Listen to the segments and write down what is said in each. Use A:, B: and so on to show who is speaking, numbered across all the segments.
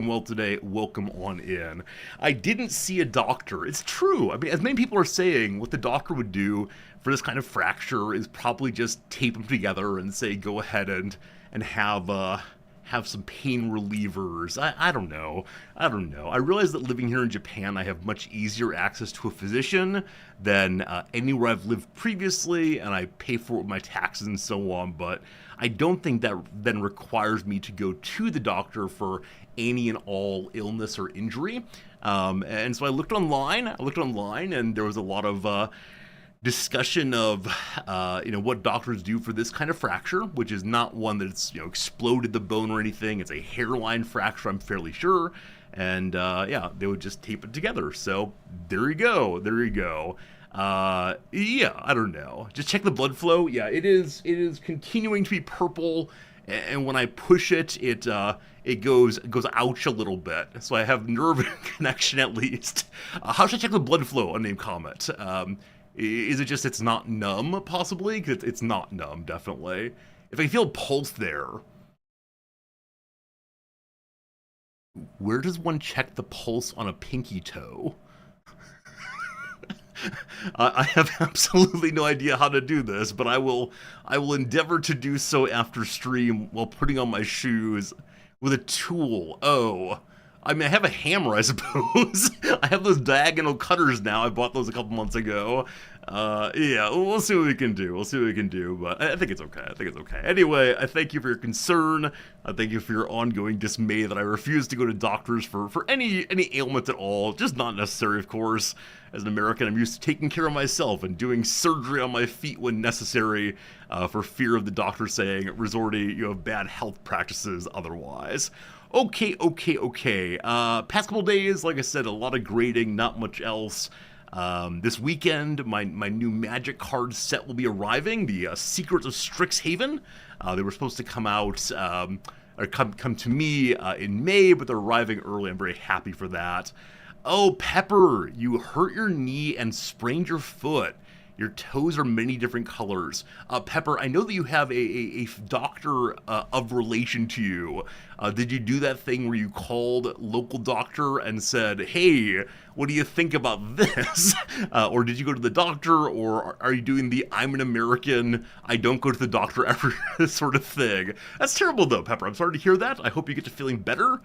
A: Well today, welcome on in. I didn't see a doctor. It's true. I mean, as many people are saying, what the doctor would do for this kind of fracture is probably just tape them together and say, go ahead and have some pain relievers. I don't know. I don't know. I realize that living here in Japan, I have much easier access to a physician than anywhere I've lived previously, and I pay for it with my taxes and so on. But I don't think that then requires me to go to the doctor for any and all illness or injury. And so I looked online. And there was a lot of discussion of what doctors do for this kind of fracture, which is not one that's exploded the bone or anything. It's a hairline fracture, I'm fairly sure, and yeah, they would just tape it together. So there you go, yeah, I don't know. Just check the blood flow. Yeah, it is continuing to be purple, and when I push it, it goes ouch a little bit. So I have nerve connection at least. How should I check the blood flow? Unnamed comment. Is it just it's not numb, possibly? 'Cause it's not numb, definitely. If I feel pulse there, where does one check the pulse on a pinky toe? I have absolutely no idea how to do this, but I will endeavor to do so after stream while putting on my shoes with a tool. Oh, I mean, I have a hammer, I suppose. I have those diagonal cutters now. I bought those a couple months ago. Yeah, we'll see what we can do. But I think it's okay. Anyway, I thank you for your concern. I thank you for your ongoing dismay that I refuse to go to doctors for any ailment at all. Just not necessary, of course. As an American, I'm used to taking care of myself and doing surgery on my feet when necessary, for fear of the doctor saying, Resorty, you have bad health practices otherwise. Okay. Past couple days, like I said, a lot of grading, not much else. This weekend, my new Magic card set will be arriving, the Secrets of Strixhaven. They were supposed to come out, or come to me in May, but they're arriving early. I'm very happy for that. Oh, Pepper, you hurt your knee and sprained your foot. Your toes are many different colors. Pepper, I know that you have a doctor of relation to you. Did you do that thing where you called local doctor and said, hey, what do you think about this? Or did you go to the doctor, or are you doing the I'm an American, I don't go to the doctor ever sort of thing? That's terrible though, Pepper. I'm sorry to hear that. I hope you get to feeling better.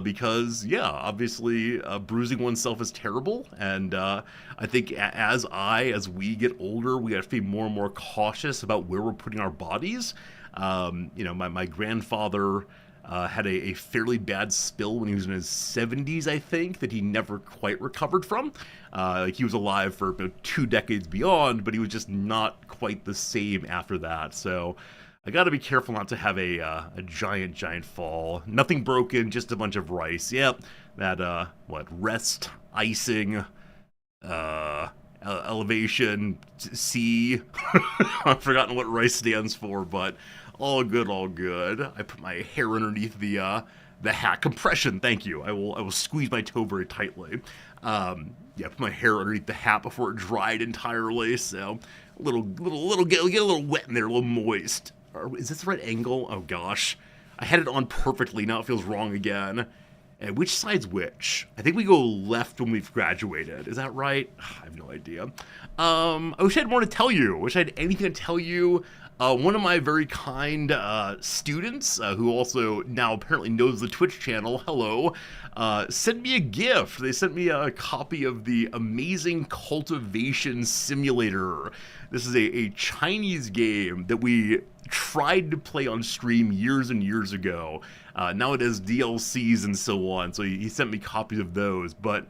A: Because, yeah, obviously, bruising oneself is terrible, and I think as we get older, we have to be more and more cautious about where we're putting our bodies. My grandfather had a fairly bad spill when he was in his 70s, I think, that he never quite recovered from. He was alive for about 2 decades beyond, but he was just not quite the same after that, so I gotta be careful not to have a giant fall. Nothing broken, just a bunch of rice. Yep, that, rest, icing, elevation, C. I've forgotten what rice stands for, but all good. I put my hair underneath the hat. Compression, thank you. I will squeeze my toe very tightly. Put my hair underneath the hat before it dried entirely, so get a little wet in there, a little moist. Is this the right angle? Oh gosh. I had it on perfectly, now it feels wrong again. And which side's which? I think we go left when we've graduated. Is that right? I have no idea. I wish I had more to tell you. I wish I had anything to tell you. One of my very kind students, who also now apparently knows the Twitch channel, hello, sent me a gift. They sent me a copy of the Amazing Cultivation Simulator. This is a Chinese game that we tried to play on stream years and years ago. Now it has DLCs and so on, so he sent me copies of those. But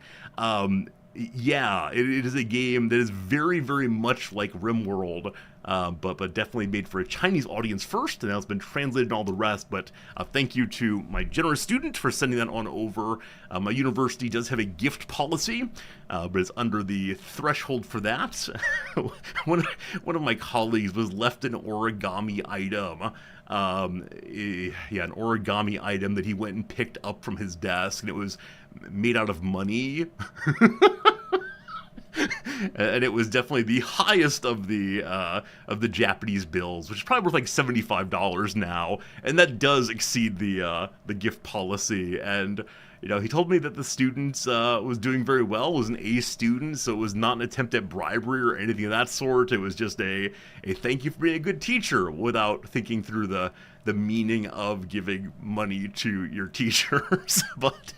A: yeah, it is a game that is very, very much like RimWorld, but definitely made for a Chinese audience first, and now it's been translated and all the rest. But thank you to my generous student for sending that on over. My university does have a gift policy, but it's under the threshold for that. one of my colleagues was left an origami item. An origami item that he went and picked up from his desk, and it was made out of money. And it was definitely the highest of the Japanese bills, which is probably worth like $75 now, and that does exceed the gift policy. And he told me that the student was doing very well, was an A student, so it was not an attempt at bribery or anything of that sort. It was just a thank you for being a good teacher, without thinking through the meaning of giving money to your teachers. But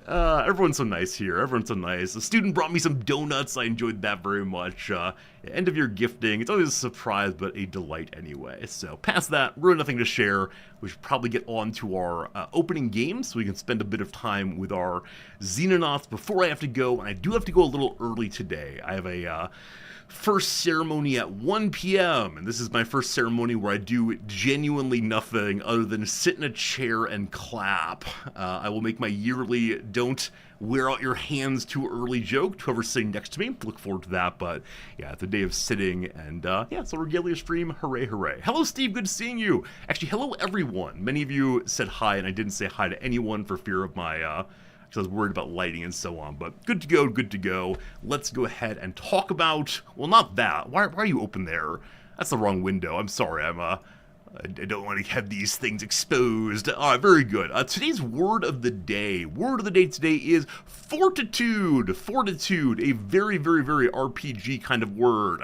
A: everyone's so nice here. Everyone's so nice. The student brought me some donuts. I enjoyed that very much. End of year gifting. It's always a surprise, but a delight anyway. So past that, really nothing to share. We should probably get on to our opening game so we can spend a bit of time with our Xenonauts before I have to go. And I do have to go a little early today. I have a first ceremony at 1 p.m. and this is my first ceremony where I do genuinely nothing other than sit in a chair and clap. I will make my yearly don't wear out your hands too early joke to whoever's sitting next to me. Look forward to that. But yeah, it's a day of sitting, and yeah, it's a regalia stream. Hooray, hooray. Hello, Steve. Good seeing you. Actually, hello, everyone. Many of you said hi, and I didn't say hi to anyone for fear of my because I was worried about lighting and so on. But good to go, good to go. Let's go ahead and talk about, well, not that. Why are you open there? That's the wrong window. I'm sorry. I don't want to have these things exposed. All right, very good. Today's word of the day. Word of the day today is fortitude. Fortitude, a very, very, very RPG kind of word.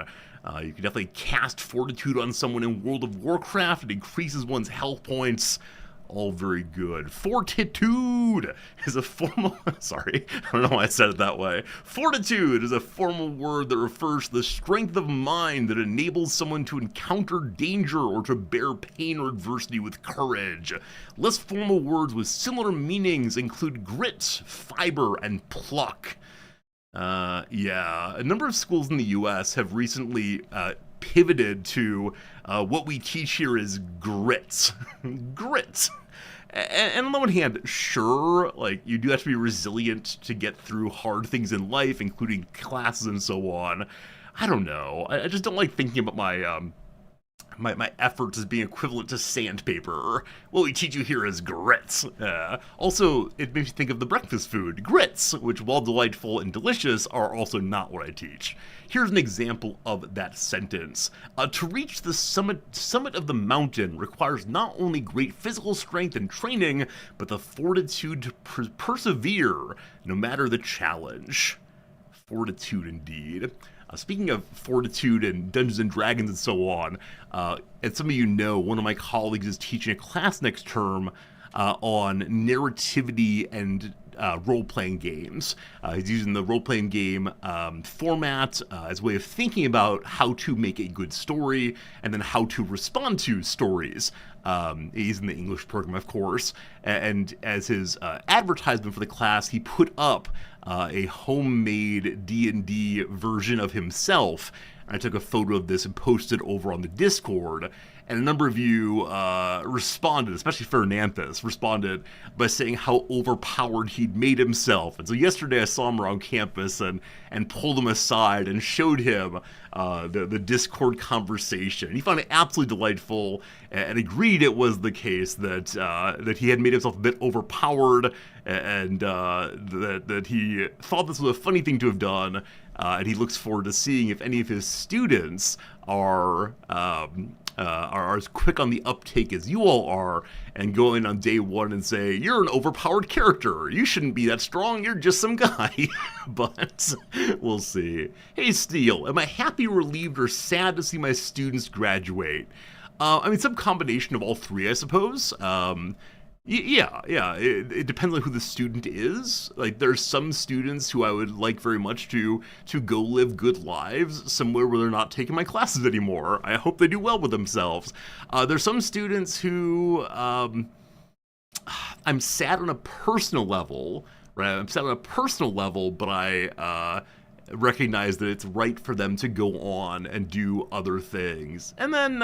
A: You can definitely cast fortitude on someone in World of Warcraft. It increases one's health points. All very good. Fortitude is a formal, sorry, I don't know why I said it that way. Fortitude is a formal word that refers to the strength of mind that enables someone to encounter danger or to bear pain or adversity with courage. Less formal words with similar meanings include grit, fiber, and pluck. Yeah, a number of schools in the US have recently pivoted to what we teach here is grit. Grit. And on the one hand, sure, like, you do have to be resilient to get through hard things in life, including classes and so on. I don't know. I just don't like thinking about my efforts as being equivalent to sandpaper. What we teach you here is grits. Also, it makes me think of the breakfast food, grits, which, while delightful and delicious, are also not what I teach. Here's an example of that sentence. To reach the summit of the mountain requires not only great physical strength and training, but the fortitude to persevere, no matter the challenge. Fortitude indeed. Speaking of fortitude and Dungeons and Dragons and so on, as some of you know, one of my colleagues is teaching a class next term on narrativity and role-playing games. He's using the role-playing game format as a way of thinking about how to make a good story and then how to respond to stories. He's in the English program, of course, and as his advertisement for the class, he put up a homemade D&D version of himself. I took a photo of this and posted over on the Discord, and a number of you responded, especially Fernanthus, responded by saying how overpowered he'd made himself. And so yesterday I saw him around campus and pulled him aside and showed him the Discord conversation. He found it absolutely delightful and agreed it was the case that he had made himself a bit overpowered and that he thought this was a funny thing to have done. And he looks forward to seeing if any of his students are as quick on the uptake as you all are, and go in on day one and say, you're an overpowered character, you shouldn't be that strong, you're just some guy. But we'll see. Hey Steele, am I happy, relieved, or sad to see my students graduate? I mean, some combination of all three, I suppose. Yeah, it depends on who the student is. Like, there's some students who I would like very much to go live good lives somewhere where they're not taking my classes anymore. I hope they do well with themselves. There's some students who I'm sad on a personal level, right? I'm sad on a personal level, but I recognize that it's right for them to go on and do other things. And then,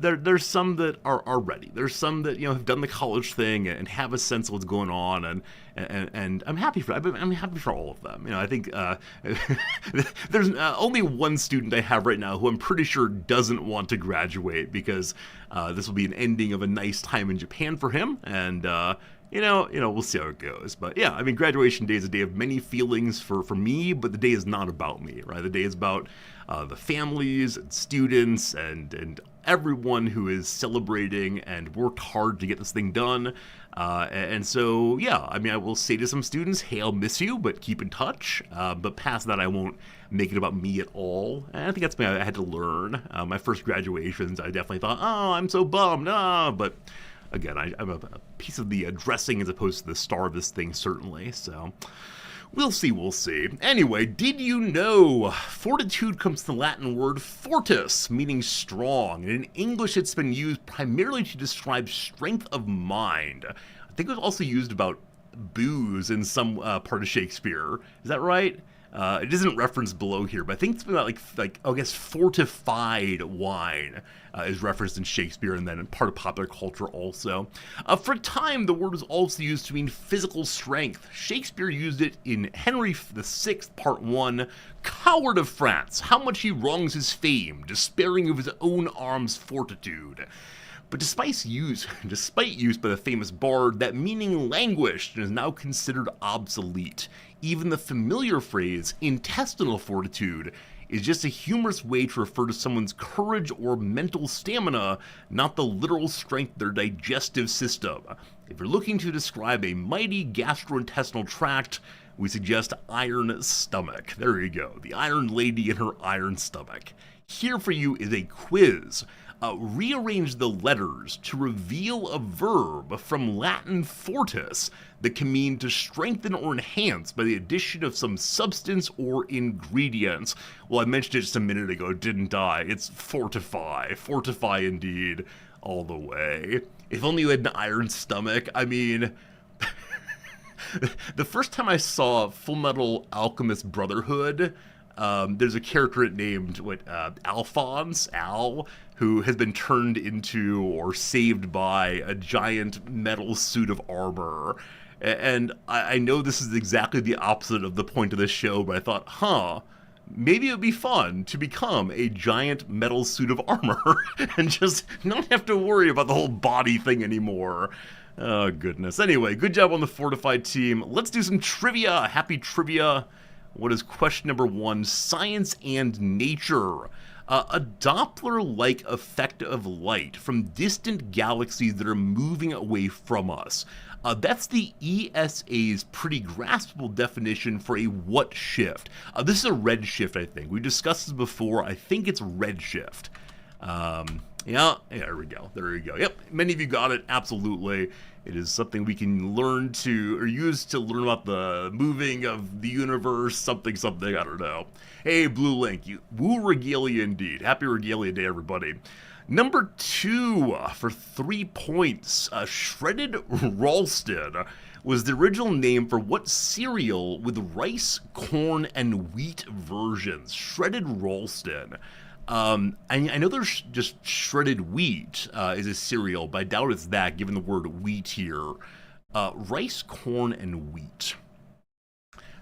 A: there's some that are ready. There's some that have done the college thing and have a sense of what's going on, and I'm happy for. I'm happy for all of them. I think there's only one student I have right now who I'm pretty sure doesn't want to graduate because this will be an ending of a nice time in Japan for him, and we'll see how it goes. But yeah, I mean, graduation day is a day of many feelings for me, but the day is not about me, right? The day is about the families and students and everyone who is celebrating and worked hard to get this thing done. And so, yeah, I mean, I will say to some students, hey, I'll miss you, but keep in touch. But past that, I won't make it about me at all. And I think that's something I had to learn. My first graduations, I definitely thought, oh, I'm so bummed. But again, I'm a piece of the dressing as opposed to the star of this thing, certainly. So we'll see. Anyway, did you know fortitude comes from the Latin word fortis, meaning strong, and in English it's been used primarily to describe strength of mind. I think it was also used about booze in some part of Shakespeare. Is that right? It isn't referenced below here, but I think it's about like I guess fortified wine is referenced in Shakespeare and then in part of popular culture also. For a time, the word was also used to mean physical strength. Shakespeare used it in Henry VI, Part 1, Coward of France, how much he wrongs his fame, despairing of his own arm's fortitude. But despite use by the famous bard, that meaning languished and is now considered obsolete. Even the familiar phrase, intestinal fortitude, is just a humorous way to refer to someone's courage or mental stamina, not the literal strength of their digestive system. If you're looking to describe a mighty gastrointestinal tract, we suggest iron stomach. There you go, the Iron Lady and her iron stomach. Here for you is a quiz. Rearrange the letters to reveal a verb from Latin fortis that can mean to strengthen or enhance by the addition of some substance or ingredients. Well, I mentioned it just a minute ago, didn't I? It's fortify. Fortify indeed, all the way. If only you had an iron stomach. I mean, the first time I saw Full Metal Alchemist Brotherhood, there's a character named Alphonse, Al, who has been turned into or saved by a giant metal suit of armor. And I know this is exactly the opposite of the point of this show, but I thought, maybe it would be fun to become a giant metal suit of armor and just not have to worry about the whole body thing anymore. Oh, goodness. Anyway, good job on the Fortified team. Let's do some trivia. Happy trivia. What is question number 1? Science and nature. A Doppler-like effect of light from distant galaxies that are moving away from us. That's the ESA's pretty graspable definition for a what shift. This is a redshift, I think. We discussed this before. I think it's redshift. Yeah, there we go. Yep, many of you got it. Absolutely. It is something we can learn to, or use to learn about the moving of the universe, something, I don't know. Hey, Blue Link, woo regalia indeed. Happy Regalia Day, everybody. Number 2, for 3 points, shredded Ralston was the original name for what cereal with rice, corn, and wheat versions? Shredded Ralston. I know there's just shredded wheat is a cereal, but I doubt it's that, given the word wheat here. Rice, corn, and wheat.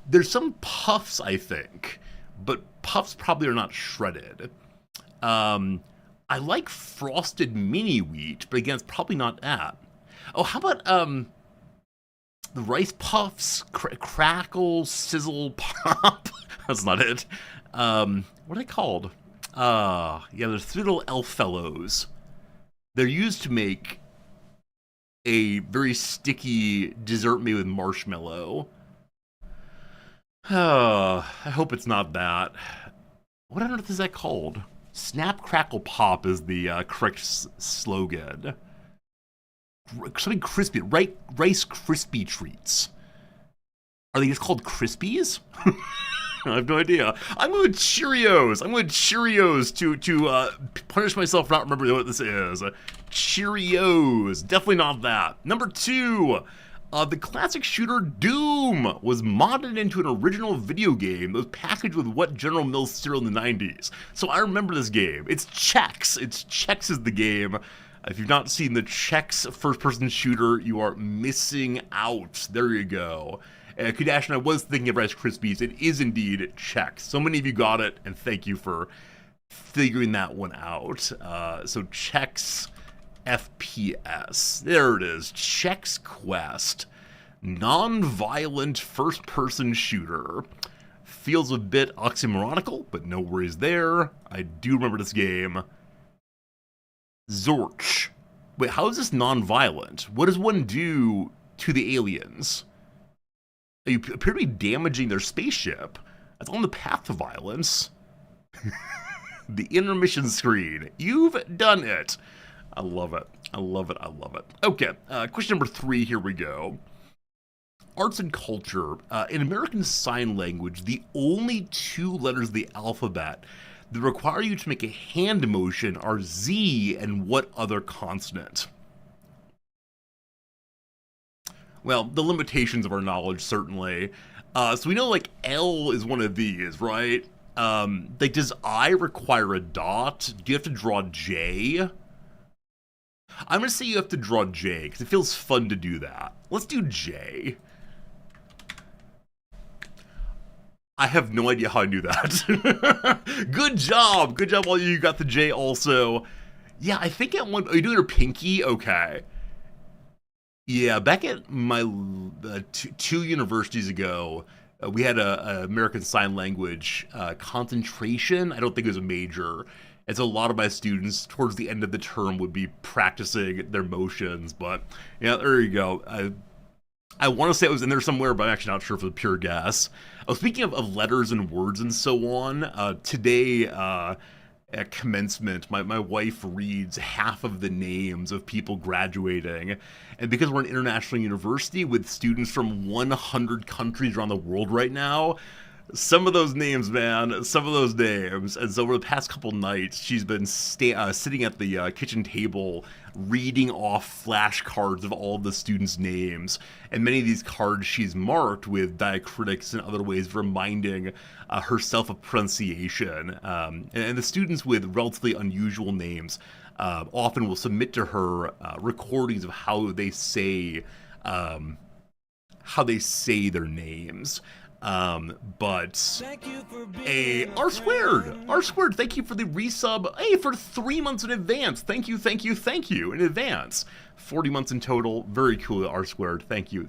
A: There's some puffs, I think, but puffs probably are not shredded. I like frosted mini wheat, but again, it's probably not that. Oh, how about the rice puffs, crackle, sizzle, pop? That's not it. What are they called? Yeah, there's 3 little elf fellows. They're used to make a very sticky dessert made with marshmallow. I hope it's not that. What on earth is that called? Snap, Crackle, Pop is the correct slogan. Something crispy, Rice Krispie treats. Are they just called Krispies? I have no idea. I'm going with Cheerios. To punish myself for not remembering what this is. Cheerios. Definitely not that. Number 2. The classic shooter Doom was modded into an original video game that was packaged with what General Mills cereal in the 90s. So I remember this game. It's Chex. Chex is the game. If you've not seen the Chex first-person shooter, you are missing out. There you go. Kudash and I was thinking of Rice Krispies. It is indeed Chex. So many of you got it, and thank you for figuring that one out. So Chex FPS. There it is. Chex Quest. Non-violent first-person shooter. Feels a bit oxymoronical, but no worries there. I do remember this game. Zorch. Wait, how is this non-violent? What does one do to the aliens? You appear to be damaging their spaceship. That's on the path to violence. The intermission screen. You've done it. I love it. I love it. I love it. Okay, question number 3, here we go. Arts and culture. In American Sign Language, the only 2 letters of the alphabet that require you to make a hand motion are Z and what other consonant? Well, the limitations of our knowledge, certainly. So we know, like, L is one of these, right? Like, does I require a dot? Do you have to draw J? I'm gonna say you have to draw J, because it feels fun to do that. Let's do J. I have no idea how I knew that. Good job! Good job, all you got the J also. Yeah, I think at one... Are you doing your pinky? Okay. Yeah, back at my 2 universities ago, we had a American Sign Language concentration. I don't think it was a major. And so a lot of my students, towards the end of the term, would be practicing their motions. But, yeah, there you go. I want to say it was in there somewhere, but I'm actually not sure if it was a pure guess. Speaking of letters and words and so on, today at commencement, my wife reads half of the names of people graduating. And because we're an international university with students from 100 countries around the world right now, some of those names, man, some of those names. And so over the past couple nights, she's been sitting at the kitchen table reading off flashcards of all of the students' names. And many of these cards she's marked with diacritics and other ways of reminding herself of pronunciation. And the students with relatively unusual names often will submit to her recordings of how they say their names. But R squared, thank you for the resub. Hey, for 3 months in advance. Thank you in advance. 40 months in total. Very cool, R squared. Thank you.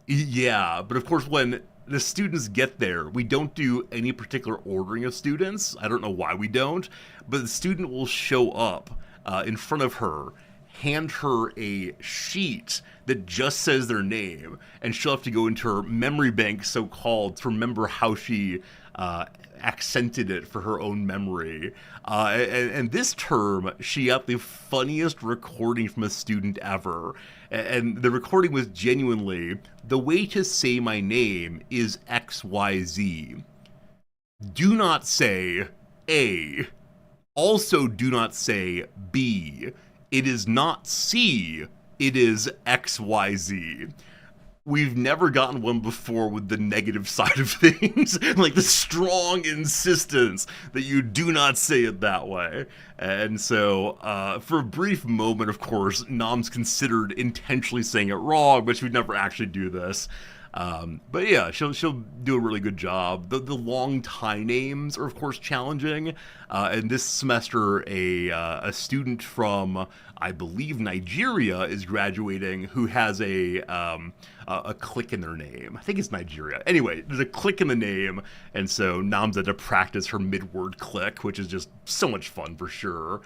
A: Yeah, but of course when the students get there, we don't do any particular ordering of students. I don't know why we don't, but the student will show up in front of her, hand her a sheet that just says their name, and she'll have to go into her memory bank, so-called, to remember how she accented it for her own memory. And this term, she got the funniest recording from a student ever. And the recording was genuinely, the way to say my name is XYZ. Do not say A. Also do not say B. It is not C, it is XYZ. We've never gotten one before with the negative side of things, like the strong insistence that you do not say it that way. And so, for a brief moment, of course, Nom's considered intentionally saying it wrong, but she would never actually do this. But yeah, she'll do a really good job. The long Thai names are of course challenging. And this semester, a student from, I believe, Nigeria is graduating who has a click in their name. I think it's Nigeria. Anyway, there's a click in the name, and so Nam's had to practice her mid-word click, which is just so much fun for sure.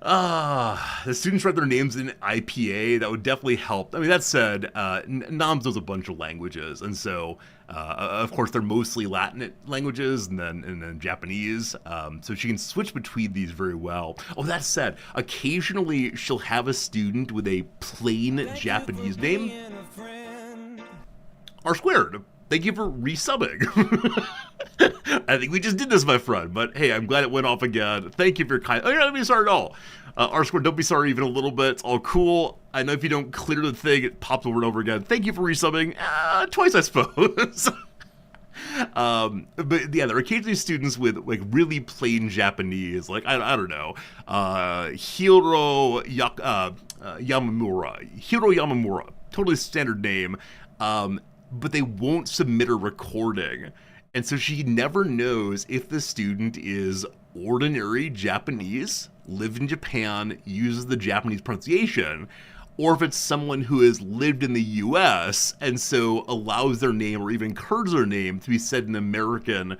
A: The students write their names in IPA. That would definitely help. I mean, that said, Noms knows a bunch of languages, and so, of course, they're mostly Latin languages and then Japanese. So she can switch between these very well. Oh, that said, occasionally she'll have a student with a plain Japanese name. R squared. Thank you for resubbing. I think we just did this, my friend. But hey, I'm glad it went off again. Thank you for your kind. Oh, you're not gonna be sorry at all. R squared, don't be sorry even a little bit. It's all cool. I know if you don't clear the thing, it pops over and over again. Thank you for resubbing. Twice, I suppose. But yeah, there are occasionally students with like really plain Japanese, like I don't know, Hiro Yamamura, totally standard name. But they won't submit a recording. And so she never knows if the student is ordinary Japanese, lived in Japan, uses the Japanese pronunciation, or if it's someone who has lived in the US and so allows their name or even encourages their name to be said in an American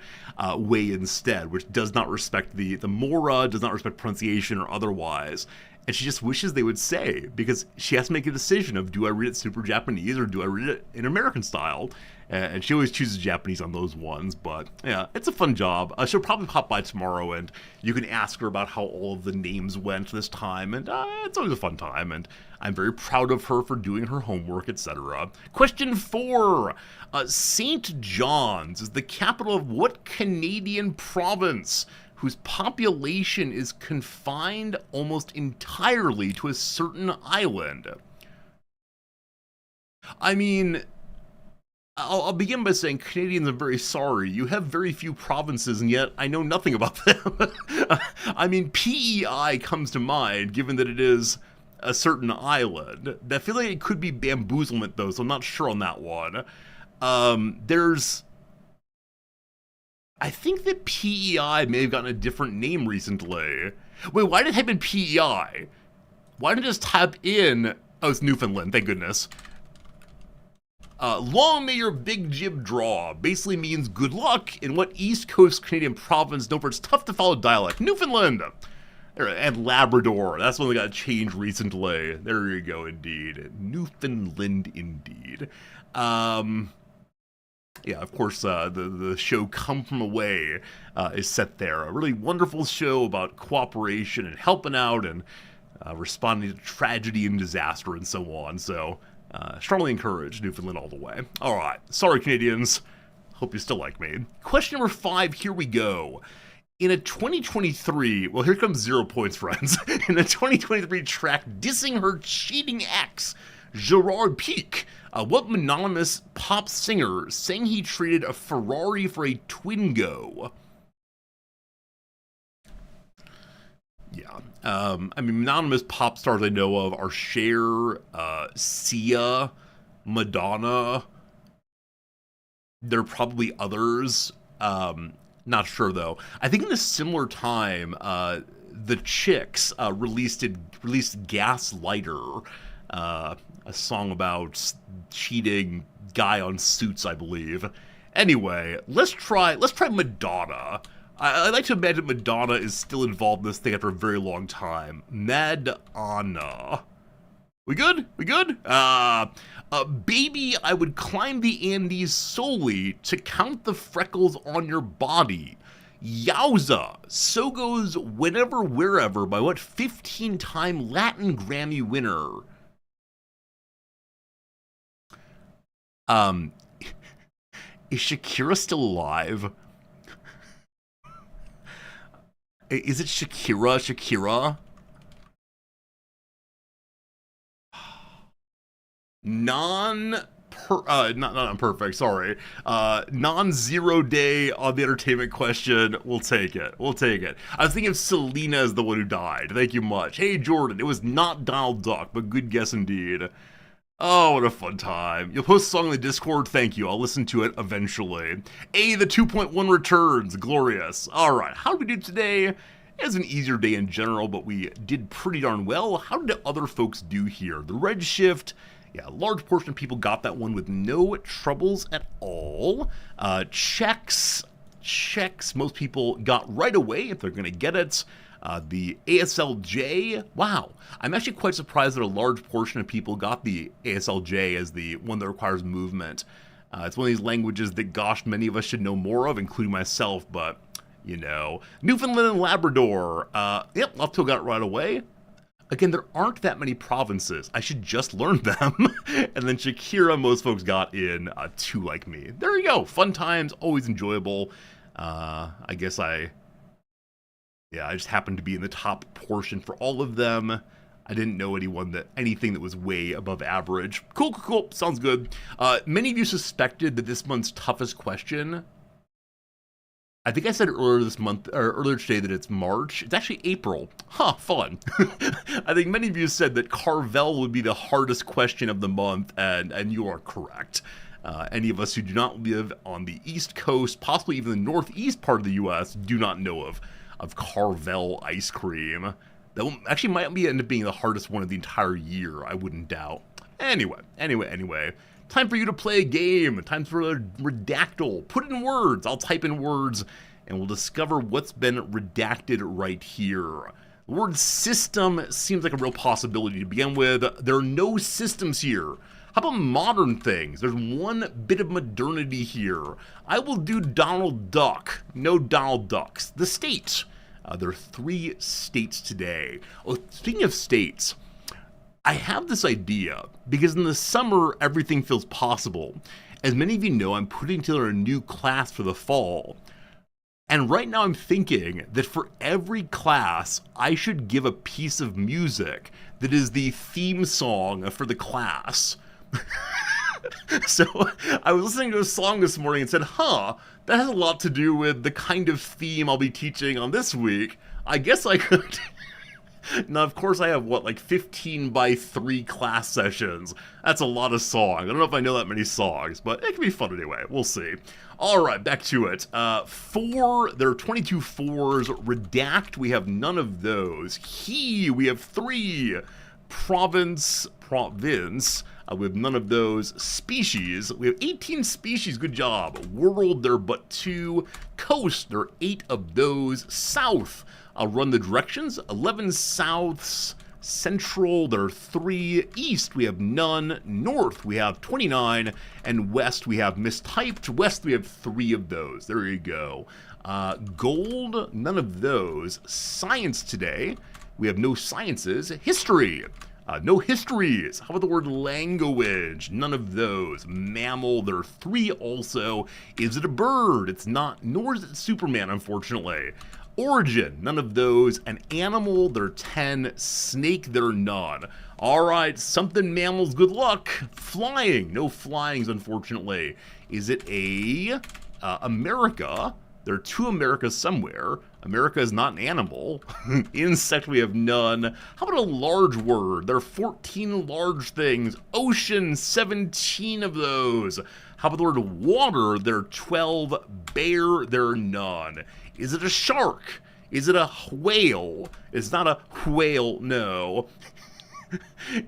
A: way instead, which does not respect the mora, does not respect pronunciation or otherwise. And she just wishes they would say, because she has to make a decision of, do I read it super Japanese or do I read it in American style? And she always chooses Japanese on those ones, but yeah, it's a fun job. She'll probably pop by tomorrow, and you can ask her about how all of the names went this time, and it's always a fun time, and I'm very proud of her for doing her homework, etc. Question 4. St. John's is the capital of what Canadian province, whose population is confined almost entirely to a certain island? I mean, I'll begin by saying Canadians are very sorry. You have very few provinces, and yet I know nothing about them. I mean, PEI comes to mind, given that it is a certain island. I feel like it could be bamboozlement, though, so I'm not sure on that one. I think that PEI may have gotten a different name recently. Wait, why did it type in PEI? Why didn't it just type in... Oh, it's Newfoundland, thank goodness. Long may your big jib draw basically means good luck in what East Coast Canadian province known for its tough-to-follow dialect? Newfoundland! And Labrador, that's one that got changed recently. There you go, indeed. Newfoundland, indeed. Yeah, of course, the show Come From Away is set there. A really wonderful show about cooperation and helping out and responding to tragedy and disaster and so on. So, strongly encourage Newfoundland all the way. All right, sorry, Canadians. Hope you still like me. Question number 5, here we go. In a 2023, well, here comes 0 points, friends. In a 2023 track dissing her cheating ex, Gerard Pique, what anonymous pop singer sang he traded a Ferrari for a Twingo? Yeah, I mean, anonymous pop stars I know of are Cher, Sia, Madonna. There are probably others. Not sure though. I think in a similar time, the Chicks released Gaslighter, a song about cheating guy on Suits, I believe. Anyway, let's try Madonna. I like to imagine Madonna is still involved in this thing after a very long time. Madonna. We good? We good? Baby, I would climb the Andes solely to count the freckles on your body. Yowza! So goes Whenever, Wherever by what 15-time Latin Grammy winner? Is Shakira still alive? Is it Shakira? Not imperfect, sorry. Non-zero day on the entertainment question. We'll take it. I was thinking of Selena as the one who died. Thank you much. Hey, Jordan, it was not Donald Duck, but good guess indeed. Oh, what a fun time. You'll post a song in the Discord? Thank you. I'll listen to it eventually. The 2.1 returns. Glorious. Alright, how did we do today? It was an easier day in general, but we did pretty darn well. How did other folks do here? The red shift... Yeah, a large portion of people got that one with no troubles at all. Checks, most people got right away if they're going to get it. The ASLJ, wow. I'm actually quite surprised that a large portion of people got the ASLJ as the one that requires movement. It's one of these languages that, gosh, many of us should know more of, including myself, but, you know. Newfoundland and Labrador, yep, Lufto got it right away. Again, there aren't that many provinces. I should just learn them. And then Shakira, most folks got in 2 like me. There you go. Fun times, always enjoyable. I guess I just happened to be in the top portion for all of them. I didn't know anything that was way above average. Cool. Sounds good. Many of you suspected that this month's toughest question... I think I said earlier today that it's March. It's actually April. Fun. I think many of you said that Carvel would be the hardest question of the month, and you are correct. Any of us who do not live on the East Coast, possibly even the northeast part of the U.S., do not know of Carvel ice cream. That one actually might end up being the hardest one of the entire year, I wouldn't doubt. Anyway. Time for you to play a game. Time for a redactyl. Put in words. I'll type in words, and we'll discover what's been redacted right here. The word system seems like a real possibility to begin with. There are no systems here. How about modern things? There's one bit of modernity here. I will do Donald Duck. No Donald Ducks. The states. There are 3 states today. Oh, speaking of states, I have this idea because in the summer, everything feels possible. As many of you know, I'm putting together a new class for the fall. And right now I'm thinking that for every class, I should give a piece of music that is the theme song for the class. So I was listening to a song this morning and said, that has a lot to do with the kind of theme I'll be teaching on this week. I guess I could. Now, of course, I have, 15 by 3 class sessions. That's a lot of songs. I don't know if I know that many songs, but it can be fun anyway. We'll see. All right, back to it. There are 22 fours. Redact, we have none of those. We have 3. Province, we have none of those. Species, we have 18 species, good job. World, there are but 2. Coast, there are 8 of those. South, I'll run the directions. 11 souths. Central, there are 3. East, we have none. North, we have 29. And west, we have mistyped. West, we have 3 of those. There you go. Gold, none of those. Science today, we have no sciences. History, no histories. How about the word language? None of those. Mammal, there are 3 also. Is it a bird? It's not, nor is it Superman, unfortunately. Origin, none of those. An animal, there are 10. Snake, there are none. All right, something mammals, good luck. Flying, no flyings, unfortunately. Is it America? There are 2 Americas somewhere. America is not an animal. Insect, we have none. How about a large word? There are 14 large things. Ocean, 17 of those. How about the word water? There are 12. Bear, there are none. Is it a shark? Is it a whale? It's not a whale, no.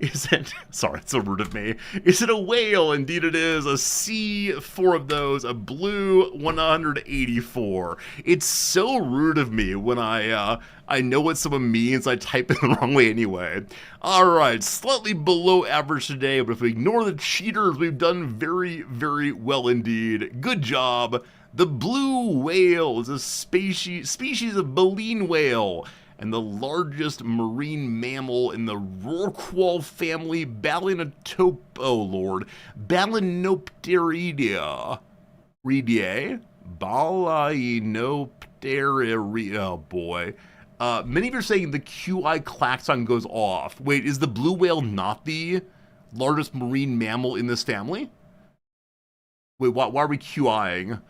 A: Is it, sorry, it's so rude of me. Is it a whale? Indeed it is. A C, 4 of those. A blue, 184. It's so rude of me when I know what someone means, I type it the wrong way anyway. Alright, slightly below average today, but if we ignore the cheaters, we've done very, very well indeed. Good job. The blue whale is a species of baleen whale, and the largest marine mammal in the Rorqual family, Balanopteria. Balanopteria, oh boy. Many of you are saying the QI klaxon goes off. Wait, is the blue whale not the largest marine mammal in this family? Wait, why are we QIing?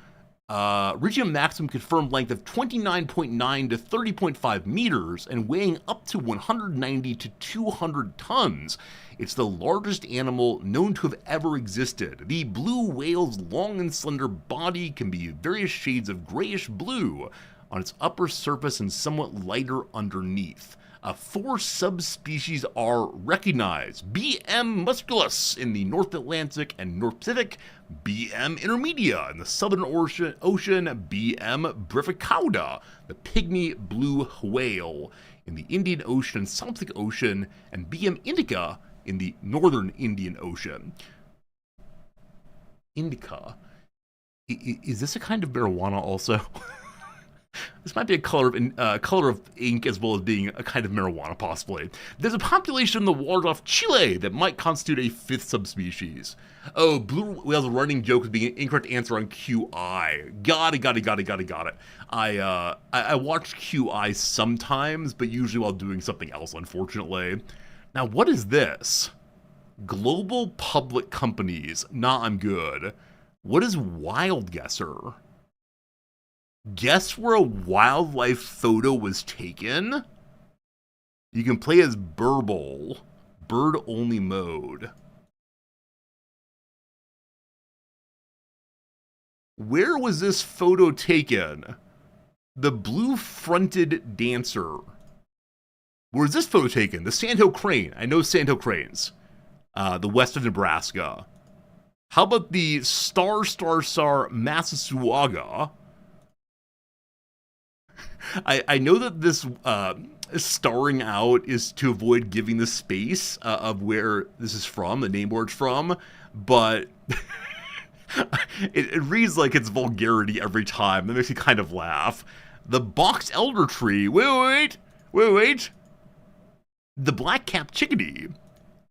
A: Reaching a maximum confirmed length of 29.9 to 30.5 meters and weighing up to 190 to 200 tons. It's the largest animal known to have ever existed. The blue whale's long and slender body can be various shades of grayish blue on its upper surface and somewhat lighter underneath. 4 subspecies are recognized. BM musculus in the North Atlantic and North Pacific, BM intermedia in the Southern Ocean, BM breficauda, the pygmy blue whale in the Indian Ocean and South Pacific Ocean, and BM indica in the Northern Indian Ocean. Indica. Is this a kind of marijuana also? This might be a color of ink as well as being a kind of marijuana, possibly. There's a population in the waters off Chile that might constitute a 5th subspecies. Oh, blue whale's running joke is being an incorrect answer on QI. Got it. I watch QI sometimes, but usually while doing something else, unfortunately. Now, what is this? Global public companies. Nah, I'm good. What is Wild Guesser? Guess where a wildlife photo was taken? You can play as Burble, bird only mode. Where was this photo taken? The blue fronted dancer. Where's this photo taken? The Sandhill Crane. I know Sandhill Cranes. The west of Nebraska. How about the Star Massasauga? I know that this starring out is to avoid giving the space of where this is from, the name where it's from, but it reads like it's vulgarity every time. That makes me kind of laugh. The box elder tree. Wait. The black-capped chickadee.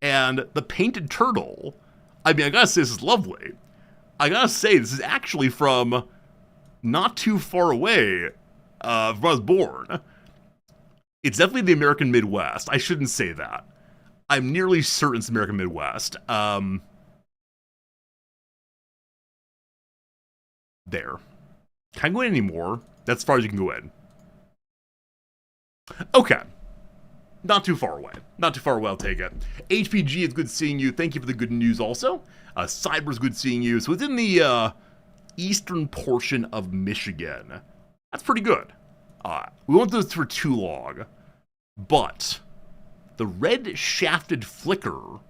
A: And the painted turtle. I mean, I gotta say, this is lovely. I gotta say, this is actually from not too far away from where I was born. It's definitely the American Midwest. I shouldn't say that. I'm nearly certain it's the American Midwest. There. Can't go in anymore. That's as far as you can go in. Okay. Not too far away. Not too far away, I'll take it. HPG, it's good seeing you. Thank you for the good news also. Cyber's good seeing you. So it's in the eastern portion of Michigan. That's pretty good. We won't do this for too long. But the red-shafted flicker,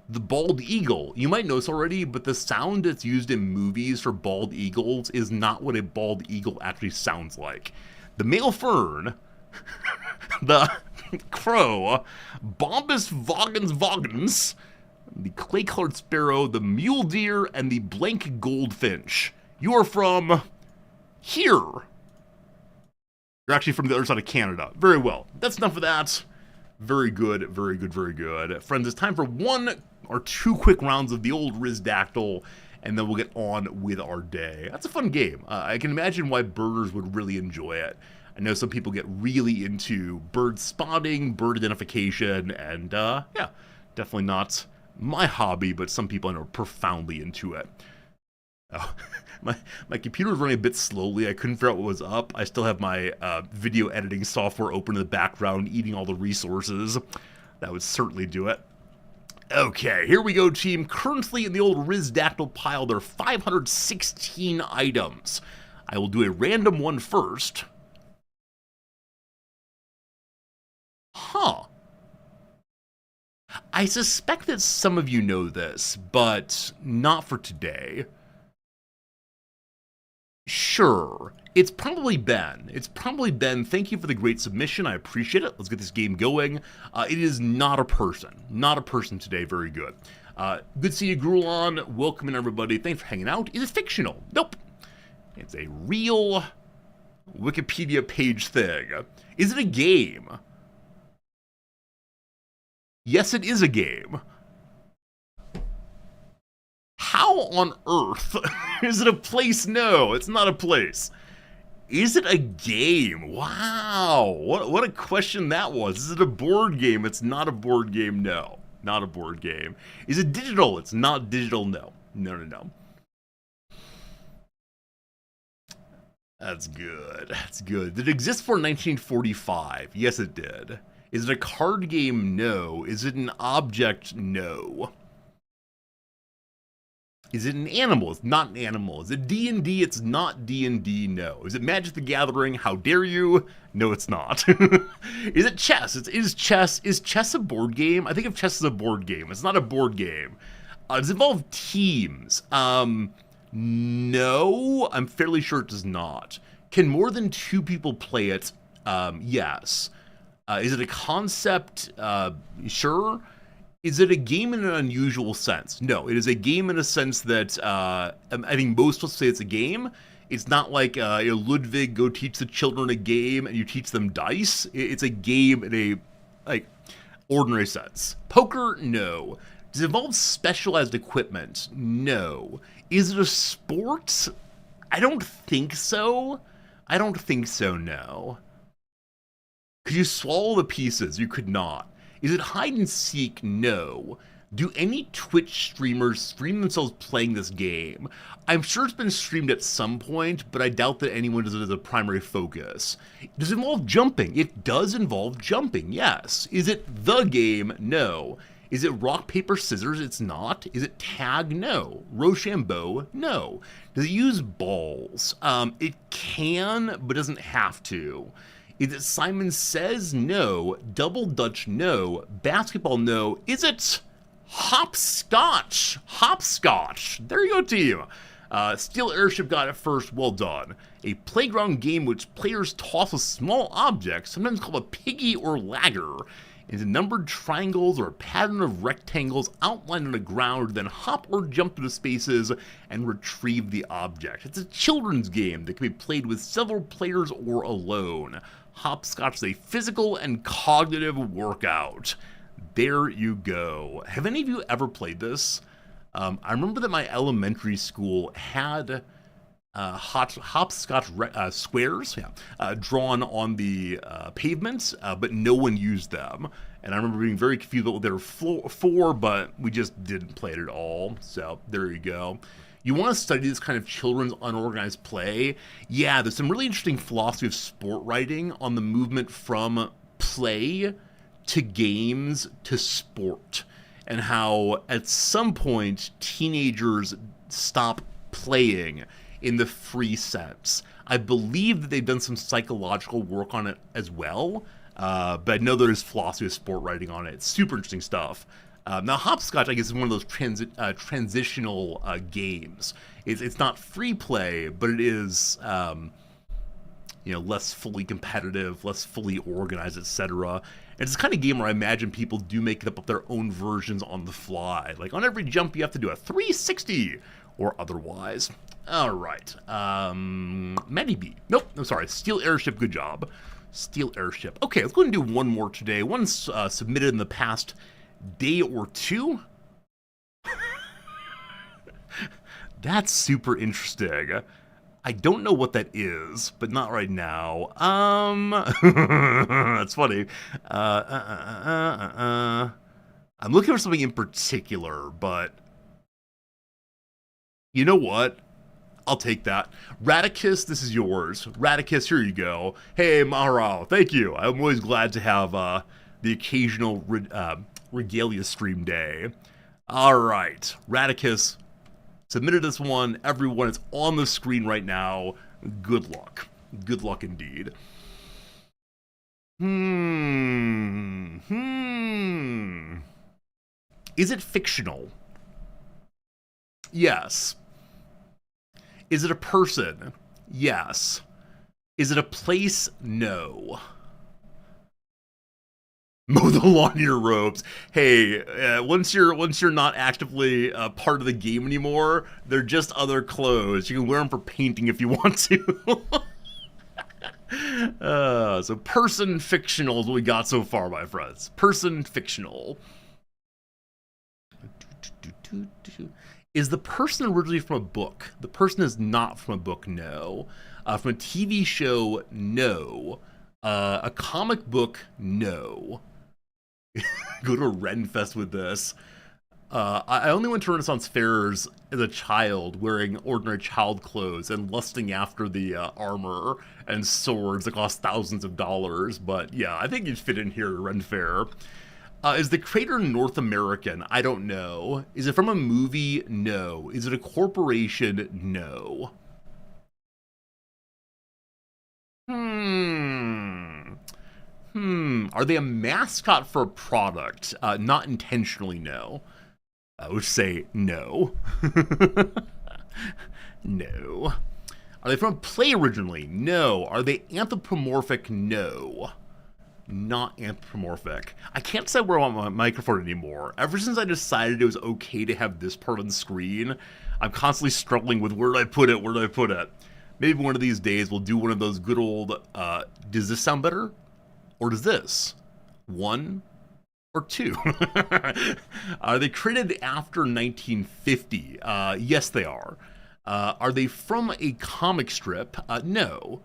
A: the bald eagle, you might know this already, but the sound that's used in movies for bald eagles is not what a bald eagle actually sounds like. The male fern, the crow, Bombus vagans, the clay-colored sparrow, the mule deer, and the blank goldfinch. You are from here. You're actually from the other side of Canada. Very well. That's enough of that. Very good, very good, very good. Friends, it's time for one or two quick rounds of the old Rizdactyl, and then we'll get on with our day. That's a fun game. I can imagine why birders would really enjoy it. I know some people get really into bird spotting, bird identification, and yeah, definitely not my hobby, but some people I know are profoundly into it. Oh, my computer was running a bit slowly. I couldn't figure out what was up. I still have my video editing software open in the background, eating all the resources. That would certainly do it. Okay, here we go, team. Currently in the old Rizdactyl pile, there are 516 items. I will do a random one first. Huh. I suspect that some of you know this, but not for today. Sure. It's probably Ben. Thank you for the great submission. I appreciate it. Let's get this game going. It is not a person. Not a person today. Very good. Good to see you, Grulon. Welcome in, everybody. Thanks for hanging out. Is it fictional? Nope. It's a real Wikipedia page thing. Is it a game? Yes, it is a game. How on earth is it a place? No, it's not a place. Is it a game? Wow, what a question that was. Is it a board game? It's not a board game, no. Not a board game. Is it digital? It's not digital, no. No. That's good, that's good. Did it exist for 1945? Yes, it did. Is it a card game? No. Is it an object? No. Is it an animal? It's not an animal. Is it D&D? It's not D&D. No. Is it Magic the Gathering? How dare you? No, it's not. Is it chess? It is chess. Is chess a board game? I think of chess as a board game. It's not a board game. Does it involve teams? No. I'm fairly sure it does not. Can more than two people play it? Yes. Is it a concept? Sure. Is it a game in an unusual sense? No, it is a game in a sense that I think most will say it's a game. It's not like Ludwig, go teach the children a game and you teach them dice. It's a game in a ordinary sense. Poker? No. Does it involve specialized equipment? No. Is it a sport? I don't think so. No. Could you swallow the pieces? You could not. Is it hide and seek? No. Do any Twitch streamers stream themselves playing this game? I'm sure it's been streamed at some point, but I doubt that anyone does it as a primary focus. Does it involve jumping? It does involve jumping, yes. Is it the game? No. Is it rock, paper, scissors? It's not. Is it tag? No. Rochambeau? No. Does it use balls? It can, but doesn't have to. Is it Simon Says? No. Double Dutch? No. Basketball? No. Is it hopscotch? Hopscotch. There you go, team. Steel Airship got it first. Well done. A playground game which players toss a small object, sometimes called a piggy or lagger, into numbered triangles or a pattern of rectangles outlined on the ground, then hop or jump through the spaces and retrieve the object. It's a children's game that can be played with several players or alone. Hopscotch is a physical and cognitive workout. There you go. Have any of you ever played this? I remember that my elementary school had hopscotch squares drawn on the pavement, but no one used them. And I remember being very confused about what they were for, but we just didn't play it at all. So there you go. You want to study this kind of children's unorganized play? Yeah, there's some really interesting philosophy of sport writing on the movement from play to games to sport, and how at some point teenagers stop playing in the free sense. I believe that they've done some psychological work on it as well, but I know there's philosophy of sport writing on it. It's super interesting stuff. Now, hopscotch, I guess, is one of those transitional games. It's not free play, but it is, less fully competitive, less fully organized, etc. It's the kind of game where I imagine people do make up their own versions on the fly. Like, on every jump, you have to do a 360 or otherwise. All right. Maddie B. Nope, I'm sorry. Steel Airship, good job. Steel Airship. Okay, let's go ahead and do one more today. One's submitted in the past day or two. That's super interesting. I don't know what that is, but not right now. That's funny. I'm looking for something in particular, but you know what? I'll take that. Radicus, this is yours. Radicus, here you go. Hey, Maharo, thank you. I'm always glad to have the occasional regalia stream day. All right, Radicus submitted this one. Everyone, it's on the screen right now. Good luck. Good luck indeed. Is it fictional? Yes. Is it a person? Yes. Is it a place? No. Mow the lawn in your robes. Hey, once you're not actively part of the game anymore, they're just other clothes. You can wear them for painting if you want to. So person fictional is what we got so far, my friends. Person fictional. Is the person originally from a book? The person is not from a book, no. From a TV show, no. A comic book, no. Go to a Renfest with this. I only went to Renaissance fairs as a child wearing ordinary child clothes and lusting after the armor and swords that cost thousands of dollars. But yeah, I think you'd fit in here at Ren Fair. Is the creator North American? I don't know. Is it from a movie? No. Is it a corporation? No. Are they a mascot for a product? Not intentionally, no. I would say no. No. Are they from a play originally? No. Are they anthropomorphic? No. Not anthropomorphic. I can't decide where I want my microphone anymore. Ever since I decided it was okay to have this part on the screen, I'm constantly struggling with where do I put it, where do I put it. Maybe one of these days we'll do one of those good old, does this sound better? Or does this? 1 or 2? Are they created after 1950? Yes, they are. Are they from a comic strip? No.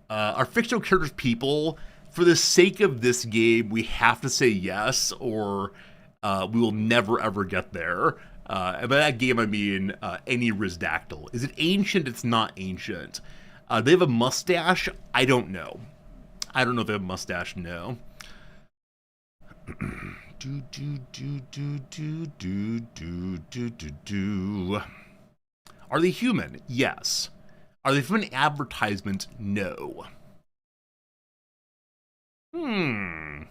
A: Are fictional characters people? For the sake of this game, we have to say yes, or we will never ever get there. And by that game, I mean any Rizdactyl. Is it ancient? It's not ancient. They have a mustache? I don't know. I don't know if they have a mustache. No. Are they human? Yes. Are they from an advertisement? No. Are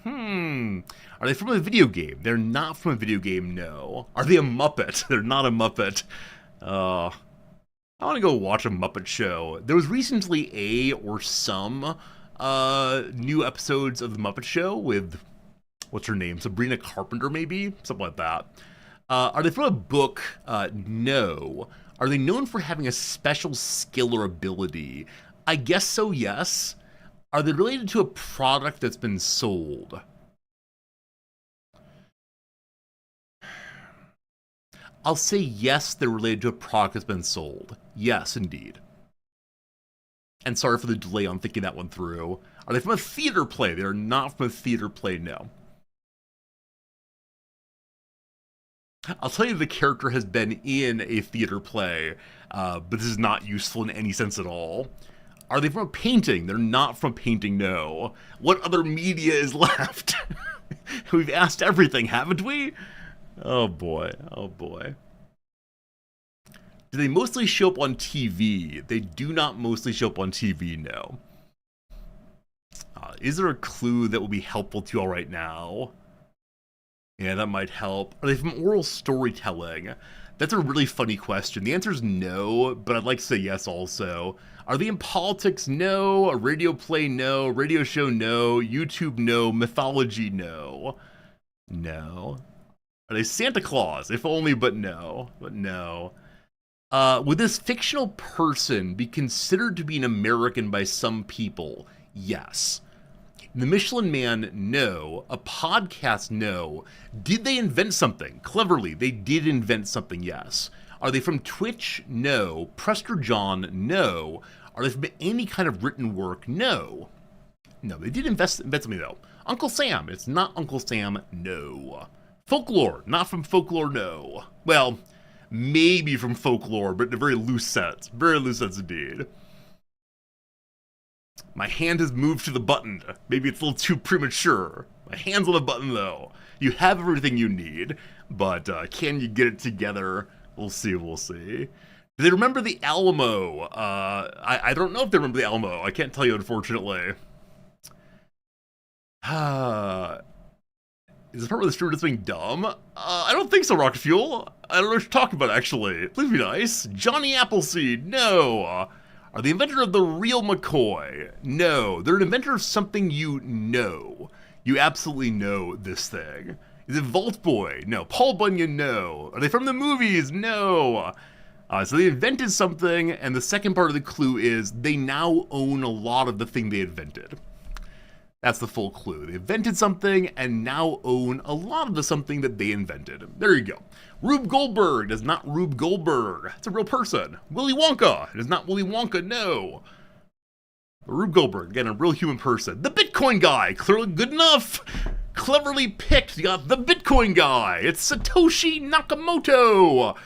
A: they from a video game? They're not from a video game, no. Are they a Muppet? They're not a Muppet. I want to go watch a Muppet show. There was recently a or some new episodes of the Muppet Show with, what's her name? Sabrina Carpenter, maybe? Something like that. Are they from a book? No. Are they known for having a special skill or ability? I guess so, yes. Are they related to a product that's been sold? I'll say yes, they're related to a product that's been sold. Yes, indeed. And sorry for the delay on thinking that one through. Are they from a theater play? They are not from a theater play, no. I'll tell you the character has been in a theater play, but this is not useful in any sense at all. Are they from a painting? They're not from painting, no. What other media is left? We've asked everything, haven't we? Oh boy, oh boy. Do they mostly show up on TV? They do not mostly show up on TV, no. Is there a clue that will be helpful to you all right now? Yeah, that might help. Are they from oral storytelling? That's a really funny question. The answer is no, but I'd like to say yes also. Are they in politics? No. A radio play? No. Radio show? No. YouTube? No. Mythology? No. No. Are they Santa Claus? If only, but no. But no. Would this fictional person be considered to be an American by some people? Yes. The Michelin Man, no. A podcast, no. Did they invent something? Cleverly, they did invent something, yes. Are they from Twitch? No. Prester John? No. Are they from any kind of written work? No. No, they did invent something, though. Uncle Sam? It's not Uncle Sam, no. Folklore? Not from Folklore, no. Well, maybe from Folklore, but in a very loose sense. Very loose sense indeed. My hand has moved to the button. Maybe it's a little too premature. My hand's on the button, though. You have everything you need, but can you get it together? We'll see, we'll see. Do they remember the Alamo? I don't know if they remember the Alamo. I can't tell you, unfortunately. Is this part where the streamer is being dumb? I don't think so, Rocket Fuel. I don't know what you're talking about, actually. Please be nice. Johnny Appleseed, no. Are the inventor of the real McCoy? No. They're an inventor of something you know. You absolutely know this thing. Is it Vault Boy? No. Paul Bunyan? No. Are they from the movies? No. So they invented something, and the second part of the clue is they now own a lot of the thing they invented. That's the full clue. They invented something and now own a lot of the something that they invented. There you go. Rube Goldberg is not Rube Goldberg. It's a real person. Willy Wonka is not Willy Wonka, no. But Rube Goldberg, again, a real human person. The Bitcoin guy, clearly good enough. Cleverly picked. You got the Bitcoin guy. It's Satoshi Nakamoto.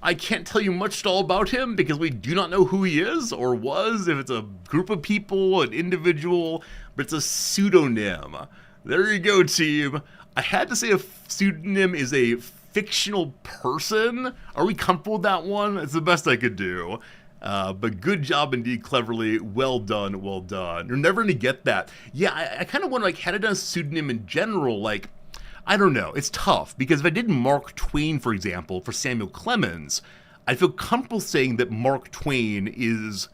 A: I can't tell you much at all about him because we do not know who he is or was, if it's a group of people, an individual, but it's a pseudonym. There you go, team. I had to say a pseudonym is a fictional person. Are we comfortable with that one? It's the best I could do. But good job indeed, Cleverly. Well done, well done. You're never going to get that. Yeah, I kind of wonder, like, had I done a pseudonym in general, like, I don't know. It's tough, because if I did Mark Twain, for example, for Samuel Clemens, I feel comfortable saying that Mark Twain is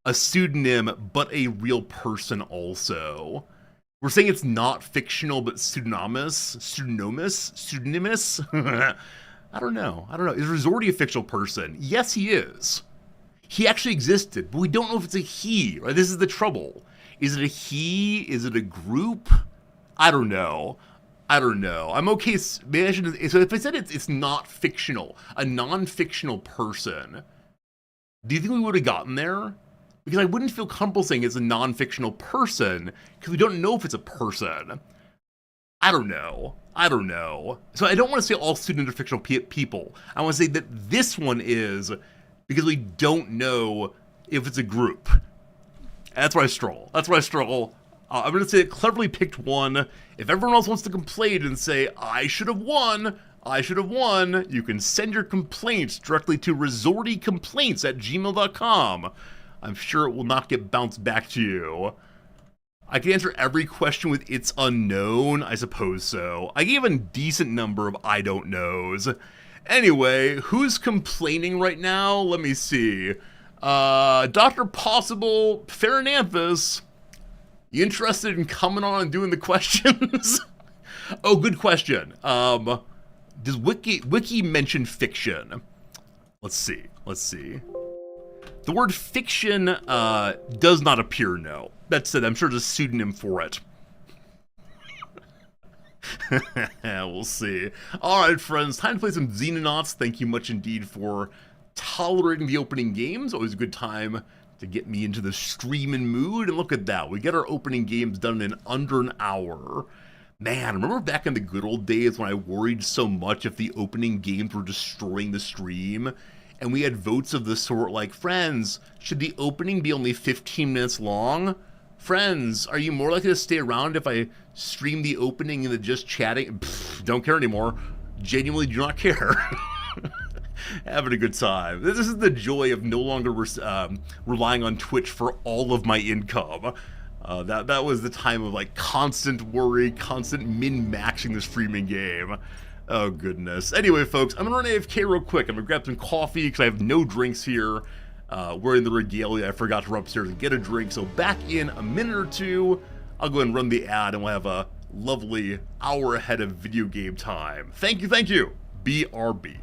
A: a pseudonym, but a real person also. We're saying it's not fictional, but pseudonymous? Pseudonymous? I don't know. Is Resorti a fictional person? Yes, he is. He actually existed, but we don't know if it's a he, right? This is the trouble. Is it a he? Is it a group? I don't know. I'm okay. Maybe I should. So if I said it's not fictional, a non-fictional person, do you think we would have gotten there? Because I wouldn't feel comfortable saying it's a non-fictional person because we don't know if it's a person. I don't know. So I don't want to say all students are fictional people. I want to say that this one is because we don't know if it's a group. That's where I struggle. I'm going to say it cleverly picked one. If everyone else wants to complain and say, I should have won, you can send your complaints directly to resortycomplaints@gmail.com. I'm sure it will not get bounced back to you. I can answer every question with it's unknown. I suppose so. I gave a decent number of I don't knows. Anyway, who's complaining right now? Let me see. Dr. Possible, Farinanthus. You interested in coming on and doing the questions? Oh, good question. Does Wiki mention fiction? Let's see. The word fiction does not appear, no. That's it. I'm sure there's a pseudonym for it. We'll see. Alright, friends, time to play some Xenonauts. Thank you much indeed for tolerating the opening games. Always a good time to get me into the streaming mood. And look at that. We get our opening games done in under an hour. Man, remember back in the good old days when I worried so much if the opening games were destroying the stream? And we had votes of the sort like, friends, should the opening be only 15 minutes long? Friends, are you more likely to stay around if I stream the opening and just chatting? Pfft, don't care anymore. Genuinely do not care. Having a good time. This is the joy of no longer relying on Twitch for all of my income. That was the time of like constant worry, constant min-maxing the streaming game. Oh goodness. Anyway, folks, I'm gonna run AFK real quick. I'm gonna grab some coffee because I have no drinks here. Wearing the regalia, I forgot to run upstairs and get a drink. So back in a minute or two, I'll go and run the ad and we'll have a lovely hour ahead of video game time. Thank you. BRB.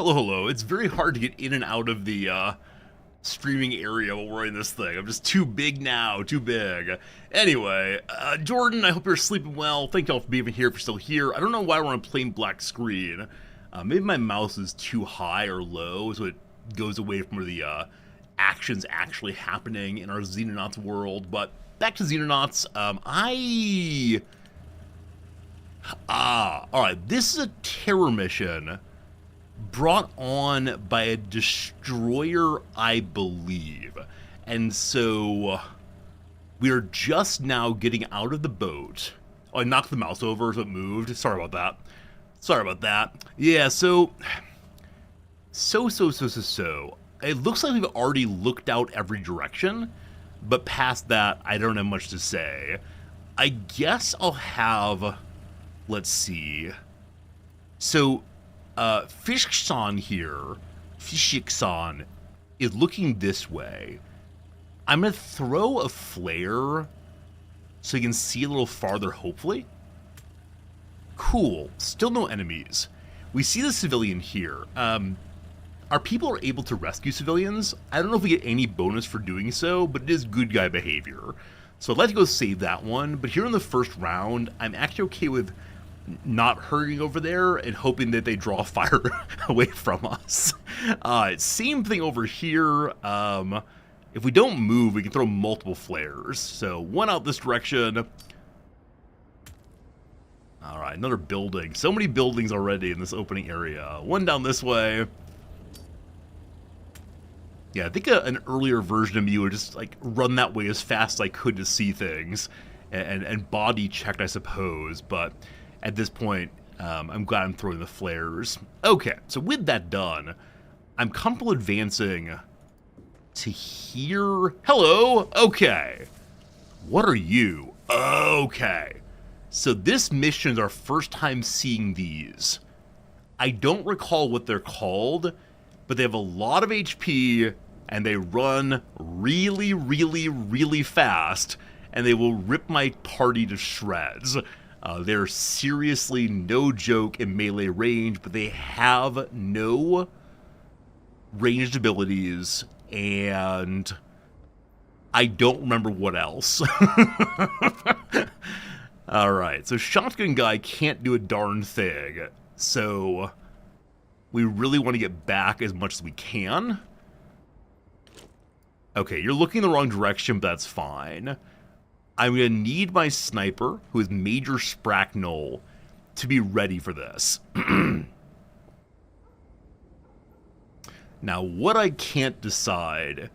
A: Hello, hello. It's very hard to get in and out of the streaming area while we're in this thing. I'm just too big now, too big. Anyway, Jordan, I hope you're sleeping well. Thank y'all for being here if you're still here. I don't know why we're on a plain black screen. Maybe my mouse is too high or low, so it goes away from where the action's actually happening in our Xenonauts world. But back to Xenonauts, alright, this is a terror mission brought on by a destroyer, I believe. And so we're just now getting out of the boat. Oh, I knocked the mouse over so it moved. Sorry about that. Yeah, so it looks like we've already looked out every direction, but past that, I don't have much to say. I guess I'll have, let's see. So, Fishik-san is looking this way. I'm gonna throw a flare so you can see a little farther, hopefully. Cool. Still no enemies. We see the civilian here. Our people are able to rescue civilians. I don't know if we get any bonus for doing so, but it is good guy behavior. So I'd like to go save that one, but here in the first round, I'm actually okay with not hurrying over there and hoping that they draw fire away from us. Same thing over here. If we don't move, we can throw multiple flares. So one out this direction. Alright, another building. So many buildings already in this opening area. One down this way. Yeah, I think an earlier version of me would just like run that way as fast as I could to see things. And body checked, I suppose. But at this point, I'm glad I'm throwing the flares. Okay, so with that done, I'm comfortable advancing to here. Hello? Okay. What are you? Okay. So this mission is our first time seeing these. I don't recall what they're called, but they have a lot of HP, and they run really, really, really fast, and they will rip my party to shreds. They're seriously no joke in melee range, but they have no ranged abilities, and I don't remember what else. Alright, so Shotgun Guy can't do a darn thing, so we really want to get back as much as we can. Okay, you're looking in the wrong direction, but that's fine. I'm going to need my sniper, who is Major Spracknell, to be ready for this. Now, what I can't decide...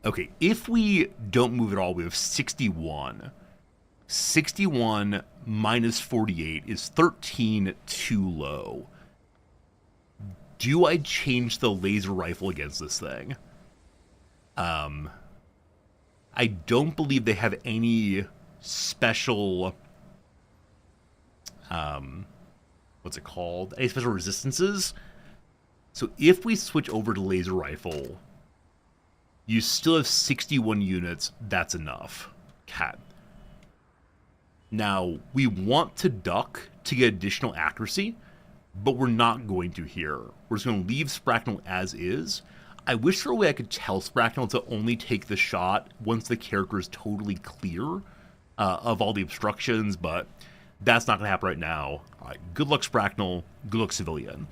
A: Okay, if we don't move at all, we have 61. 61 minus 48 is 13 too low. Do I change the laser rifle against this thing? I don't believe they have any special, what's it called? Any special resistances? So if we switch over to laser rifle, you still have 61 units. That's enough. Cat. Now, we want to duck to get additional accuracy, but we're not going to here. We're just going to leave Spracknell as is. I wish there were a way I could tell Spracknell to only take the shot once the character is totally clear of all the obstructions, but that's not going to happen right now. All right, good luck, Spracknell. Good luck, civilian.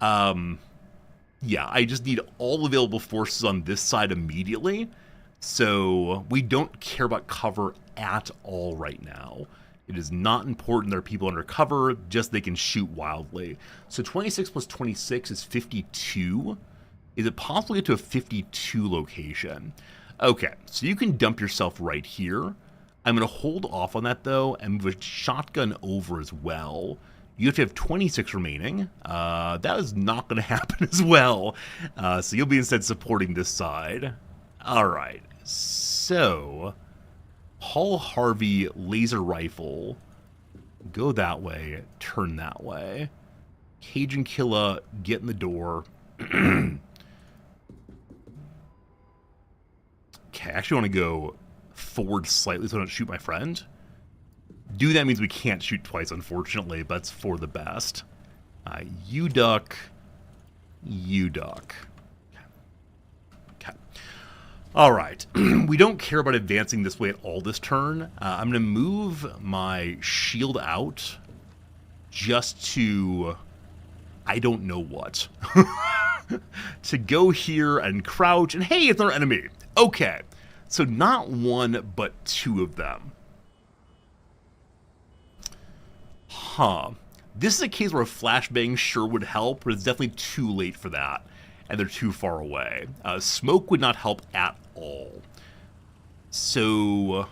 A: Yeah, I just need all available forces on this side immediately, so we don't care about cover at all right now. It is not important there are people under cover, just they can shoot wildly. So 26 plus 26 is 52. Is it possible to get to a 52 location? Okay, so you can dump yourself right here. I'm going to hold off on that, though, and move a shotgun over as well. You have to have 26 remaining. That is not going to happen as well. So you'll be instead supporting this side. All right, so Paul Harvey laser rifle. Go that way, turn that way. Cajun Killa, get in the door. Okay, I actually want to go forward slightly so I don't shoot my friend. Do that means we can't shoot twice, unfortunately, but it's for the best. You duck. You duck. Okay. All right. We don't care about advancing this way at all this turn. I'm going to move my shield out just to... I don't know what. To go here and crouch, and hey, it's another enemy. Okay. So not one, but two of them. Huh. This is a case where a flashbang sure would help, but it's definitely too late for that, and they're too far away. Smoke would not help at all. So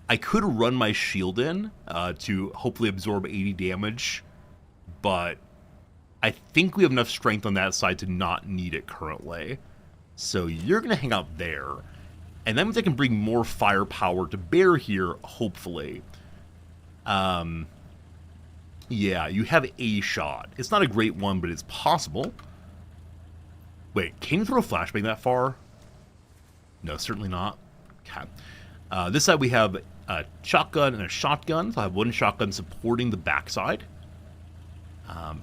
A: I could run my shield in to hopefully absorb 80 damage, but I think we have enough strength on that side to not need it currently. So you're going to hang out there, and that means I can bring more firepower to bear here, hopefully. Yeah, you have a shot. It's not a great one, but it's possible. Wait, can you throw a flashbang that far? No, certainly not. Okay. This side we have a shotgun and a shotgun. So I have one shotgun supporting the backside. And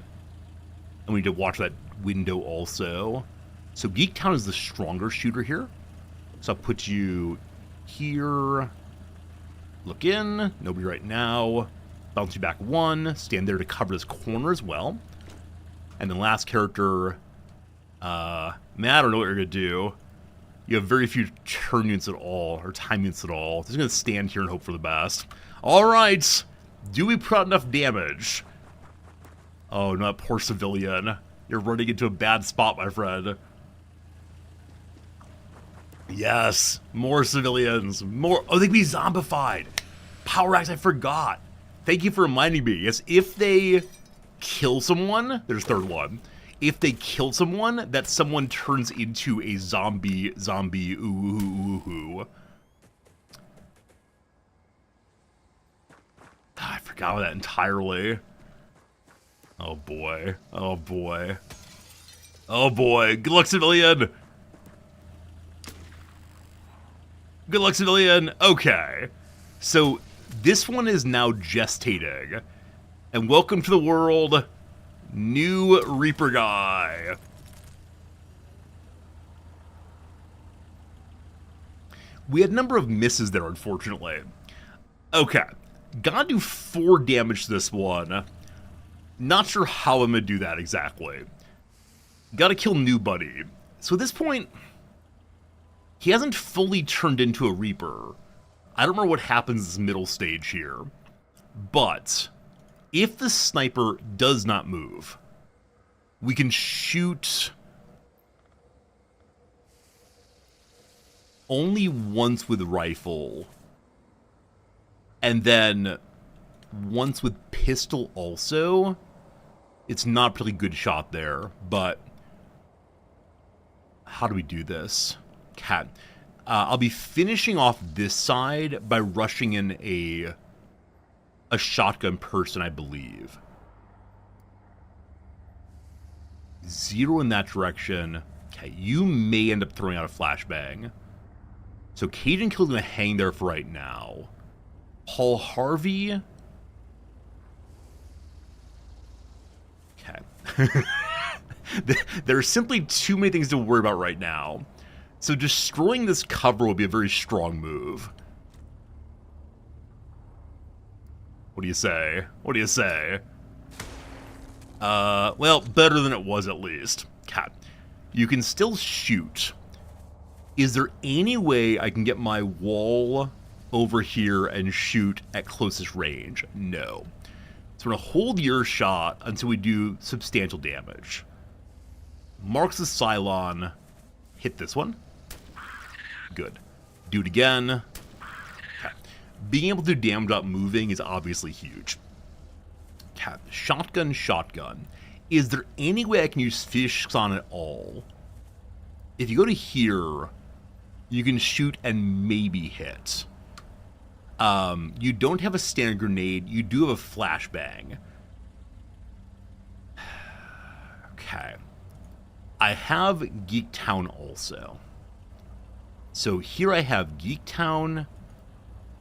A: we need to watch that window also. So Geektown is the stronger shooter here. So I'll put you here. Look in. Nobody right now. Bounce you back one. Stand there to cover this corner as well. And then last character. Man, I don't know what you're going to do. You have very few turn units at all, or time units at all. Just going to stand here and hope for the best. Alright. Do we put out enough damage? Oh, no, that poor civilian. You're running into a bad spot, my friend. Yes. More civilians. More. Oh, they can be zombified. Power Axe, I forgot. Thank you for reminding me. Yes, if they kill someone, there's third one. If they kill someone, that someone turns into a zombie, ooh. I forgot about that entirely. Oh boy. Oh boy. Oh boy. Good luck, civilian. Good luck, civilian. Okay. So this one is now gestating. And welcome to the world, new Reaper guy. We had a number of misses there, unfortunately. Okay. Gotta do 4 damage to this one. Not sure how I'm gonna do that exactly. Gotta kill New Buddy. So at this point, he hasn't fully turned into a Reaper. I don't remember what happens in this middle stage here. But if the sniper does not move, we can shoot only once with rifle. And then once with pistol also. It's not a particularly good shot there, but how do we do this? Cat. I'll be finishing off this side by rushing in a shotgun person, I believe. 0 in that direction. Okay, you may end up throwing out a flashbang. So Cajun Kill's gonna hang there for right now. Paul Harvey. Okay. There are simply too many things to worry about right now. So destroying this cover will be a very strong move. What do you say? What do you say? Well, better than it was at least. Cat. You can still shoot. Is there any way I can get my wall over here and shoot at closest range? No. So we're going to hold your shot until we do substantial damage. Marks the Cylon. Hit this one. Good. Do it again. Okay. Being able to do damage without moving is obviously huge. Okay. Shotgun. Is there any way I can use fish on at all? If you go to here, you can shoot and maybe hit. You don't have a standard grenade. You do have a flashbang. Okay. I have Geektown also. So here I have Geektown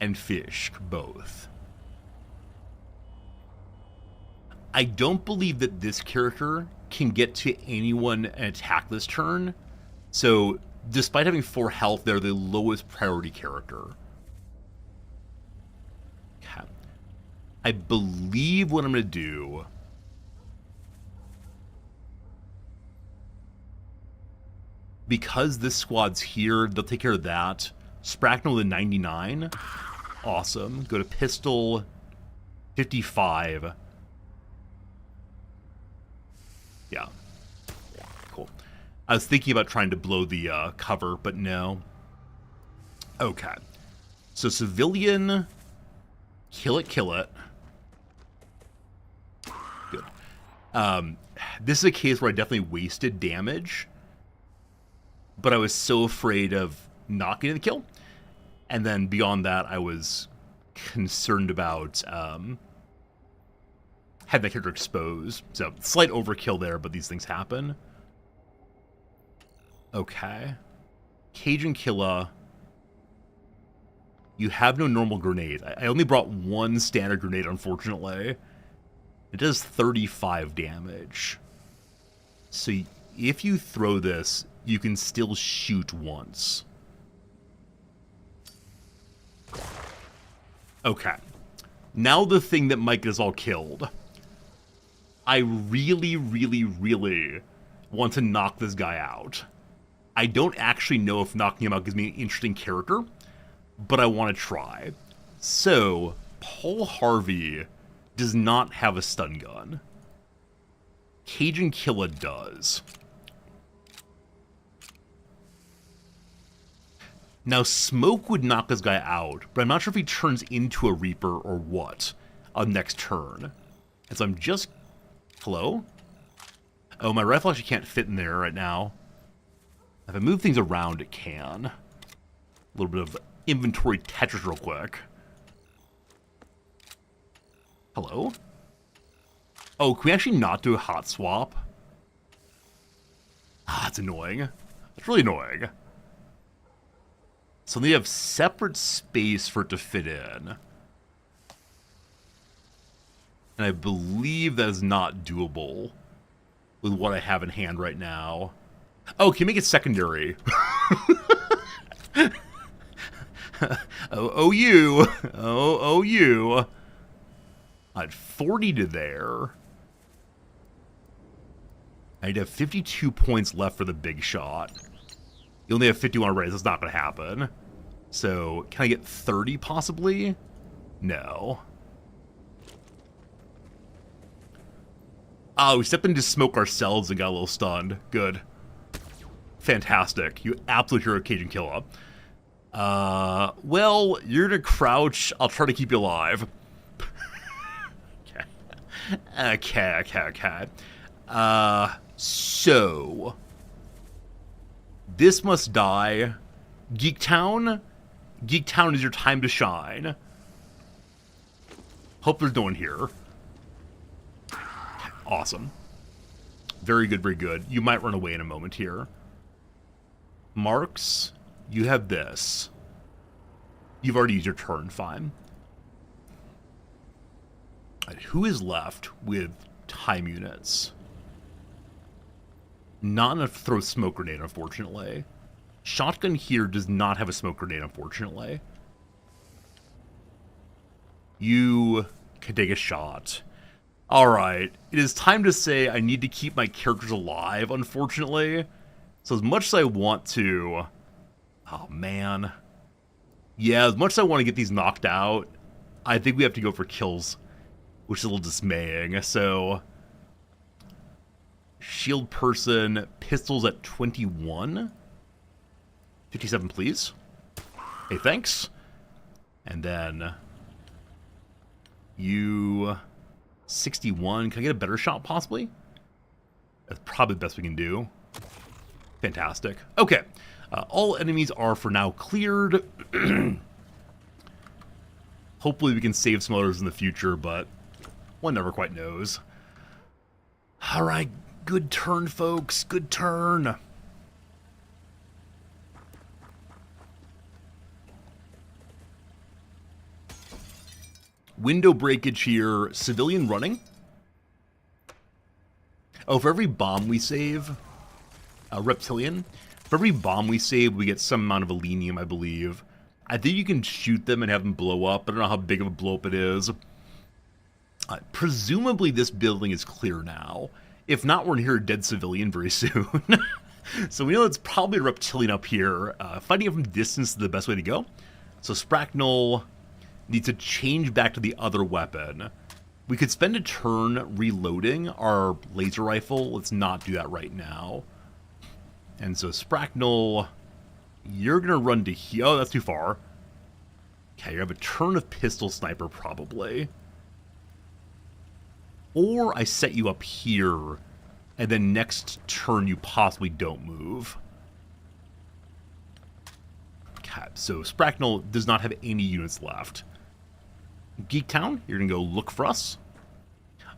A: and Fish, both. I don't believe that this character can get to anyone and attack this turn. So, despite having 4 health, they're the lowest priority character. Okay. I believe what I'm going to do... Because this squad's here, they'll take care of that. Spracknel to 99. Awesome. Go to pistol 55. Yeah. Cool. I was thinking about trying to blow the cover, but no. Okay. So civilian, kill it, kill it. Good. This is a case where I definitely wasted damage, but I was so afraid of not getting the kill. And then beyond that, I was concerned about having that character exposed. So, slight overkill there, but these things happen. Okay. Cajun Killa. You have no normal grenade. I only brought one standard grenade, unfortunately. It does 35 damage. So, if you throw this, you can still shoot once. Okay. Now the thing that might get us all killed. I really, really, really want to knock this guy out. I don't actually know if knocking him out gives me an interesting character, but I want to try. So, Paul Harvey does not have a stun gun. Cajun Killa does. Now, smoke would knock this guy out, but I'm not sure if he turns into a Reaper or what on next turn. And so I'm just... Hello? Oh, my rifle actually can't fit in there right now. If I move things around, it can. A little bit of inventory Tetris real quick. Hello? Oh, can we actually not do a hot swap? Ah, that's annoying. That's really annoying. So they have separate space for it to fit in. And I believe that is not doable with what I have in hand right now. Oh, can you make it secondary? you. Oh, you. At 40 to there. I'd have 52 points left for the big shot. You only have 51 already, so it's not going to happen. So, can I get 30 possibly? No. Oh, we stepped into smoke ourselves and got a little stunned. Good. Fantastic. You absolute hero, Cajun Killa. Well, you're gonna crouch. I'll try to keep you alive. Okay. So... This must die. Geektown? Geektown is your time to shine. Hope there's no one here. Awesome. Very good, very good. You might run away in a moment here. Marks, you have this. You've already used your turn, fine. Right, who is left with time units? Not enough to throw a smoke grenade, unfortunately. Shotgun here does not have a smoke grenade, unfortunately. You can take a shot. Alright, it is time to say I need to keep my characters alive, unfortunately. So as much as I want to... Oh, man. Yeah, as much as I want to get these knocked out, I think we have to go for kills, which is a little dismaying. So... Shield person, pistols at 21. 57, please. Hey, thanks. And then... You... 61. Can I get a better shot, possibly? That's probably the best we can do. Fantastic. Okay. All enemies are, for now, cleared. Hopefully we can save some others in the future, but one never quite knows. Alright. Good turn, folks. Good turn. Window breakage here. Civilian running. Oh, for every bomb we save, Reptilian, for every bomb we save, we get some amount of Elenium, I believe. I think you can shoot them and have them blow up. I don't know how big of a blow up it is. Presumably this building is clear now. If not, we're going to hear a dead civilian very soon. So we know it's probably a Reptilian up here. Fighting it from distance is the best way to go. So Spracknell needs to change back to the other weapon. We could spend a turn reloading our laser rifle. Let's not do that right now. And so Spracknell, you're going to run to here. Oh, that's too far. Okay, you have a turn of pistol sniper probably. Or I set you up here, and then next turn you possibly don't move. Okay, so Spracknell does not have any units left. Geektown, you're going to go look for us.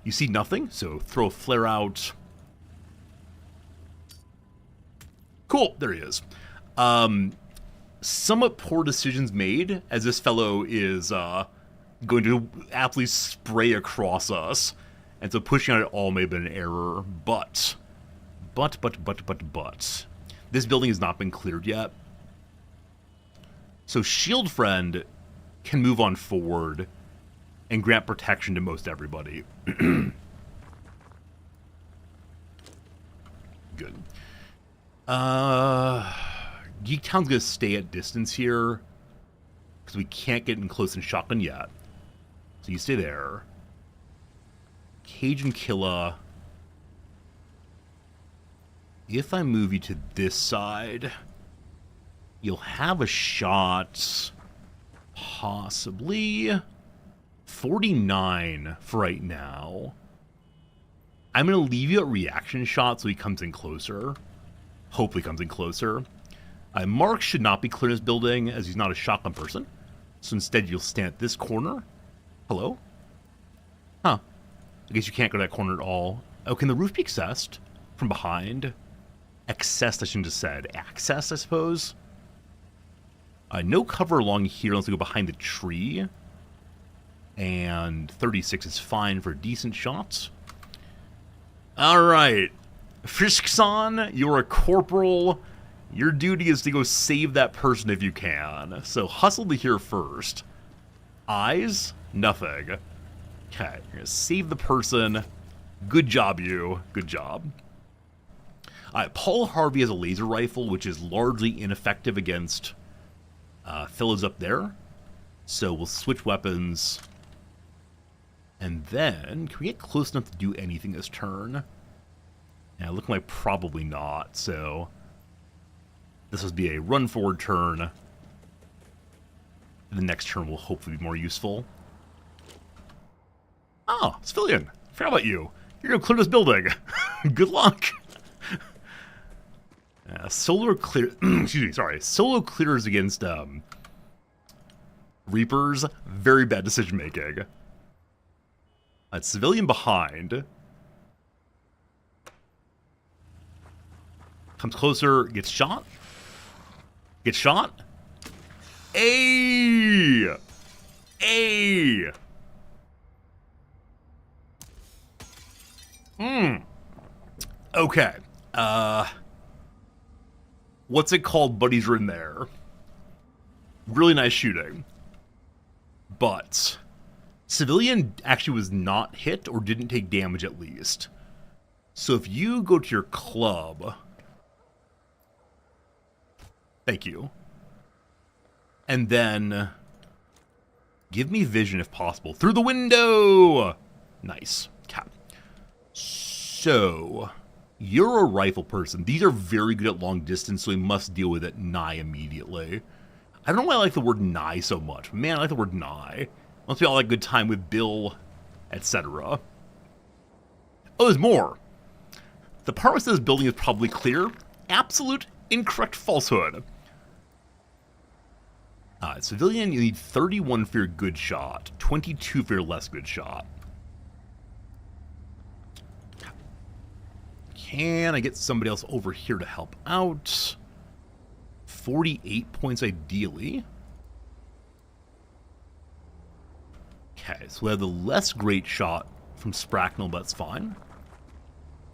A: You see nothing, so throw a flare out. Cool, there he is. Somewhat poor decisions made, as this fellow is going to absolutely spray across us. And so pushing on it all may have been an error, but. This building has not been cleared yet. So Shield Friend can move on forward and grant protection to most everybody. Good. Geektown's going to stay at distance here because we can't get in close and shotgun yet. So you stay there. Cajun Killa. If I move you to this side, you'll have a shot. Possibly 49 for right now. I'm going to leave you at reaction shot so he comes in closer. Hopefully comes in closer. Mark should not be clear in this building as he's not a shotgun person. So instead you'll stand at this corner. Hello? Huh. I guess you can't go to that corner at all. Oh, can the roof be accessed from behind? Accessed, I shouldn't have said. Accessed, I suppose. No cover along here unless we go behind the tree. And 36 is fine for decent shots. Alright. Friskson, you're a corporal. Your duty is to go save that person if you can. So hustle to here first. Eyes? Nothing. Okay, you're going to save the person. Good job, you. Good job. Paul Harvey has a laser rifle, which is largely ineffective against fellows up there. So we'll switch weapons. And then, can we get close enough to do anything this turn? Yeah, looking like probably not, so this will be a run forward turn. The next turn will hopefully be more useful. Oh, civilian. Forgot about you. You're going to clear this building. Good luck. Solo clear. Excuse me, sorry. Solo clears against Reapers. Very bad decision making. Civilian behind. Comes closer, gets shot. Gets shot. Ay! Ay! Okay. What's it called? Buddies are in there. Really nice shooting. But civilian actually was not hit or didn't take damage at least. So if you go to your club... Thank you. And then give me vision if possible. Through the window! Nice. Cap. So, you're a rifle person. These are very good at long distance, so we must deal with it nigh immediately. I don't know why I like the word nigh so much. Man, I like the word nigh. Must be all that good time with Bill, etc. Oh, there's more. The part where this building is probably clear. Absolute incorrect falsehood. Civilian, you need 31 for your good shot, 22 for your less good shot. Can I get somebody else over here to help out? 48 points ideally. Okay, so we have the less great shot from Spracknell, but that's fine.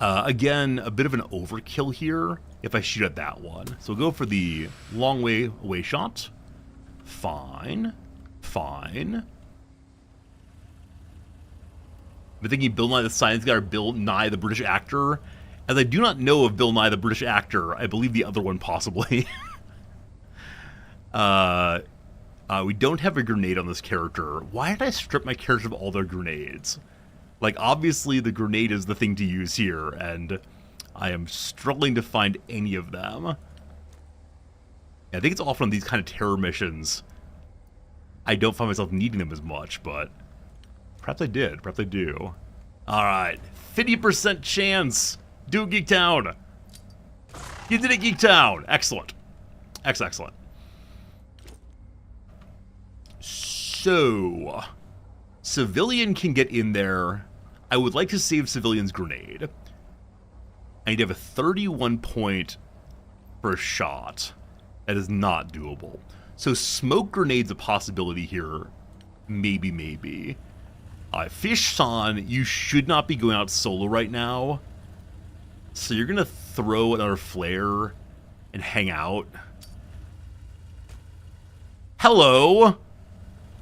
A: Again, a bit of an overkill here if I shoot at that one. So we'll go for the long way away shot. Fine. Fine. I've been thinking Bill Nye the Science Guy or Bill Nye the British actor. As I do not know of Bill Nye the British actor, I believe the other one possibly. We don't have a grenade on this character. Why did I strip my character of all their grenades? Like, obviously the grenade is the thing to use here, and I am struggling to find any of them. Yeah, I think it's often on these kind of terror missions I don't find myself needing them as much, but perhaps I did. Perhaps I do. Alright, 50% chance! Do it, Geek Town! You did it, Geek Town! Excellent. Excellent. So, Civilian can get in there. I would like to save Civilian's grenade. I need to have a 31 point for a shot. That is not doable. So smoke grenade's a possibility here. Maybe. Fish-san, you should not be going out solo right now. So you're going to throw another flare and hang out. Hello!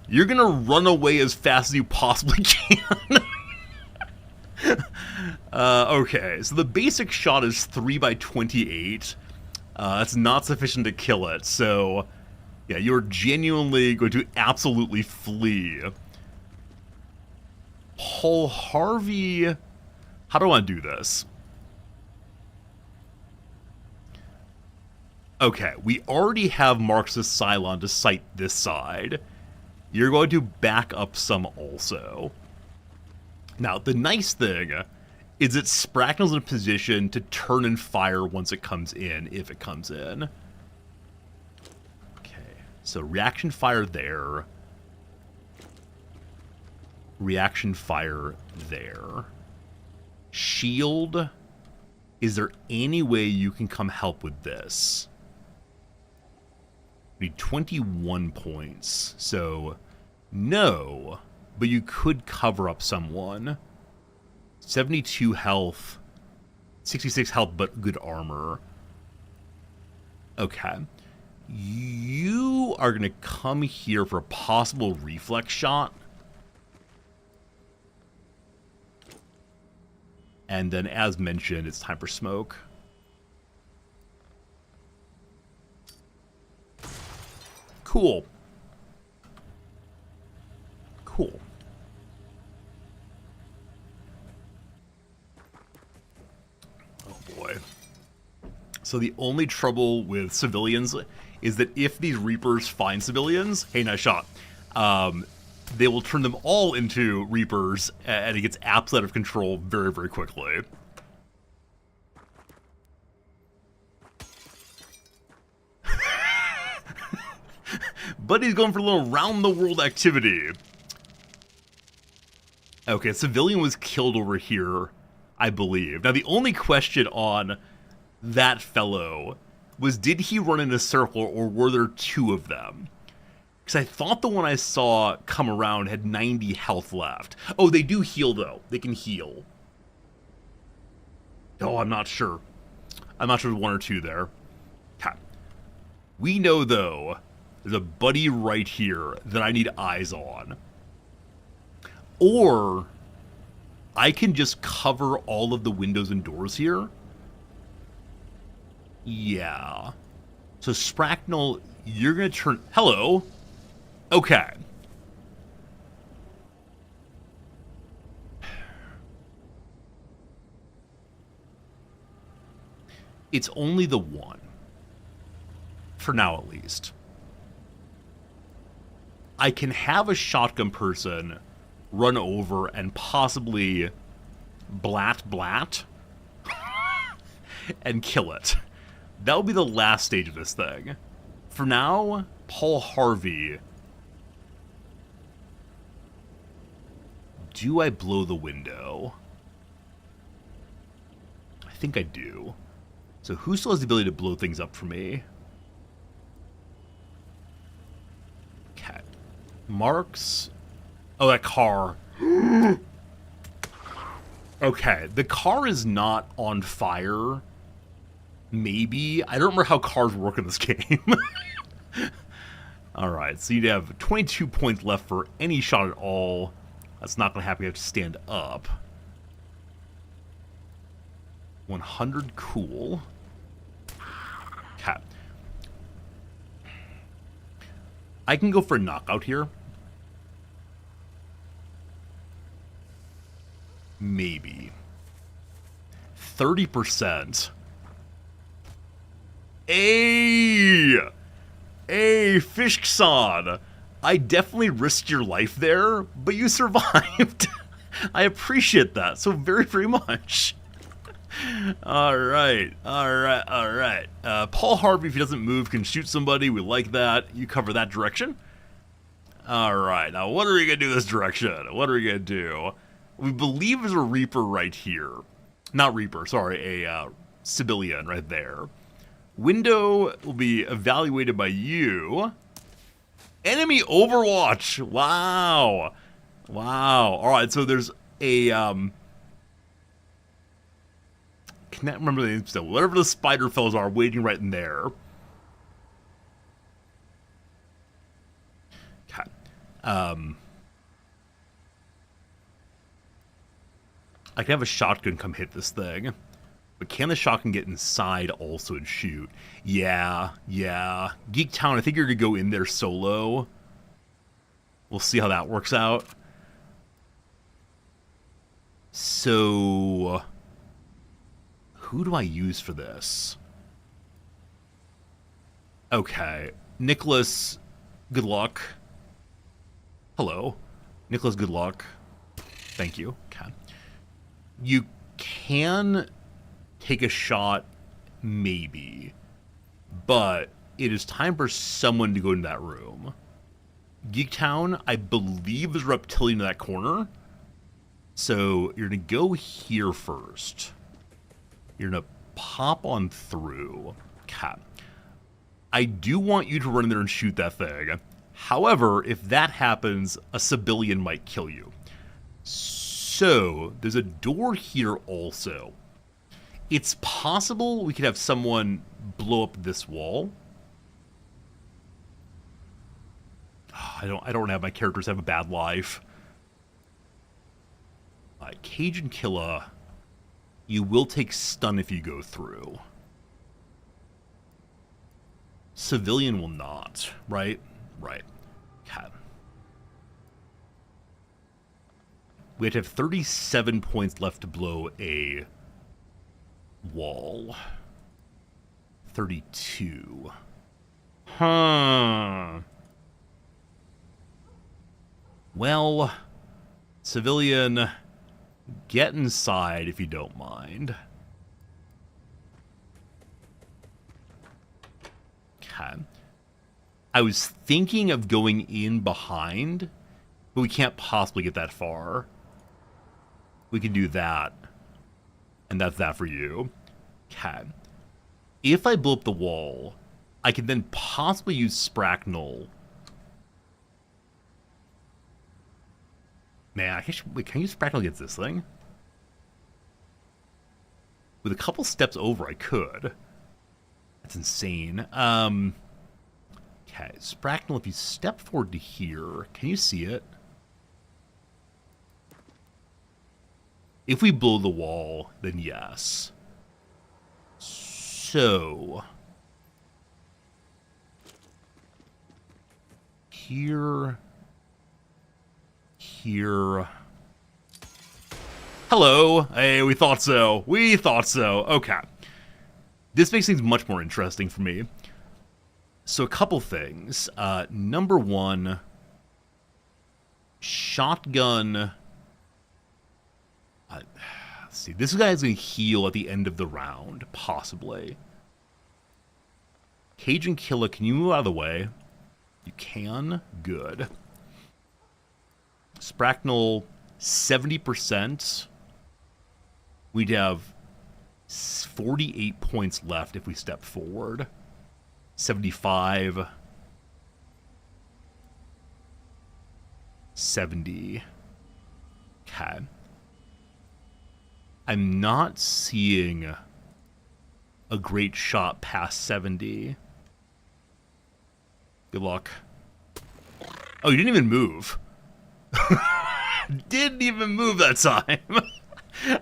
A: You're going to run away as fast as you possibly can. Okay, so the basic shot is 3x28. That's not sufficient to kill it, so yeah, you're genuinely going to absolutely flee. Paul Harvey, how do I want to do this? Okay, we already have Marxist Cylon to sight this side. You're going to back up some also. Now, the nice thing is that Spracknel's in a position to turn and fire once it comes in, if it comes in. Okay, so reaction fire there. Reaction fire there. Shield. Is there any way you can come help with this? We need 21 points, so no, but you could cover up someone. 72 health, 66 health, but good armor. Okay. You are going to come here for a possible reflex shot. And then, as mentioned, it's time for smoke. Cool. Cool. Oh boy. So the only trouble with civilians is that if these Reapers find civilians, hey, nice shot, they will turn them all into Reapers, and it gets absolutely out of control very, very quickly. Buddy's going for a little round-the-world activity. Okay, civilian was killed over here, I believe. Now, the only question on that fellow was, did he run in a circle, or were there two of them? Because I thought the one I saw come around had 90 health left. Oh, they do heal, though. They can heal. Oh, I'm not sure. I'm not sure there's one or two there. Okay. We know, though, there's a buddy right here that I need eyes on. Or I can just cover all of the windows and doors here. Yeah. So Spracknel, you're going to turn... Hello. Okay. It's only the one. For now, at least. I can have a shotgun person run over and possibly blat and kill it. That'll be the last stage of this thing. For now, Paul Harvey. Do I blow the window? I think I do. So who still has the ability to blow things up for me? Okay. Marks. Oh, that car. Okay, the car is not on fire. Maybe. I don't remember how cars work in this game. Alright, so you'd have 22 points left for any shot at all. That's not going to happen. You have to stand up. 100, cool. Okay. I can go for a knockout here. Maybe. 30%. Hey, Fishksan. I definitely risked your life there, but you survived. I appreciate that so very, very much. All right. Paul Harvey, if he doesn't move, can shoot somebody. We like that. You cover that direction. All right. Now, what are we going to do this direction? What are we going to do? We believe there's a Reaper right here. Not Reaper, sorry. A civilian right there. Window will be evaluated by you. Enemy Overwatch. Wow. All right, so there's a... can't remember the name still. Whatever the spider fellows are waiting right in there. Okay. I can have a shotgun come hit this thing. But can the shotgun get inside also and shoot? Yeah. Geek Town, I think you're going to go in there solo. We'll see how that works out. So... who do I use for this? Okay. Nicholas, good luck. Hello. Nicholas, good luck. Thank you. Okay. You can take a shot, maybe. But it is time for someone to go into that room. Geektown, I believe, is reptilian in that corner. So you're going to go here first. You're going to pop on through. Okay. I do want you to run in there and shoot that thing. However, if that happens, a civilian might kill you. So, there's a door here also. It's possible we could have someone blow up this wall. I don't have my characters have a bad life. Cajun Killa, you will take stun if you go through. Civilian will not, right? Right. Okay. We have to have 37 points left to blow a wall. 32. Huh. Well, civilian, get inside if you don't mind. Okay. I was thinking of going in behind, but we can't possibly get that far. We can do that. And that's that for you. Okay. If I blow up the wall, I can then possibly use Spracknell. Man, wait, can I use Spracknell against this thing? With a couple steps over, I could. That's insane. Okay, Spracknell, if you step forward to here, can you see it? If we blow the wall, then yes. So... here... here... Hello! Hey, we thought so. We thought so. Okay. This makes things much more interesting for me. So a couple things. Number one, shotgun. Let's see, this guy's going to heal at the end of the round, possibly. Cajun Killa, can you move out of the way? You can? Good. Spracknell, 70%. We'd have 48 points left if we step forward. 75. 70. Okay. I'm not seeing a great shot past 70. Good luck. Oh, you didn't even move. Didn't even move that time.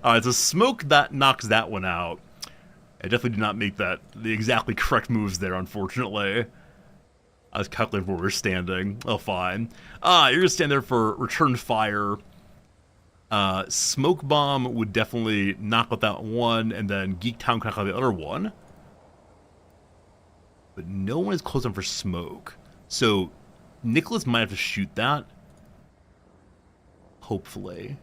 A: Alright, so smoke that knocks that one out. I definitely did not make the exactly correct moves there, unfortunately. I was calculating where we're standing. Oh, fine. You're gonna stand there for return fire. Smoke bomb would definitely knock out that one, and then Geek Town can knock out the other one. But no one is close enough for smoke. So Nicholas might have to shoot that. Hopefully.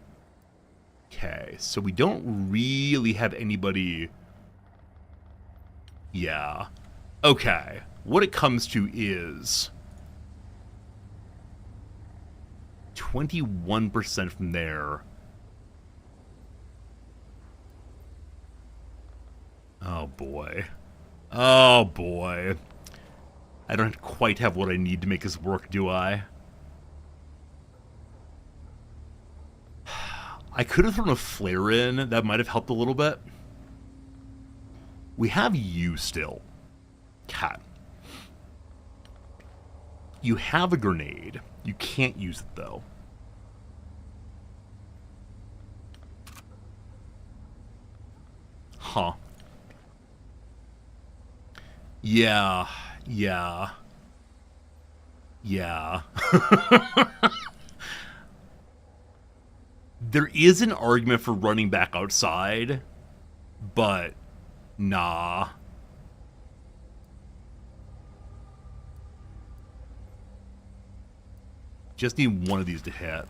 A: Okay, so we don't really have anybody. Yeah. Okay. What it comes to is 21% from there. Oh boy. Oh boy. I don't quite have what I need to make this work, do I? I could have thrown a flare in. That might have helped a little bit. We have you still. Cat. You have a grenade. You can't use it, though. Huh. Yeah. Yeah. Yeah. There is an argument for running back outside, but nah. Just need one of these to hit.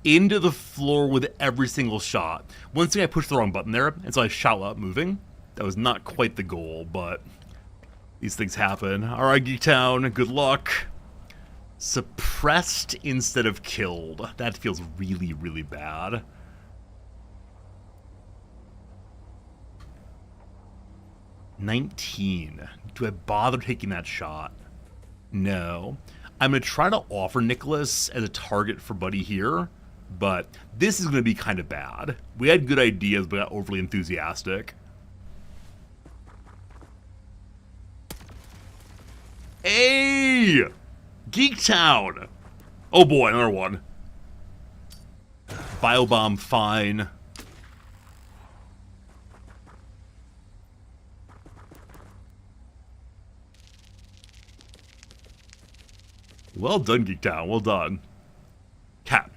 A: Into the floor with every single shot. Once again, I pushed the wrong button there, and so I shot without moving. That was not quite the goal, but these things happen. Alright, Geek Town, good luck. Suppressed instead of killed. That feels really, really bad. $19. Do I bother taking that shot? No. I'm going to try to offer Nicholas as a target for Buddy here, but this is going to be kind of bad. We had good ideas, but got overly enthusiastic. Hey! Geek Town! Oh boy, another one. Biobomb, fine. Well done, Geek Town. Well done. Cat.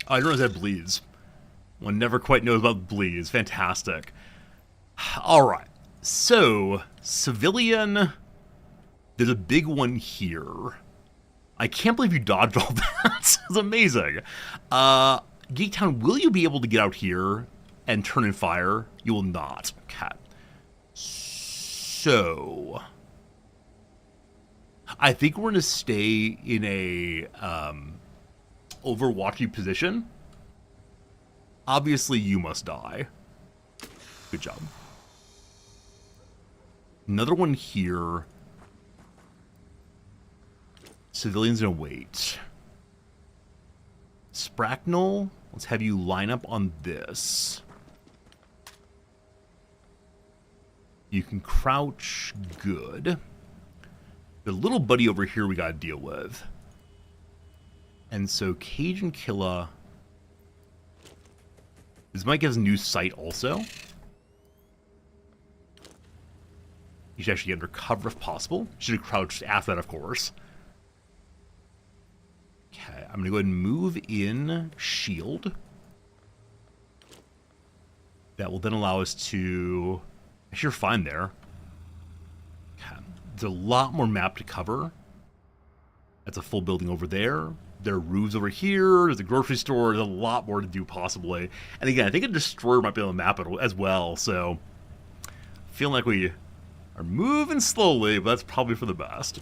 A: I don't know if that bleeds. One never quite knows about bleeds. Fantastic. Alright. So, civilian. There's a big one here. I can't believe you dodged all that. It's amazing. Geek Town, will you be able to get out here and turn and fire? You will not. Cat. So, I think we're going to stay in a overwatchy position. Obviously, you must die. Good job. Another one here. Civilians gonna wait. Spracknell, let's have you line up on this. You can crouch, good. The little buddy over here we gotta deal with. And so Cajun Killa. This might give us a new sight also. You should actually get under cover if possible. Should have crouched after that, of course. Okay, I'm going to go ahead and move in shield. That will then allow us to... Actually, you're fine there. Okay. There's a lot more map to cover. That's a full building over there. There are roofs over here. There's a grocery store. There's a lot more to do, possibly. And again, I think a destroyer might be on the map as well, so... Feeling like we are moving slowly, but that's probably for the best.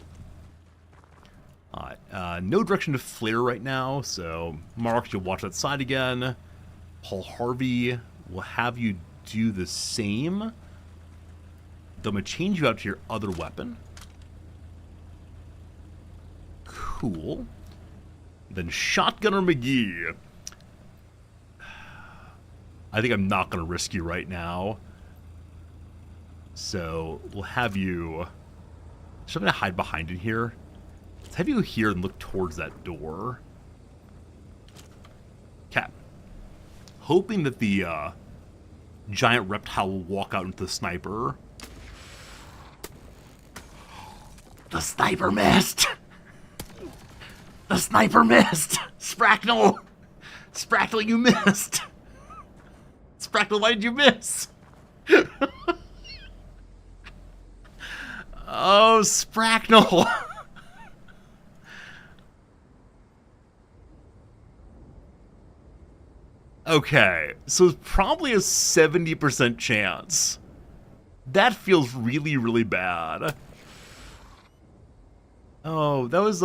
A: Alright, no direction to flare right now, so Mark, you'll watch that side again. Paul Harvey will have you do the same. Then I'm going to change you out to your other weapon. Cool. Then Shotgunner McGee. I think I'm not going to risk you right now. So we'll have you... Should I hide behind in here? Let's have you here and look towards that door. Okay. Hoping that the giant reptile will walk out into the sniper. The sniper missed! The sniper missed! Spracknel! Spracknel, you missed! Spracknel, why did you miss? Oh, Spracknel! Okay, so it's probably a 70% chance. That feels really, really bad. Oh, that was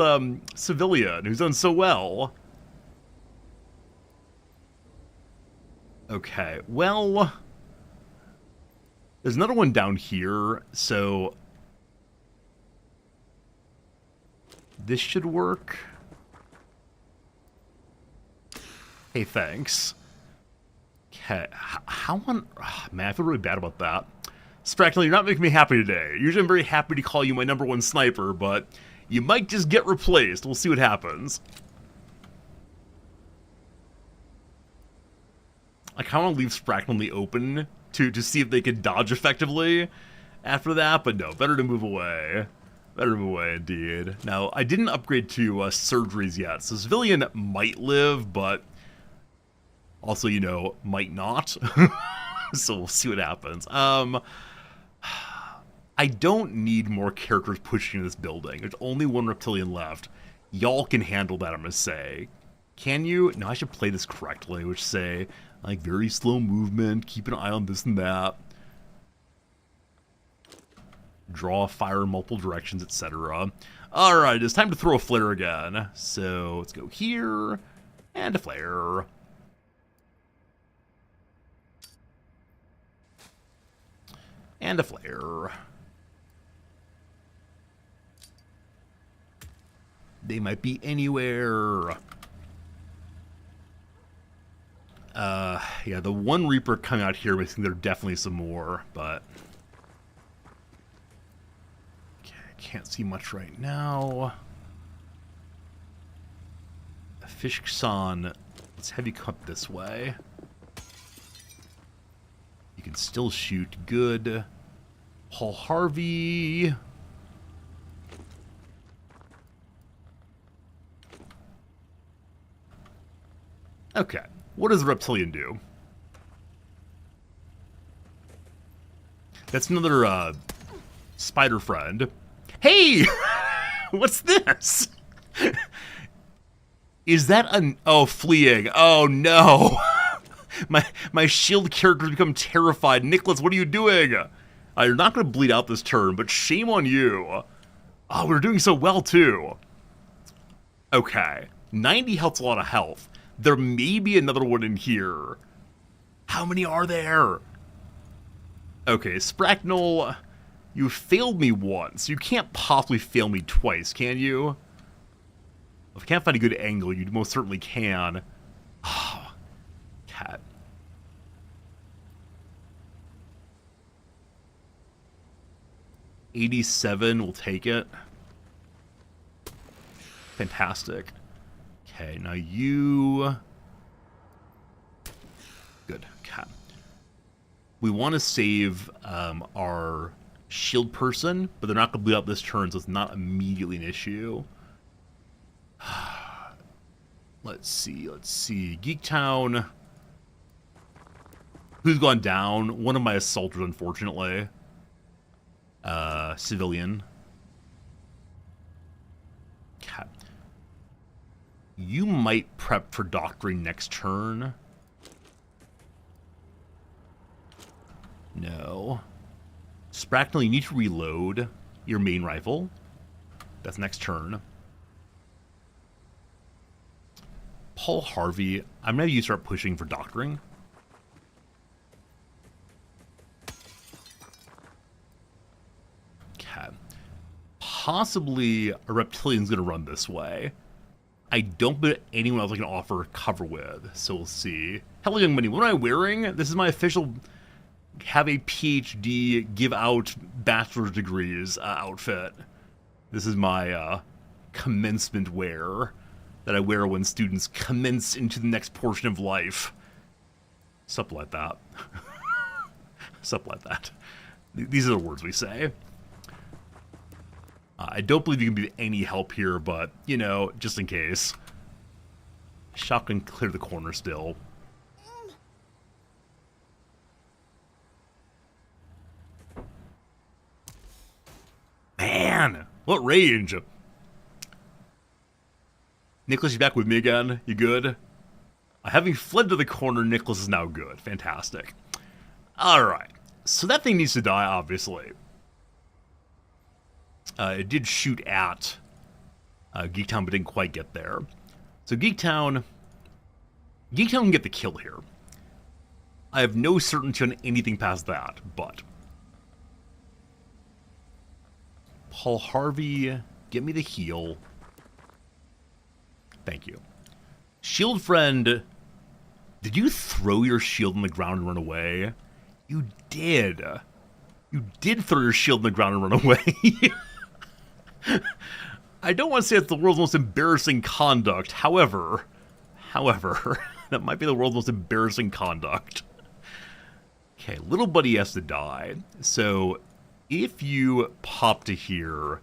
A: Civilian, who's done so well. Okay, well, there's another one down here, so this should work. Hey, thanks. Okay, how on... Oh, man, I feel really bad about that. Spracknel, you're not making me happy today. Usually I'm very happy to call you my #1 sniper, but you might just get replaced. We'll see what happens. I kind of want to leave Spracknel in the open to see if they can dodge effectively after that, but no, better to move away. Better move away, indeed. Now, I didn't upgrade to surgeries yet, so Civilian might live, but also, you know, might not. So we'll see what happens. I don't need more characters pushing in this building. There's only one reptilian left. Y'all can handle that, I'm gonna say. Can you? No, I should play this correctly, which say, like, very slow movement, keep an eye on this and that. Draw fire in multiple directions, etc. Alright, it's time to throw a flare again. So, let's go here, and a flare. And a flare. They might be anywhere. Yeah, the one Reaper coming out here, I think there are definitely some more, but... Okay, can't see much right now. Fishkson, let's have you come this way. You can still shoot. Good. Paul Harvey. Okay. What does the Reptilian do? That's another spider friend. Hey! What's this? Is that an... Oh, fleeing. Oh, no. My shield characters become terrified. Nicholas, what are you doing? You're not going to bleed out this turn, but shame on you. Oh, we're doing so well, too. Okay. 90 health's a lot of health. There may be another one in here. How many are there? Okay, Spracknel, you failed me once. You can't possibly fail me twice, can you? If I can't find a good angle, you most certainly can. Oh, cat. $87, we'll take it. Fantastic. Okay, now you... Good, okay. We want to save our shield person, but they're not going to bleed out this turn, so it's not immediately an issue. Let's see. Geektown. Who's gone down? One of my assaulters, unfortunately. Civilian. Okay. You might prep for doctoring next turn. No. Spracknel, you need to reload your main rifle. That's next turn. Paul Harvey, I'm going to have you start pushing for doctoring. Okay. Possibly a Reptilian's going to run this way. I don't bet anyone else I can offer cover with, so we'll see. Hello, young money. What am I wearing? This is my official have a PhD, give out bachelor's degrees outfit. This is my commencement wear that I wear when students commence into the next portion of life. Something like that. Something like that. These are the words we say. I don't believe you can be any help here, but, you know, just in case. Shotgun clear the corner still. Man, what range? Nicholas, you back with me again? You good? Having fled to the corner, Nicholas is now good. Fantastic. Alright, so that thing needs to die, obviously. It did shoot at Geektown, but didn't quite get there. So Geektown can get the kill here. I have no certainty on anything past that, but... Paul Harvey, get me the heal. Thank you. Shield friend, did you throw your shield on the ground and run away? You did. You did throw your shield on the ground and run away. I don't want to say it's the world's most embarrassing conduct. However, that might be the world's most embarrassing conduct. Okay, little buddy has to die. So, if you pop to here...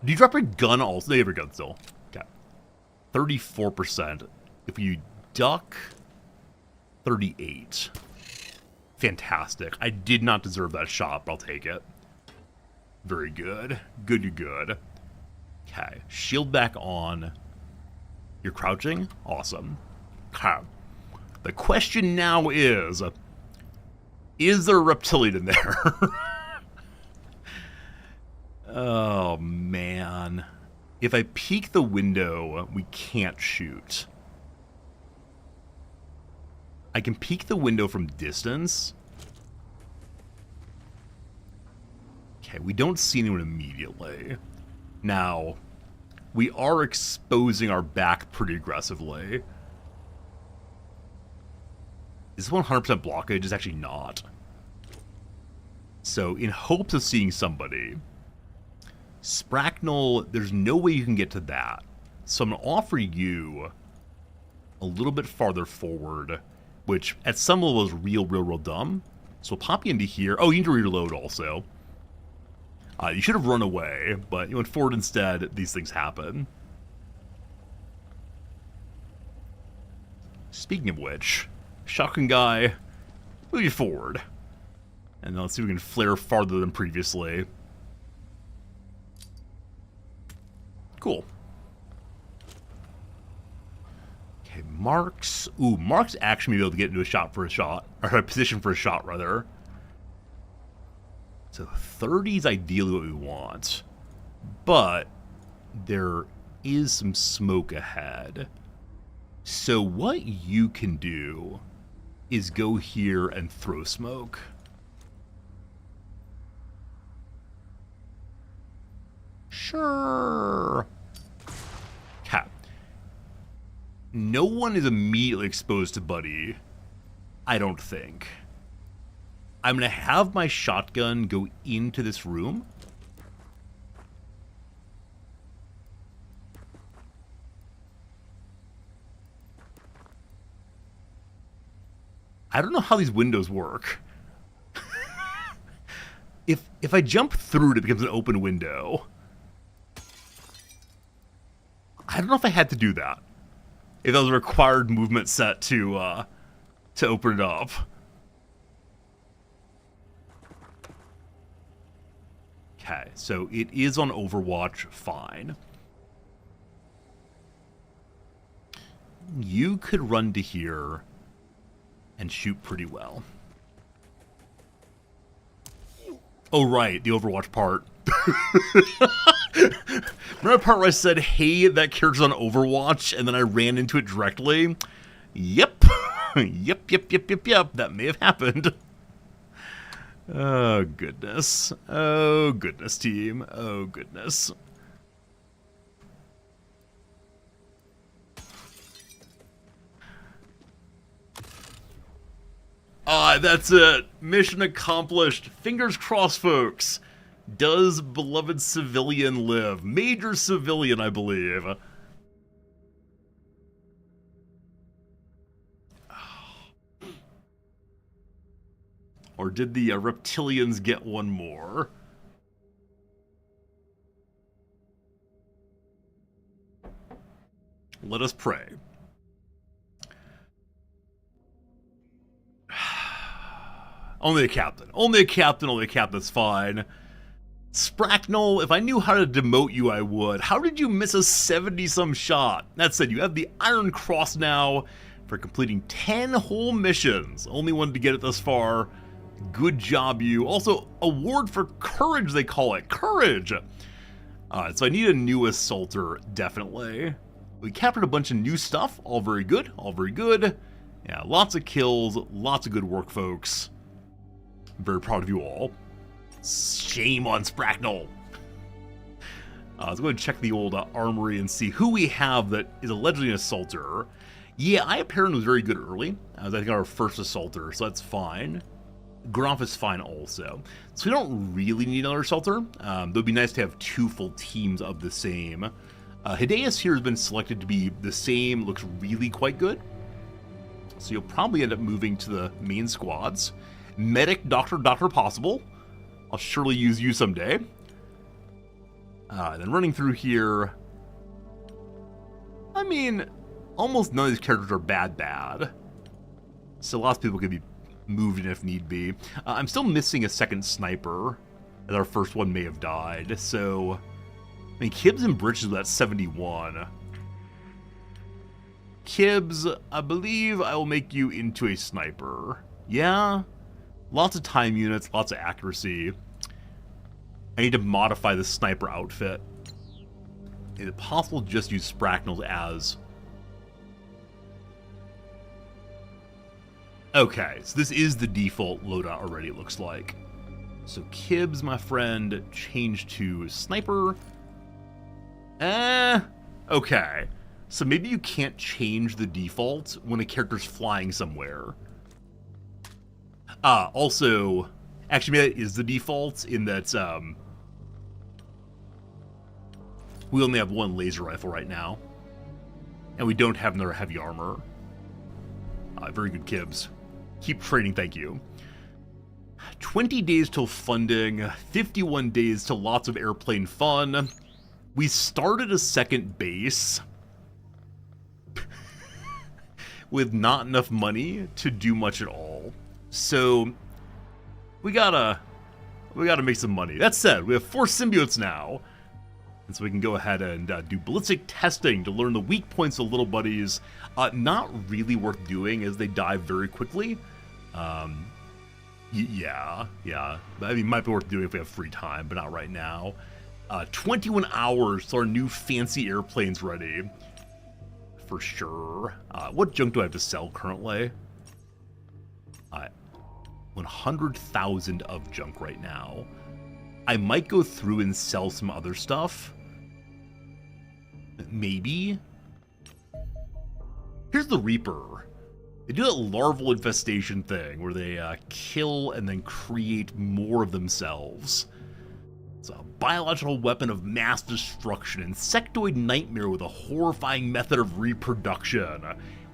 A: Do you drop your gun also? No, you have your gun still. Okay. 34%. If you duck... 38. Fantastic. I did not deserve that shot, but I'll take it. Very good. Good. Okay. Shield back on. You're crouching? Awesome. Okay. The question now is there a reptilian in there? Oh, man. If I peek the window, we can't shoot. I can peek the window from distance. Okay, we don't see anyone immediately. Now, we are exposing our back pretty aggressively. Is this 100% blockage? It's actually not. So, in hopes of seeing somebody, Spracknell, there's no way you can get to that. So I'm going to offer you a little bit farther forward, which at some level is real dumb. So we'll pop you into here. Oh, you need to reload also. You should have run away, but you went forward instead. These things happen. Speaking of which, shotgun guy, move you forward. And let's see if we can flare farther than previously. Cool. Okay, Marks. Ooh, Marks actually may be able to get into a shot for a shot. Or a position for a shot, rather. So 30 is ideally what we want. But there is some smoke ahead. So what you can do is go here and throw smoke. Sure. Okay. No one is immediately exposed to Buddy, I don't think. I'm going to have my shotgun go into this room. I don't know how these windows work. If I jump through it, it becomes an open window. I don't know if I had to do that. If that was a required movement set to open it up. Okay, so it is on Overwatch, fine. You could run to here and shoot pretty well. Oh, right, the Overwatch part. Remember the part where I said, hey, that character's on Overwatch, and then I ran into it directly? Yep. Yep. That may have happened. Oh, goodness. Oh, goodness, team. Oh, goodness. Alright, that's it. Mission accomplished. Fingers crossed, folks. Does beloved civilian live? Major civilian, I believe. Or did the reptilians get one more? Let us pray. Only a captain. Only a captain. Only a captain's fine. Spracknell, if I knew how to demote you, I would. How did you miss a 70-some shot? That said, you have the Iron Cross now for completing 10 whole missions. Only one to get it thus far. Good job, you. Also, award for courage, they call it. Courage! So I need a new assaulter, definitely. We captured a bunch of new stuff. All very good. All very good. Yeah, lots of kills. Lots of good work, folks. I'm very proud of you all. Shame on Spracknell. Let's go ahead and check the old armory and see who we have that is allegedly an assaulter. Yeah, apparently was very good early. I think our first assaulter, so that's fine. Groff is fine also. So we don't really need another assaulter. Though it'd be nice to have 2 full teams of the same. Hideas here has been selected to be the same, looks really quite good. So you'll probably end up moving to the main squads. Medic, Doctor Possible. I'll surely use you someday. Then running through here. I mean, almost none of these characters are bad. So lots of people can be moved in if need be. I'm still missing a second sniper, as our first one may have died. So, I mean, Kibbs and Bridges was at 71. Kibbs, I believe I will make you into a sniper. Yeah? Lots of time units, lots of accuracy. I need to modify the sniper outfit. Is it possible to just use Spracknell as... Okay, so this is the default loadout already, it looks like. So Kibbs, my friend, changed to sniper. Okay. So maybe you can't change the default when a character's flying somewhere. Also, actually maybe that is the default in that, we only have one laser rifle right now. And we don't have another heavy armor. Very good, Kibbs. Keep training, thank you. 20 days till funding, 51 days till lots of airplane fun. We started a second base with not enough money to do much at all. So we gotta make some money. That said, we have 4 symbiotes now. And so we can go ahead and do ballistic testing to learn the weak points of little buddies. Not really worth doing as they die very quickly. Yeah. I mean, might be worth doing if we have free time, but not right now. 21 hours till our new fancy airplane's ready. For sure. What junk do I have to sell currently? 100,000 of junk right now. I might go through and sell some other stuff. Maybe. Here's the Reaper. They do that larval infestation thing where they kill and then create more of themselves. It's a biological weapon of mass destruction, insectoid nightmare with a horrifying method of reproduction.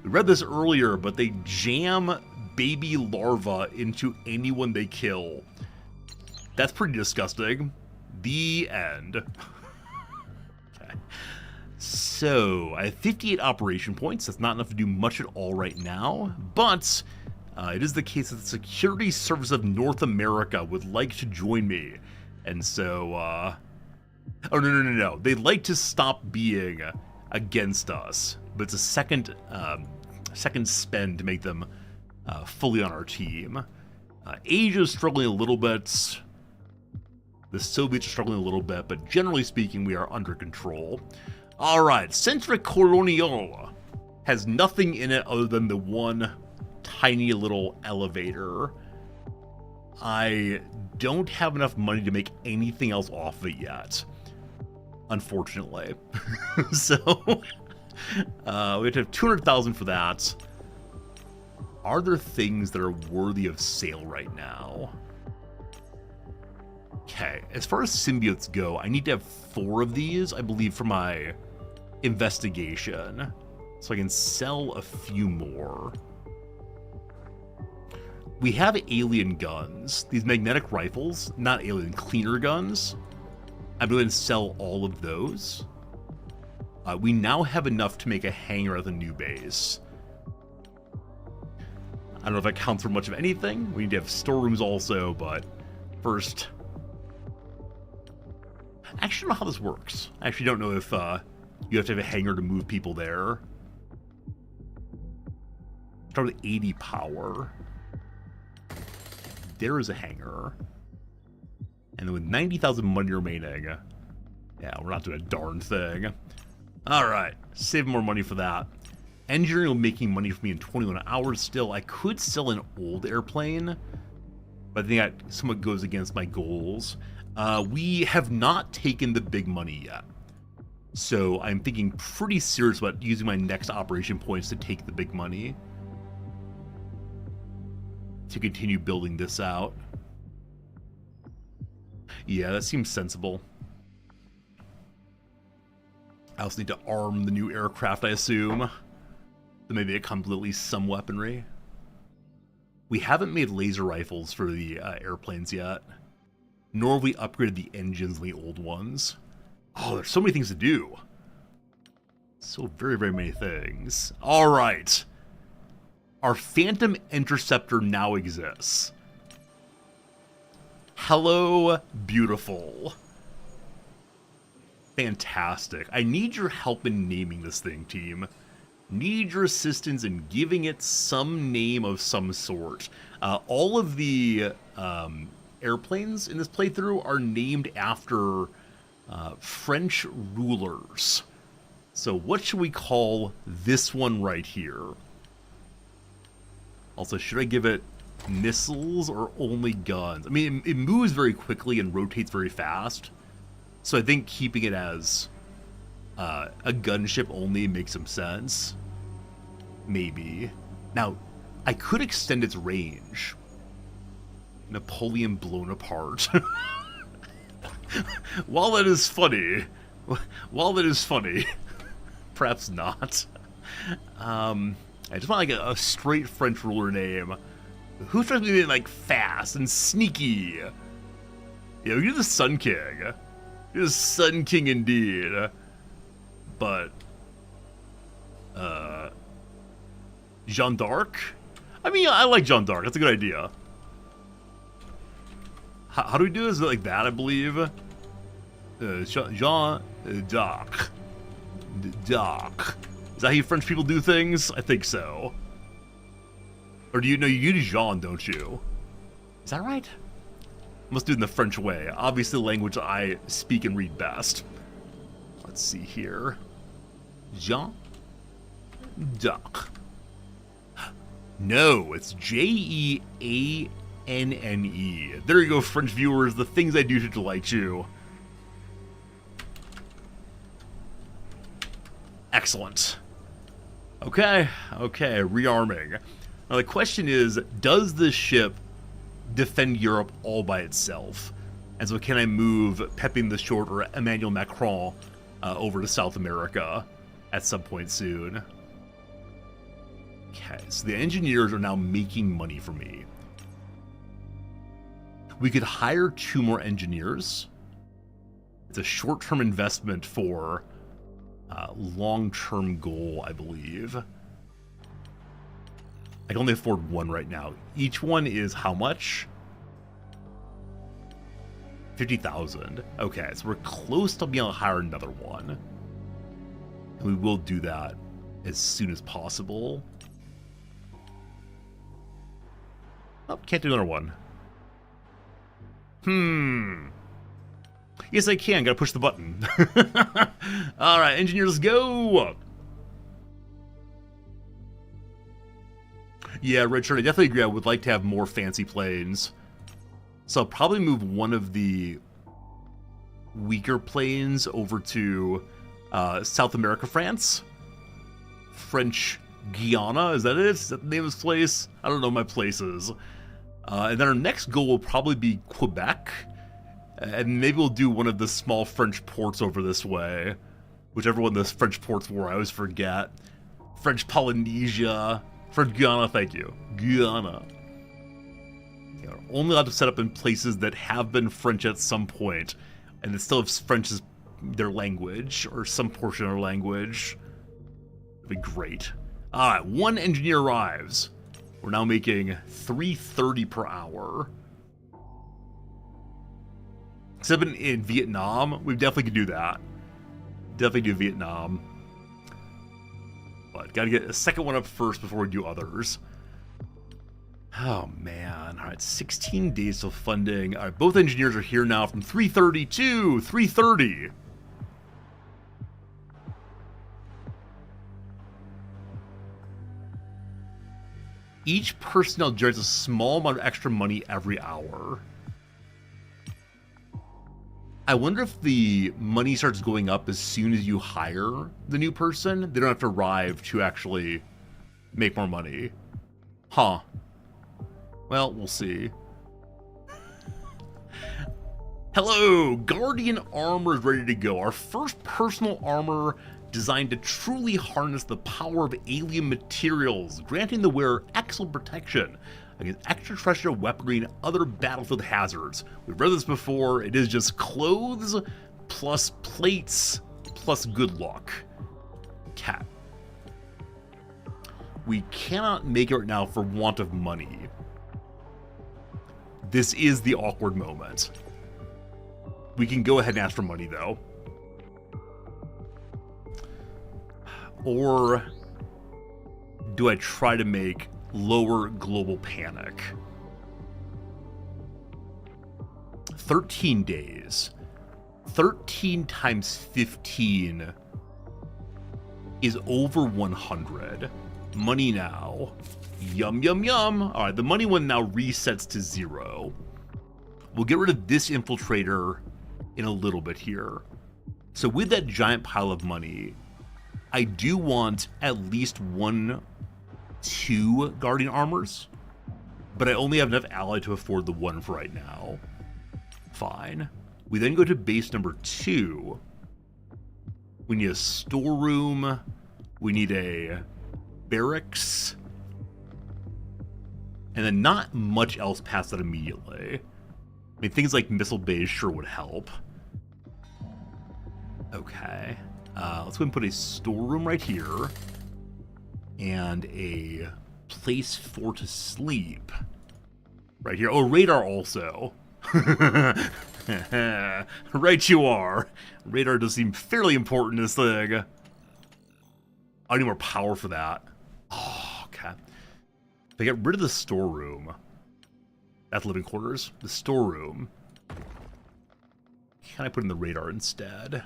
A: We read this earlier, but they jam baby larvae into anyone they kill. That's pretty disgusting. The end. Okay. So, I have 58 operation points. That's not enough to do much at all right now, but it is the case that the Security Service of North America would like to join me. And so, oh, no. They'd like to stop being against us, but it's a second spend to make them fully on our team. Asia is struggling a little bit. The Soviets are struggling a little bit, but generally speaking, we are under control. Alright, Centre Colonial has nothing in it other than the one tiny little elevator. I don't have enough money to make anything else off of it yet, unfortunately. So, we have to have 200,000 for that. Are there things that are worthy of sale right now? Okay, as far as symbiotes go, I need to have 4 of these, I believe, for my investigation. So I can sell a few more. We have alien guns. These magnetic rifles, not alien, cleaner guns. I'm going to sell all of those. We now have enough to make a hangar at the new base. I don't know if that counts for much of anything. We need to have storerooms also, but first... I actually don't know how this works. I actually don't know if you have to have a hangar to move people there. Start with 80 power. There is a hangar. And then with 90,000 money remaining, yeah, we're not doing a darn thing. Alright, save more money for that. Engineering will making money for me in 21 hours still. I could sell an old airplane, but I think that somewhat goes against my goals. We have not taken the big money yet. So I'm thinking pretty serious about using my next operation points to take the big money. To continue building this out. Yeah, that seems sensible. I also need to arm the new aircraft, I assume. So maybe it comes with at least some weaponry. We haven't made laser rifles for the airplanes yet. Nor have we upgraded the engines in the old ones. Oh, there's so many things to do. So very, very many things. Alright. Our Phantom Interceptor now exists. Hello, beautiful. Fantastic. I need your help in naming this thing, team. Need your assistance in giving it some name of some sort. All of the airplanes in this playthrough are named after French rulers. So what should we call this one right here? Also, should I give it missiles or only guns? I mean, it moves very quickly and rotates very fast. So I think keeping it as a gunship only makes some sense. Maybe. Now, I could extend its range. Napoleon blown apart. While that is funny, perhaps not. I just want like a straight French ruler name. Who tries to be like fast and sneaky? Yeah, we do the Sun King. You're the Sun King indeed. But Jeanne d'Arc? I mean, I like Jeanne d'Arc. That's a good idea. How do we do this? Is it like that, I believe? Jeanne d'Arc. D'Arc. Is that how you French people do things? I think so. Or do you know you do Jean, don't you? Is that right? I must do it in the French way. Obviously the language I speak and read best. Let's see here. Jean d'Arc. No, it's Jeanne. There you go, French viewers. The things I do to delight you. Excellent. Okay, rearming. Now the question is, does this ship defend Europe all by itself? And so can I move Pepin the Short or Emmanuel Macron over to South America at some point soon? Okay, so the engineers are now making money for me. We could hire 2 more engineers. It's a short-term investment for long-term goal, I believe. I can only afford 1 right now. Each one is how much? 50,000. Okay, so we're close to being able to hire another one. And we will do that as soon as possible. Oh, can't do another one. Yes, I can. Gotta push the button. Alright, engineers, go! Yeah, Richard, I definitely agree. I would like to have more fancy planes. So I'll probably move one of the weaker planes over to South America, France. French Guyana, is that it? Is that the name of this place? I don't know my places. And then our next goal will probably be Quebec. And maybe we'll do one of the small French ports over this way. Whichever one the French ports were, I always forget. French Polynesia. French Guyana, thank you. Guyana. You know, only allowed to set up in places that have been French at some point, and that still have French as their language, or some portion of their language. That'd be great. Alright, 1 engineer arrives. We're now making $3.30 per hour. Except in Vietnam, we definitely could do that. Definitely do Vietnam. But gotta get a second one up first before we do others. Oh man. Alright, 16 days till funding. Alright, both engineers are here now from 3:30 to 3:30. Each personnel generates a small amount of extra money every hour. I wonder if the money starts going up as soon as you hire the new person. They don't have to arrive to actually make more money. Huh. Well, we'll see. Hello! Guardian armor is ready to go. Our first personal armor designed to truly harness the power of alien materials, granting the wearer excellent protection against extraterrestrial weaponry and other battlefield hazards. We've read this before. It is just clothes plus plates plus good luck. Cat. We cannot make it right now for want of money. This is the awkward moment. We can go ahead and ask for money, though. Or do I try to make lower global panic? 13 days. 13 times 15 is over 100. Money now. Yum, yum, yum. All right, the money one now resets to 0. We'll get rid of this infiltrator in a little bit here. So with that giant pile of money, I do want at least 2 Guardian armors, but I only have enough ally to afford the 1 for right now. Fine. We then go to base number 2. We need a storeroom. We need a barracks. And then not much else past that immediately. I mean, things like missile bays sure would help. Okay. Let's go ahead and put a storeroom right here. And a place for to sleep. Right here. Oh, radar also. Right you are. Radar does seem fairly important in this thing. I need more power for that. Oh, okay. If I get rid of the storeroom. That's living quarters. The storeroom. Can I put in the radar instead?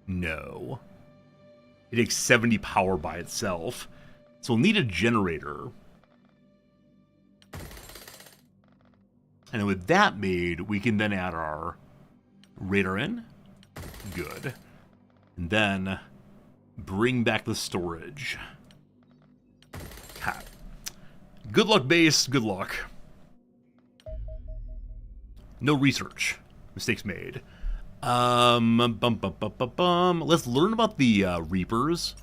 A: No. It takes 70 power by itself. So we'll need a generator. And then with that made, we can then add our radar in. Good. And then bring back the storage. Cat. Good luck, base. Good luck. No research. Mistakes made. Let's learn about the Reapers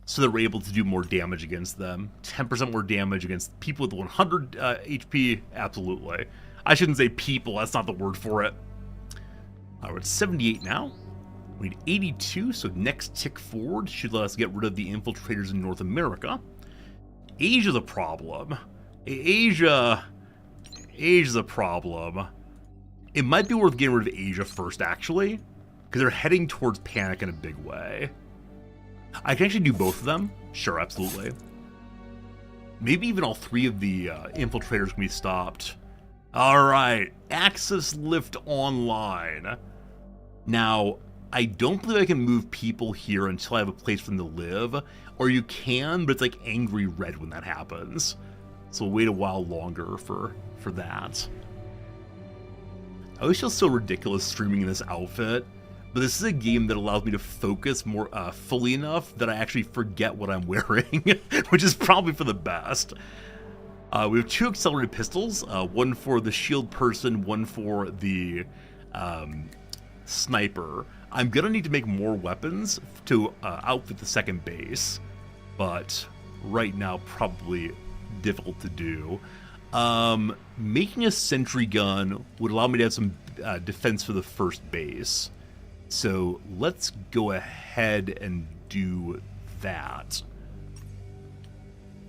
A: so that we're able to do more damage against them. 10% more damage against people with 100 HP. Absolutely. I shouldn't say people. That's not the word for it. We're at 78 now. We need 82, so next tick forward should let us get rid of the infiltrators in North America. Asia's a problem. Asia's a problem. It might be worth getting rid of Asia first, actually, because they're heading towards panic in a big way. I can actually do both of them. Sure, absolutely. Maybe even all 3 of the infiltrators can be stopped. All right, Axis Lift online. Now, I don't believe I can move people here until I have a place for them to live, or you can, but it's like angry red when that happens. So we'll wait a while longer for that. I always feel so ridiculous streaming in this outfit. But this is a game that allows me to focus more fully enough that I actually forget what I'm wearing, which is probably for the best. We have 2 accelerated pistols, one for the shield person, one for the sniper. I'm gonna need to make more weapons to outfit the second base, but right now probably difficult to do. Making a sentry gun would allow me to have some defense for the first base. So let's go ahead and do that.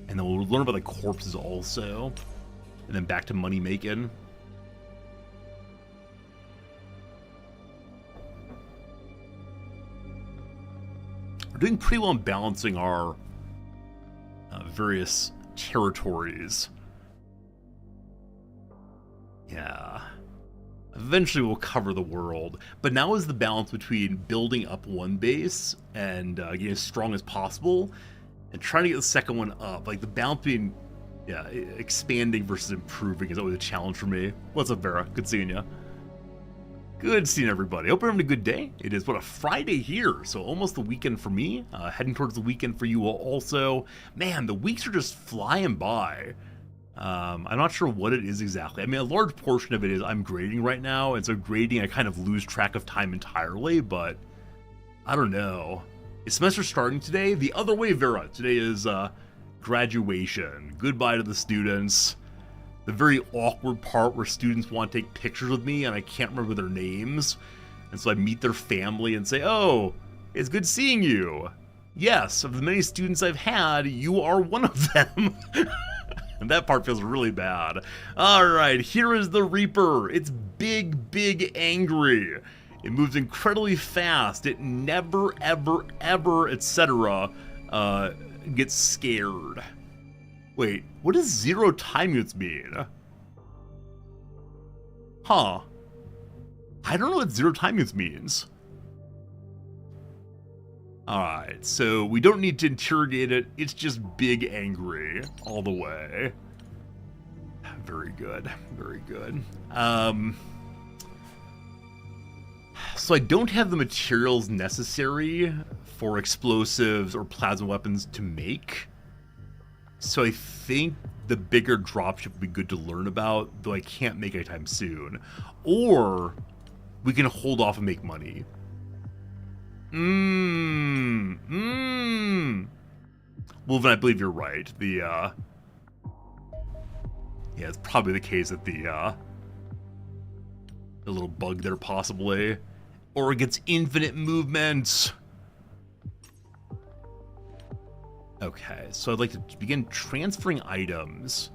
A: And then we'll learn about the corpses also. And then back to money making. We're doing pretty well in balancing our various territories. Yeah. Eventually we'll cover the world, but now is the balance between building up one base and getting as strong as possible, and trying to get the second one up. Like the balance between, expanding versus improving is always a challenge for me. What's up, Vera? Good seeing you. Good seeing everybody. Hope you're having a good day. It is, a Friday here, so almost the weekend for me. Heading towards the weekend for you all also. Man, the weeks are just flying by. I'm not sure what it is exactly. I mean, a large portion of it is I'm grading right now, and so grading, I kind of lose track of time entirely, but I don't know. Is semester starting today? The other way, Vera. Today is graduation. Goodbye to the students. The very awkward part where students want to take pictures with me, and I can't remember their names. And so I meet their family and say, "Oh, it's good seeing you. Yes, of the many students I've had, you are one of them." And that part feels really bad. Alright, here is the Reaper. It's big, big angry. It moves incredibly fast. It never, ever, ever, etc. Gets scared. Wait, what does 0 time units mean? Huh. I don't know what 0 time units means. Alright, so we don't need to interrogate it, it's just big angry all the way. Very good, very good. So I don't have the materials necessary for explosives or plasma weapons to make. So I think the bigger dropship would be good to learn about, though I can't make anytime soon. Or we can hold off and make money. Well, then I believe you're right. Yeah, it's probably the case that the little bug there possibly. Or it gets infinite movement. Okay, so I'd like to begin transferring items,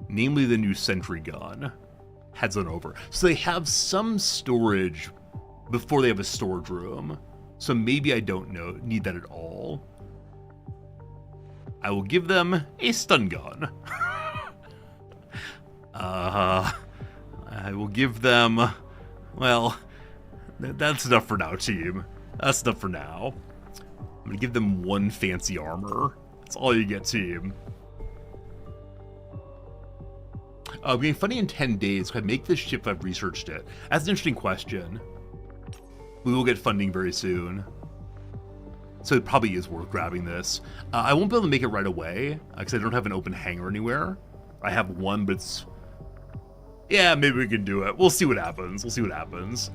A: namely the new sentry gun. Heads on over. So they have some storage before they have a storage room. So maybe I don't need that at all. I will give them a stun gun. I will give them, well, that's enough for now, team. That's enough for now. I'm gonna give them 1 fancy armor. That's all you get, team. Getting funding in 10 days. Could I make this ship if I've researched it? That's an interesting question. We will get funding very soon. So it probably is worth grabbing this. I won't be able to make it right away, because I don't have an open hangar anywhere. I have one, but it's... Yeah, maybe we can do it. We'll see what happens. We'll see what happens.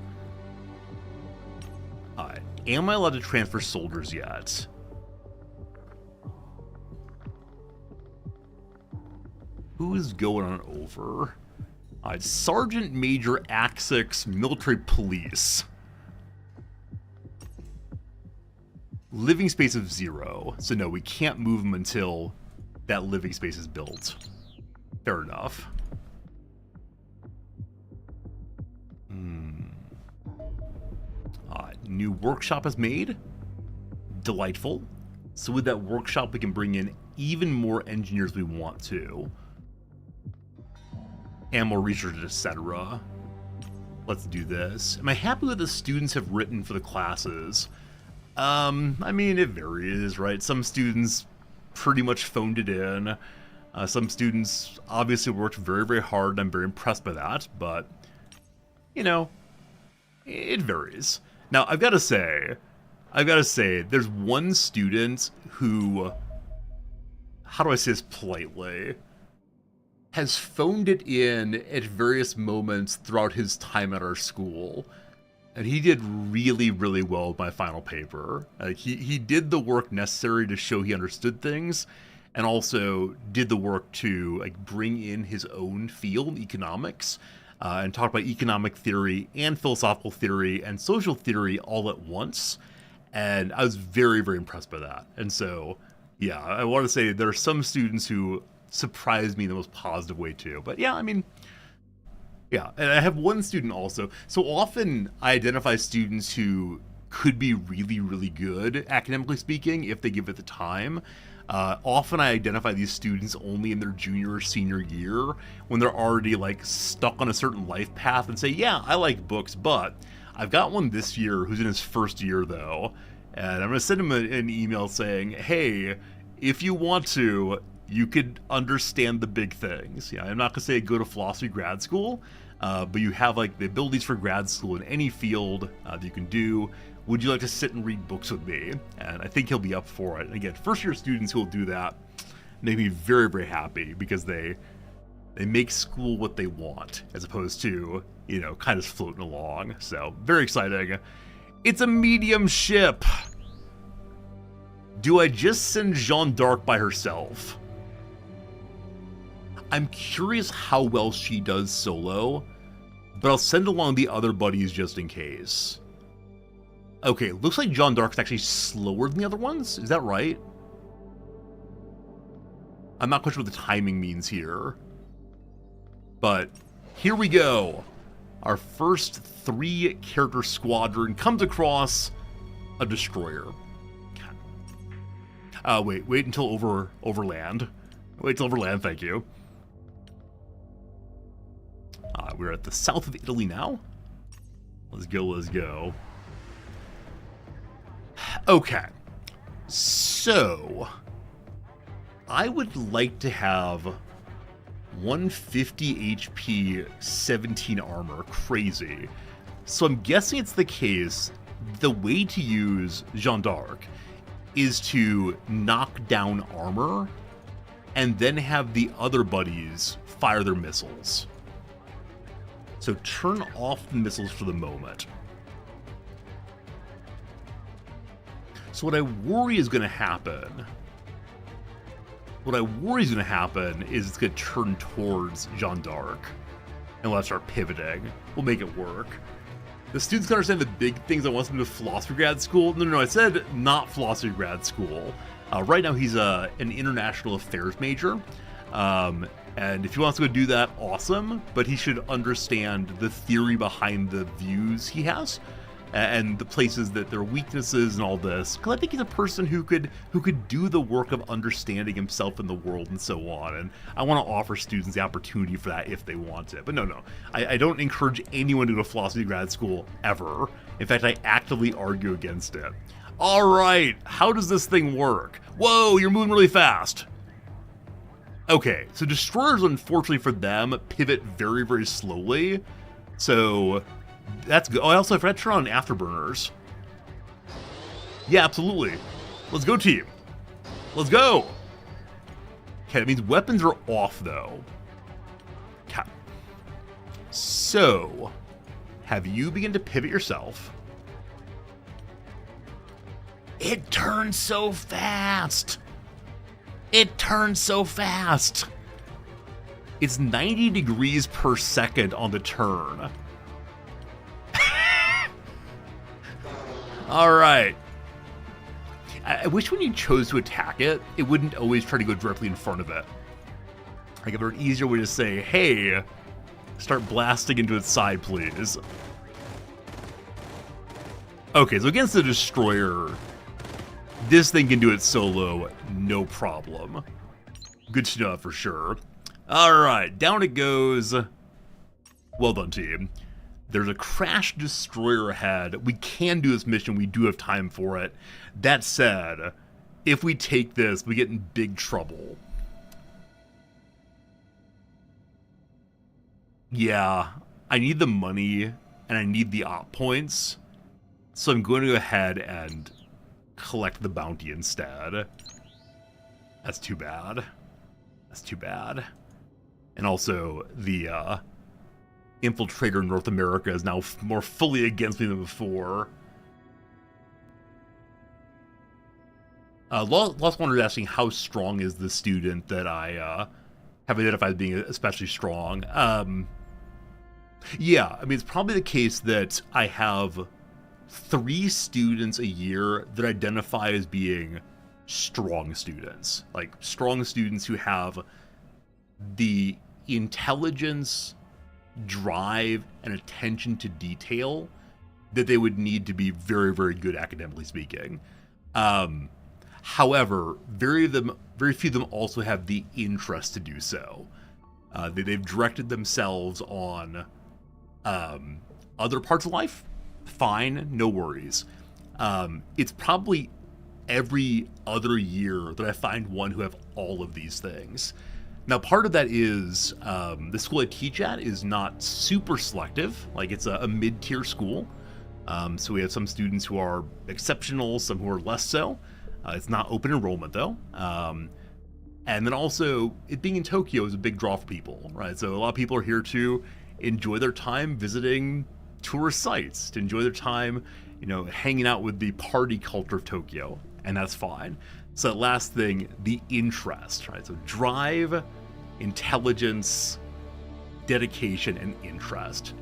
A: Alright. Am I allowed to transfer soldiers yet? Who is going on over? Sergeant Major Axix, Military Police. Living space of 0. So no, we can't move them until that living space is built. Fair enough. New workshop is made. Delightful. So with that workshop, we can bring in even more engineers we want to. And more researchers, etc. Let's do this. Am I happy with the students have written for the classes? I mean, it varies, right? Some students pretty much phoned it in. Some students obviously worked very, very hard, and I'm very impressed by that, but, you know, it varies. Now, I've got to say, there's one student who, how do I say this politely, has phoned it in at various moments throughout his time at our school. And he did really, really well with my final paper. He did the work necessary to show he understood things, and also did the work to bring in his own field, economics, and talk about economic theory and philosophical theory and social theory all at once. And I was very, very impressed by that. And so, yeah, I want to say there are some students who surprised me in the most positive way too. But yeah, I mean, yeah, and I have one student also. So often I identify students who could be really, really good, academically speaking, if they give it the time. Often I identify these students only in their junior or senior year when they're already stuck on a certain life path and say, yeah, I like books, but I've got one this year who's in his first year though. And I'm going to send him an email saying, hey, if you want to, you could understand the big things. Yeah, I'm not going to say go to philosophy grad school, but you have the abilities for grad school in any field that you can do. Would you like to sit and read books with me? And I think he'll be up for it. And again, first year students who will do that make me very, very happy because they make school what they want as opposed to, kind of floating along. So very exciting. It's a medium ship. Do I just send Jeanne d'Arc by herself? I'm curious how well she does solo, but I'll send along the other buddies just in case. Okay, looks like Jeanne d'Arc's actually slower than the other ones. Is that right? I'm not quite sure what the timing means here. But here we go. Our first 3-character squadron comes across a destroyer. Wait until overland. Wait till overland, thank you. We're at the south of Italy now. Let's go. Okay. So, I would like to have 150 HP, 17 armor. Crazy. So I'm guessing it's the case, the way to use Jeanne d'Arc is to knock down armor and then have the other buddies fire their missiles. So turn off the missiles for the moment. So what I worry is going to happen is it's going to turn towards Jeanne d'Arc. And we'll have to start pivoting. We'll make it work. The students can understand the big things I want them to philosophy grad school. No, I said not philosophy grad school. Right now he's an international affairs major. And if he wants to go do that, awesome. But he should understand the theory behind the views he has and the places that there are weaknesses and all this. Because I think he's a person who could do the work of understanding himself in the world and so on. And I want to offer students the opportunity for that if they want it. But no, I don't encourage anyone to go to philosophy grad school ever. In fact, I actively argue against it. All right, how does this thing work? Whoa, you're moving really fast. Okay, so destroyers, unfortunately for them, pivot very, very slowly. So that's good. Oh, I forgot to turn on afterburners. Yeah, absolutely. Let's go, team. Let's go. Okay, that means weapons are off, though. Okay. So, have you begin to pivot yourself? It turns so fast. It's 90 degrees per second on the turn. All right. I wish when you chose to attack it, it wouldn't always try to go directly in front of it. If there were an easier way to say, hey, start blasting into its side, please. Okay, so against the destroyer, this thing can do it solo, no problem. Good to know for sure. Alright, down it goes. Well done, team. There's a crash destroyer ahead. We can do this mission, we do have time for it. That said, if we take this, we get in big trouble. Yeah, I need the money, and I need the op points. So I'm going to go ahead and collect the bounty instead. That's too bad. That's too bad. And also, the infiltrator in North America is now more fully against me than before. Lost Wonder is asking how strong is the student that I have identified as being especially strong. Yeah, I mean, it's probably the case that I have 3 students a year that identify as being strong students. Like, strong students who have the intelligence, drive, and attention to detail that they would need to be very, very good academically speaking. However, very few of them also have the interest to do so. They've directed themselves on other parts of life. Fine, no worries. It's probably every other year that I find one who have all of these things. Now, part of that is the school I teach at is not super selective. Like, it's a mid-tier school. So we have some students who are exceptional, some who are less so. It's not open enrollment, though. And then also, it being in Tokyo is a big draw for people, right? So a lot of people are here to enjoy their time visiting tourist sites, to enjoy their time, you know, hanging out with the party culture of Tokyo, and that's fine. So that last thing, the interest, right? So drive, intelligence, dedication, and interest.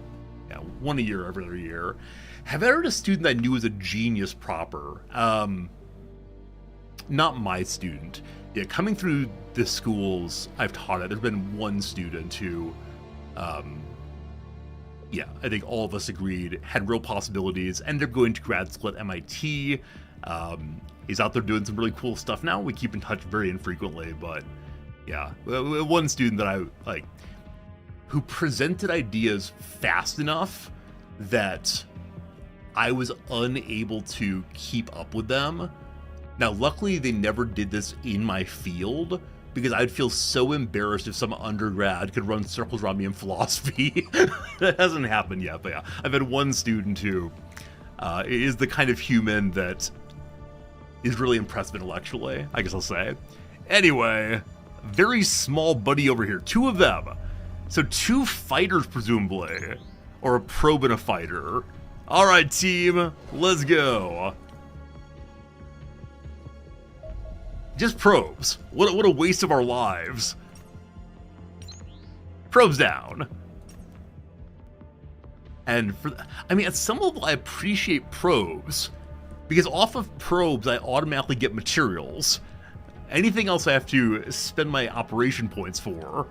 A: Yeah, 1 a year every other year. Have I ever had a student that I knew was a genius proper? Not my student. Yeah, coming through the schools I've taught at, there's been one student who, yeah, I think all of us agreed had real possibilities, ended up going to grad school at MIT. He's out there doing some really cool stuff now. We keep in touch very infrequently, but yeah, one student that I like, who presented ideas fast enough that I was unable to keep up with them. Now, luckily, they never did this in my field, because I'd feel so embarrassed if some undergrad could run circles around me in philosophy. That hasn't happened yet, but yeah, I've had one student who is the kind of human that is really impressive intellectually, I guess I'll say. Anyway, very small buddy over here, 2 of them. So 2 fighters, presumably, or a probe and a fighter. All right, team, let's go. Just probes. What a waste of our lives. Probes down. And I mean, at some level, I appreciate probes, because off of probes, I automatically get materials. Anything else I have to spend my operation points for.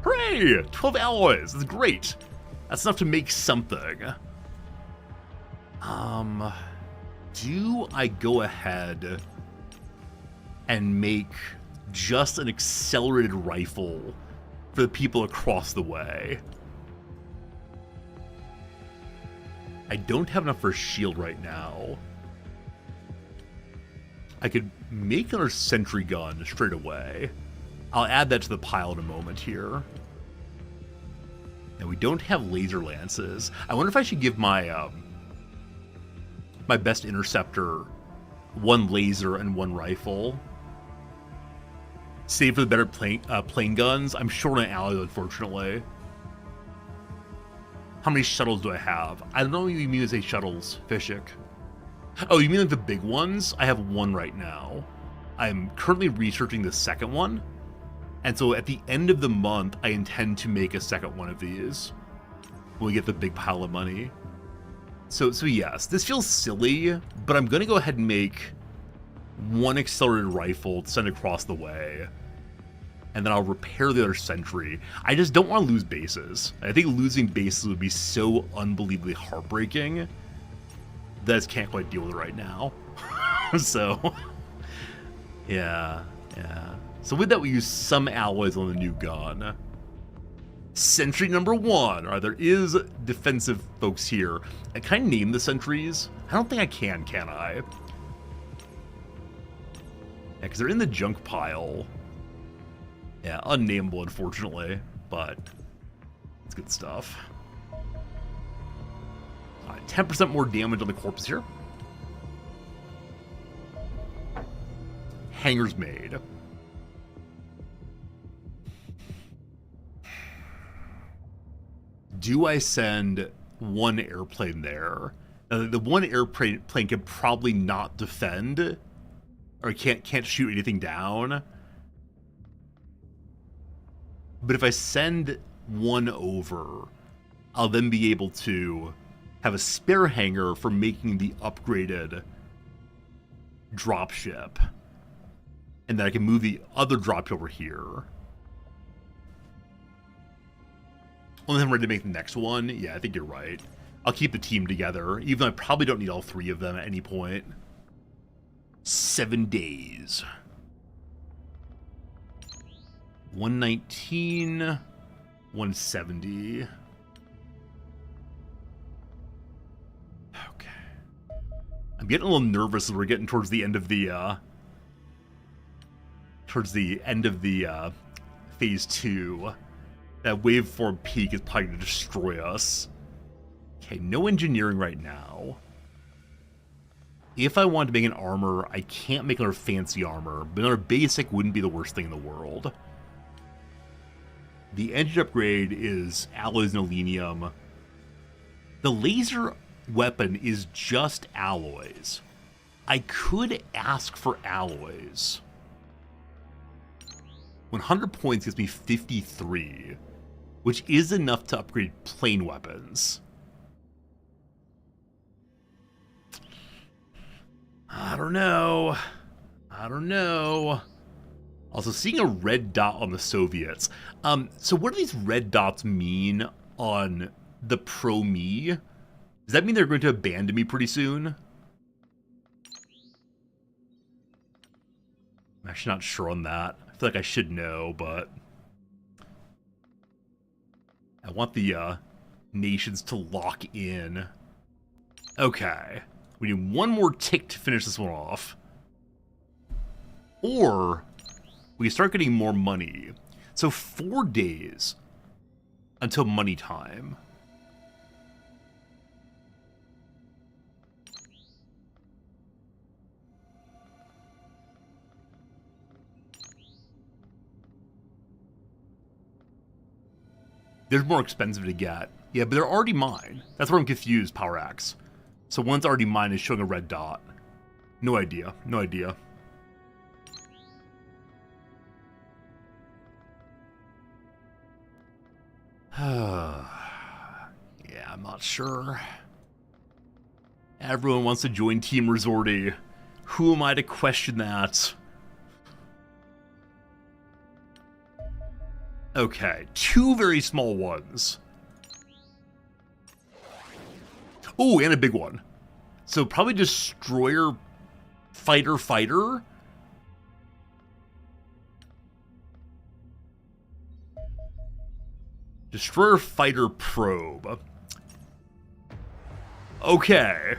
A: Hooray! 12 alloys. That's great. That's enough to make something. Do I go ahead and make just an accelerated rifle for the people across the way? I don't have enough for a shield right now. I could make another sentry gun straight away. I'll add that to the pile in a moment here. And we don't have laser lances. I wonder if I should give my my best interceptor 1 laser and 1 rifle. Save for the better plane guns. I'm short on alloys, unfortunately. How many shuttles do I have? I don't know what you mean when you say shuttles, Fishik. Oh, you mean like the big ones? I have 1 right now. I'm currently researching the second one. And so at the end of the month, I intend to make a second one of these when we get the big pile of money. So yes, this feels silly, but I'm going to go ahead and make 1 accelerated rifle to send across the way. And then I'll repair the other sentry. I just don't want to lose bases. I think losing bases would be so unbelievably heartbreaking that I just can't quite deal with it right now. So, yeah. So with that, we use some alloys on the new gun. Sentry number 1. Alright, there is defensive folks here. Can I name the sentries? I don't think I can I? Yeah, because they're in the junk pile. Yeah, unnameable, unfortunately, but That's good stuff. 10% more damage on the corpse here. Hangars made. Do I send one airplane there? The one airplane can probably not defend, or can't shoot anything down. But if I send one over, I'll then be able to have a spare hangar for making the upgraded dropship. And then I can move the other dropship over here. Only I'm ready to make the next one. Yeah, I think you're right. I'll keep the team together, even though I probably don't need all three of them at any point. 7 days. 119, 170. Okay. I'm getting a little nervous as we're getting towards the end of the phase 2. That waveform peak is probably going to destroy us. Okay, no engineering right now. If I want to make an armor, I can't make another fancy armor, but another basic wouldn't be the worst thing in the world. The engine upgrade is alloys and aluminium. The laser weapon is just alloys. I could ask for alloys. 100 points gives me 53, which is enough to upgrade plain weapons. I don't know. Also, seeing a red dot on the Soviets. So what do these red dots mean on the pro-me? Does that mean they're going to abandon me pretty soon? I'm actually not sure on that. I feel like I should know, but I want the nations to lock in. Okay. We need one more tick to finish this one off. Or we start getting more money. So 4 days until money time. They're more expensive to get. Yeah, but they're already mine. That's where I'm confused, Power Axe. So one's already mine is showing a red dot. No idea. Yeah, I'm not sure. Everyone wants to join Team Resorty. Who am I to question that? Okay, 2 very small ones. Oh, and a big one. So probably destroyer, fighter. Destroyer, fighter, probe. Okay,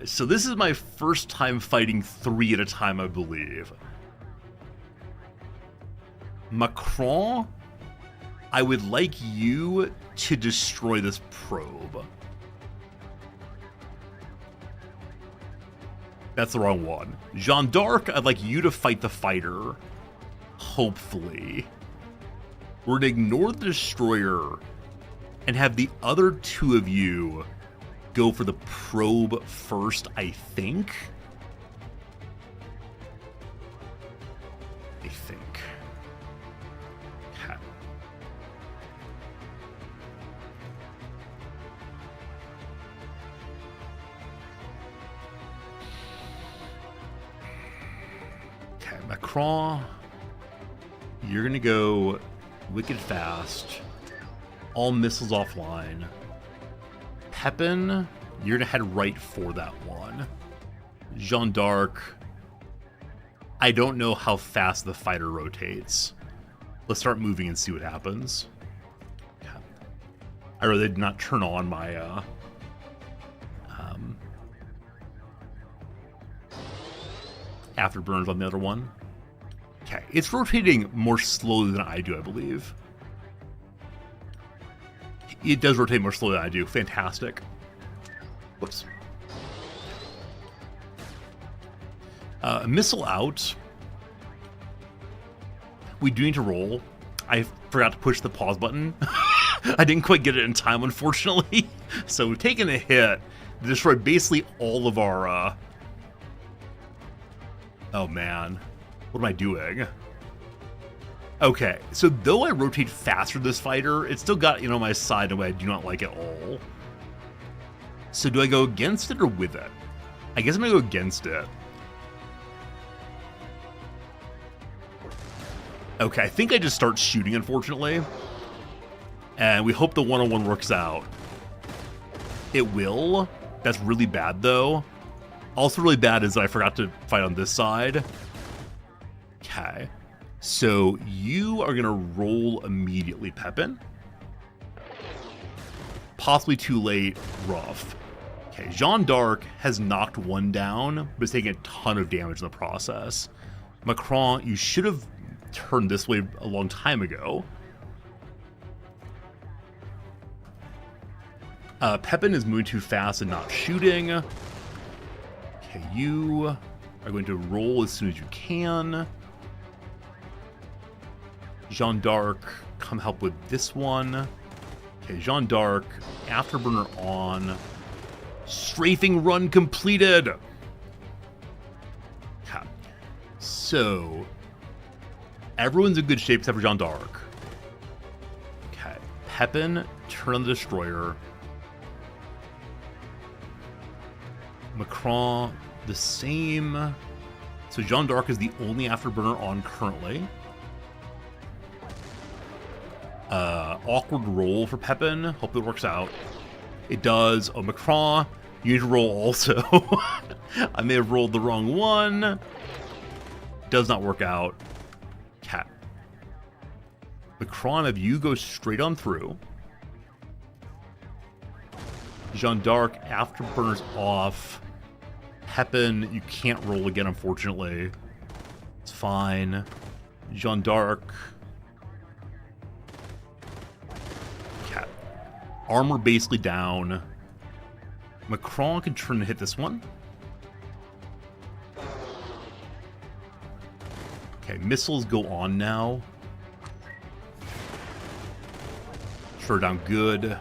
A: so this is my first time fighting 3 at a time, I believe. Macron, I would like you to destroy this probe. That's the wrong one. Jeanne d'Arc, I'd like you to fight the fighter. Hopefully. We're gonna ignore the destroyer and have the other 2 of you go for the probe first, I think. Okay, Macron, you're gonna go wicked fast. All missiles offline. Pepin, you're gonna head right for that one. Jeanne d'Arc, I don't know how fast the fighter rotates. Let's start moving and see what happens. Yeah. I really did not turn on my afterburns on the other one. Okay, it's rotating more slowly than I do, I believe. It does rotate more slowly than I do. Fantastic. Whoops. Missile out. We do need to roll. I forgot to push the pause button. I didn't quite get it in time, unfortunately. So we've taken a hit to destroy basically all of our... Oh, man. What am I doing? Okay, so though I rotate faster this fighter, it's still got, my side in a way I do not like at all. So do I go against it or with it? I guess I'm going to go against it. Okay, I think I just start shooting, unfortunately. And we hope the one-on-one works out. It will. That's really bad, though. Also really bad is that I forgot to fight on this side. Okay. So you are going to roll immediately, Pepin. Possibly too late. Rough. Okay, Jeanne d'Arc has knocked one down, but is taking a ton of damage in the process. Macron, you should have turned this way a long time ago. Pepin is moving too fast and not shooting. Okay, you are going to roll as soon as you can. Jeanne d'Arc, come help with this one. Okay, Jeanne d'Arc, Afterburner on. Strafing run completed! Okay. So, everyone's in good shape except for Jeanne d'Arc. Okay, Pepin, turn on the destroyer. Macron, the same. So Jeanne d'Arc is the only Afterburner on currently. Awkward roll for Pepin. Hope it works out. It does. Oh, Macron, you need to roll also. I may have rolled the wrong one. Does not work out. Cat. Macron, if you go straight on through. Jeanne d'Arc, Afterburners off. Pepin, you can't roll again, unfortunately. It's fine. Jeanne d'Arc. Cat. Armor basically down. Macron can turn and hit this one. Okay, missiles go on now. Sure, down good.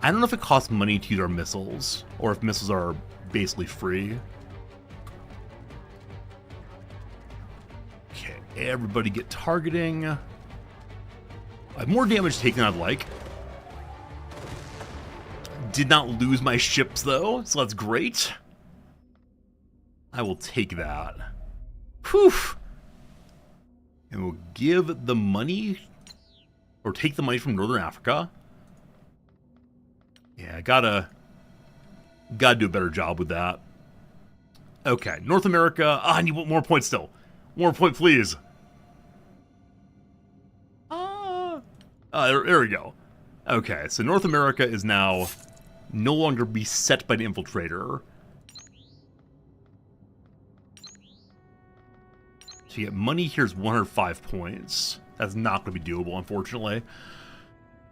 A: I don't know if it costs money to use our missiles, or if missiles are basically free. Okay, everybody get targeting. I have more damage taken than I'd like. Did not lose my ships, though, so that's great. I will take that. Whew! And we'll give the money, or take the money from Northern Africa. Yeah, gotta do a better job with that. Okay, North America. I need more points still. More point, please. There we go. Okay, so North America is now no longer beset by an infiltrator. So you get money here's 105 points. That's not going to be doable, unfortunately.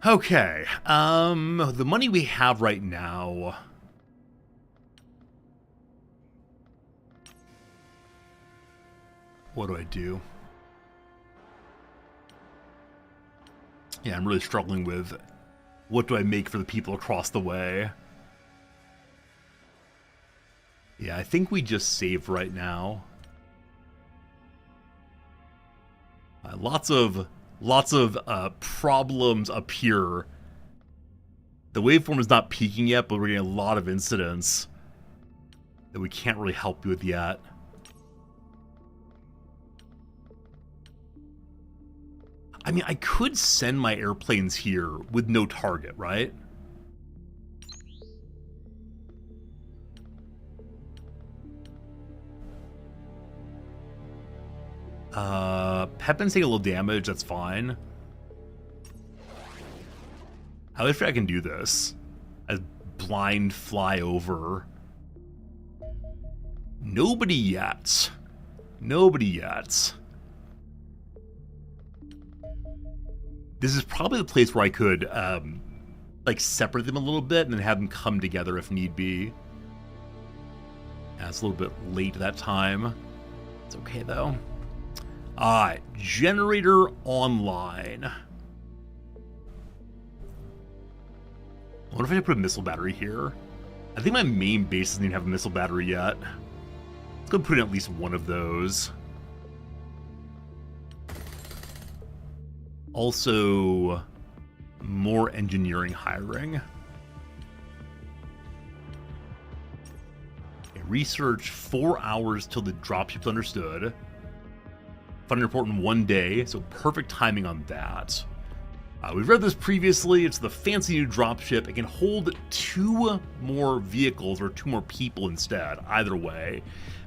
A: Okay, the money we have right now. What do I do? Yeah, I'm really struggling with what do I make for the people across the way. Yeah, I think we just save right now. Lots of problems up here. The waveform is not peaking yet, but we're getting a lot of incidents that we can't really help you with yet. I mean, I could send my airplanes here with no target, right? Pepin's taking a little damage, that's fine. I wish I can do this. As blind fly over. Nobody yet. Nobody yet. This is probably the place where I could like separate them a little bit and then have them come together if need be. Yeah, it's a little bit late that time. It's okay though. Alright, generator online. I wonder if I should put a missile battery here. I think my main base doesn't even have a missile battery yet. Let's go put in at least one of those. Also, more engineering hiring. Okay, research 4 hours till the dropship's understood. Funding report in 1 day, so perfect timing on that. We've read this previously. It's the fancy new dropship. It can hold 2 more vehicles or 2 more people instead. Either way,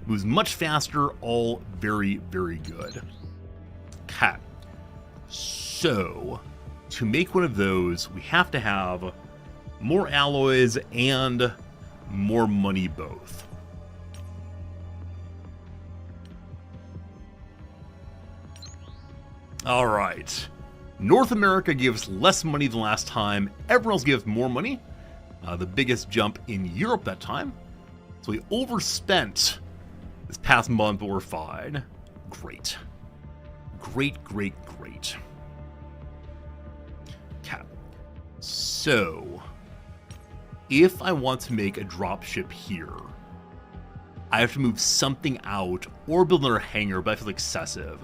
A: moves much faster. All very, very good. Okay. So, to make one of those, we have to have more alloys and more money both. All right. North America gives less money than last time. Everyone else gives more money. The biggest jump in Europe that time. So we overspent this past month, but we're fine. Great. Great, great, great. Okay. So, if I want to make a dropship here, I have to move something out or build another hangar, but I feel excessive.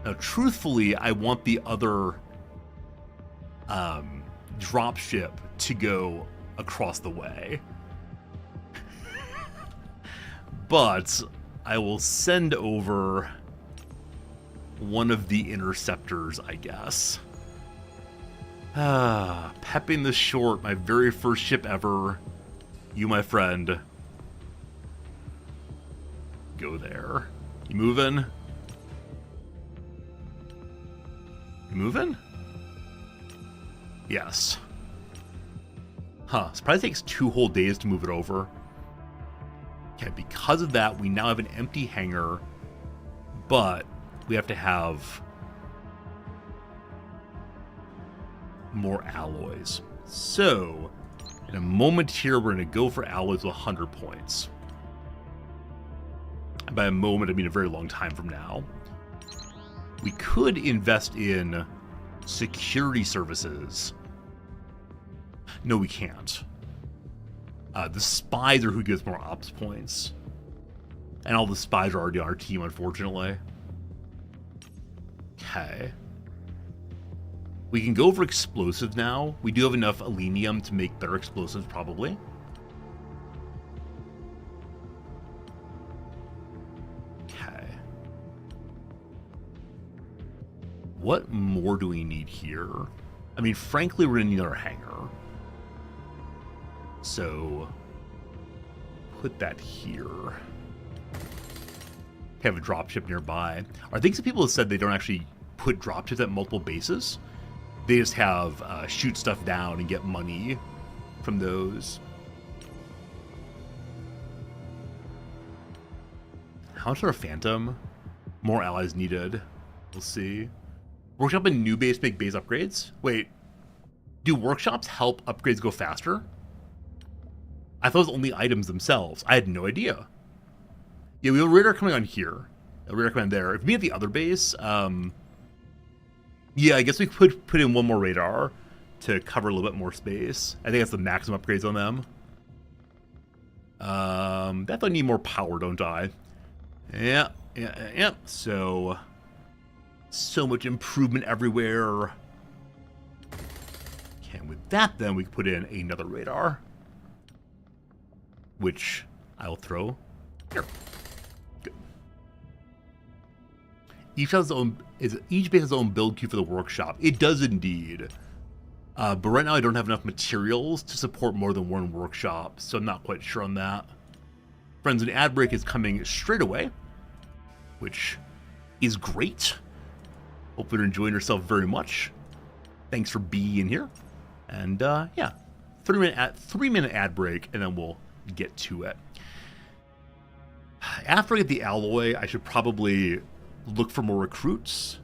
A: Now, truthfully, I want the other dropship to go across the way. But I will send over one of the interceptors, I guess. Pepping the Short, my very first ship ever. You, my friend. Go there. You moving? You moving? Yes. Huh, surprised it takes 2 whole days to move it over. Okay, because of that, we now have an empty hangar, but we have to have more alloys. So, in a moment here, we're going to go for alloys with 100 points. And by a moment, I mean a very long time from now. We could invest in security services. No, we can't. The spies are who gives more ops points. And all the spies are already on our team, unfortunately. Okay. We can go for explosives now. We do have enough alenium to make better explosives, probably. Okay. What more do we need here? I mean, frankly, we're going to need our hangar. So, put that here. Have a dropship nearby. I think some people have said they don't actually put dropships at multiple bases. They just have shoot stuff down and get money from those. How much are a Phantom? More allies needed. We'll see. Workshop and new base make base upgrades? Wait, do workshops help upgrades go faster? I thought it was only items themselves. I had no idea. Yeah, we have a radar coming on here. A radar coming there. If we had the other base, yeah, I guess we could put in one more radar to cover a little bit more space. I think that's the maximum upgrades on them. That I need more power, don't I? Yeah. So much improvement everywhere. Okay, and with that, then we can put in another radar, which I'll throw here. Good. Each base has its own build queue for the workshop. It does indeed. But right now I don't have enough materials to support more than one workshop, so I'm not quite sure on that. Friends, an ad break is coming straight away, which is great. Hope you're enjoying yourself very much. Thanks for being here. And yeah, 3-minute ad break, and then we'll get to it. After I get the alloy, I should probably look for more recruits.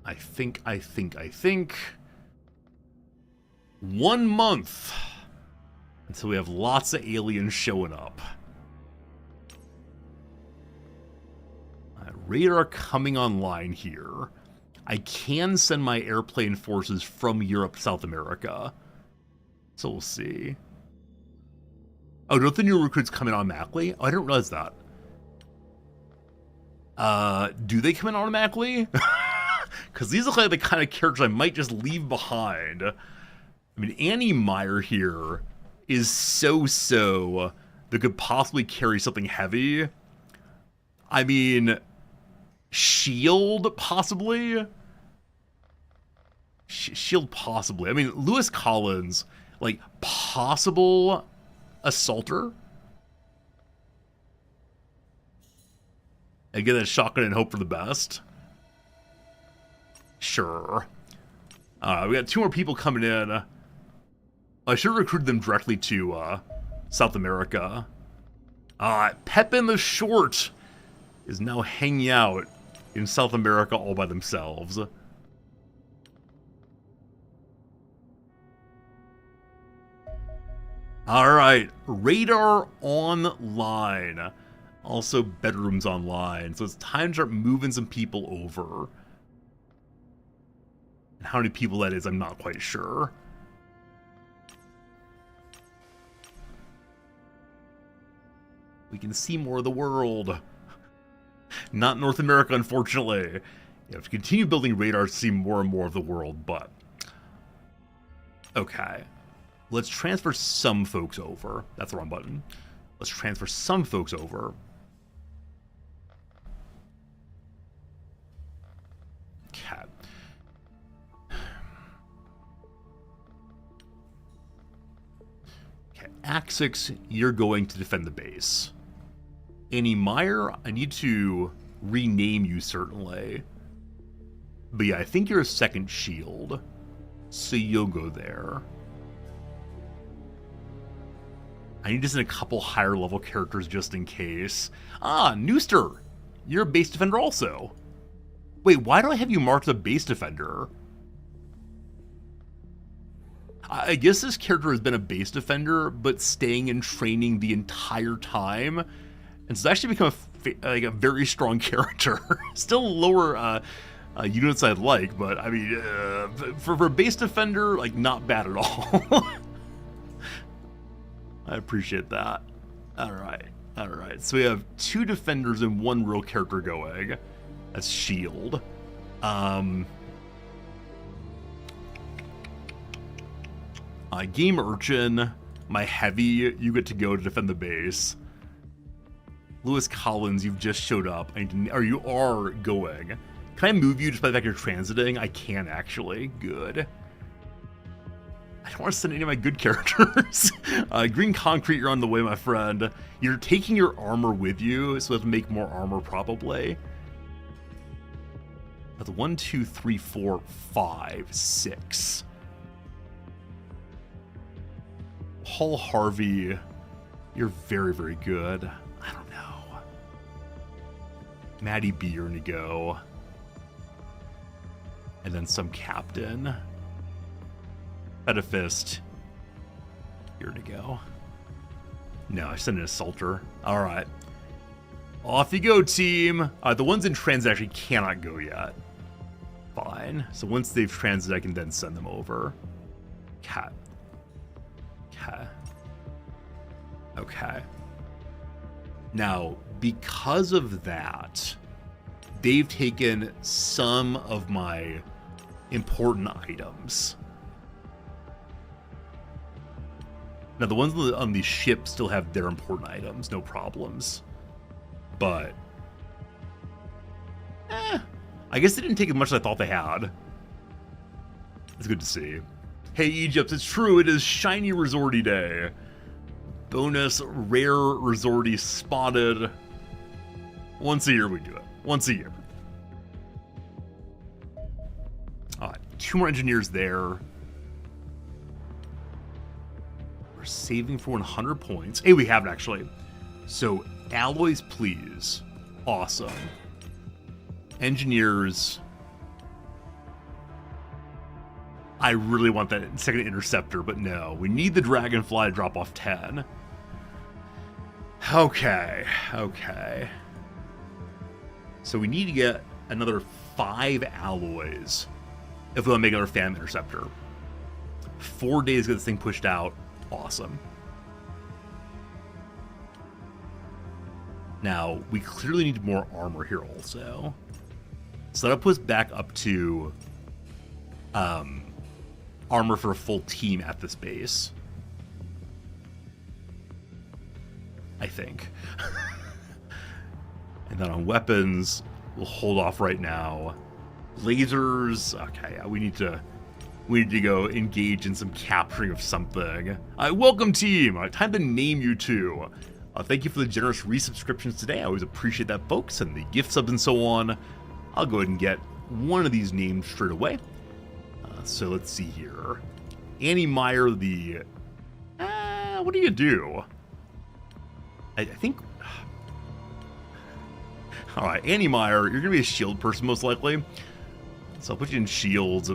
A: I think. 1 month until we have lots of aliens showing up. Radar coming online here. I can send my airplane forces from Europe to South America. So we'll see. Oh, don't the new recruits come in automatically? Oh, I didn't realize that. Do they come in automatically? Because these look like the kind of characters I might just leave behind. I mean, Annie Meyer here is so-so that could possibly carry something heavy. I mean, Shield, possibly? Shield, possibly. I mean, Lewis Collins, like, possible assaulter? And get that shotgun and hope for the best? Sure. We got 2 more people coming in. I should have recruited them directly to South America. Pepin the Short is now hanging out in South America all by themselves. Alright, radar online. Also bedrooms online. So it's time to start moving some people over. And how many people that is, I'm not quite sure. We can see more of the world. Not North America, unfortunately. You have to continue building radars to see more and more of the world, but... Okay. Let's transfer some folks over. That's the wrong button. Let's transfer some folks over. Okay. Okay, Axix, you're going to defend the base. Annie Meyer, I need to rename you, certainly. But yeah, I think you're a second shield. So you'll go there. I need to send a couple higher level characters just in case. Nooster! You're a base defender also. Wait, why do I have you marked as a base defender? I guess this character has been a base defender, but staying in training the entire time. And so it's actually become a very strong character. Still lower units I'd like, but I mean, for a base defender, like, not bad at all. I appreciate that. Alright. So we have 2 defenders and 1 real character going. That's Shield. Game Urchin, my heavy, you get to go to defend the base. Lewis Collins, you've just showed up. Or you are going. Can I move you just by the fact you're transiting? I can, actually. Good. I don't want to send any of my good characters. Green Concrete, you're on the way, my friend. You're taking your armor with you, so you have to make more armor, probably. That's 1, 2, 3, 4, 5, 6. Paul Harvey, you're very, very good. I don't know. Maddie B, you're gonna go. And then some captain. Edifist, you're gonna go. No, I sent an assaulter. Alright. Off you go, team. The ones in transit actually cannot go yet. Fine. So once they've transited, I can then send them over. Cat. Okay. Now, because of that, they've taken some of my important items. Now, the ones on the ship still have their important items, no problems. But, I guess they didn't take as much as I thought they had. It's good to see. Hey, Egypt, it's true, it is Shiny Resorty Day. Bonus Rare Resorty spotted. Once a year we do it. Once a year. Alright, 2 more engineers there. We're saving for 100 points. Hey, we have it, actually. So, alloys, please. Awesome. Engineers. I really want that second interceptor, but no. We need the dragonfly to drop off 10. Okay. So we need to get another 5 alloys if we want to make another Phantom Interceptor. 4 days to get this thing pushed out. Awesome. Now, we clearly need more armor here also. So that'll put us back up to armor for a full team at this base. I think. And then on weapons, we'll hold off right now. Lasers, okay, we need to go engage in some capturing of something. Welcome team, time to name you two. Thank you for the generous resubscriptions today. I always appreciate that, folks, and the gift subs and so on. I'll go ahead and get one of these names straight away. So let's see here. Annie Meyer, the... what do you do? I think... Alright, Annie Meyer, you're going to be a shield person most likely. So I'll put you in shields.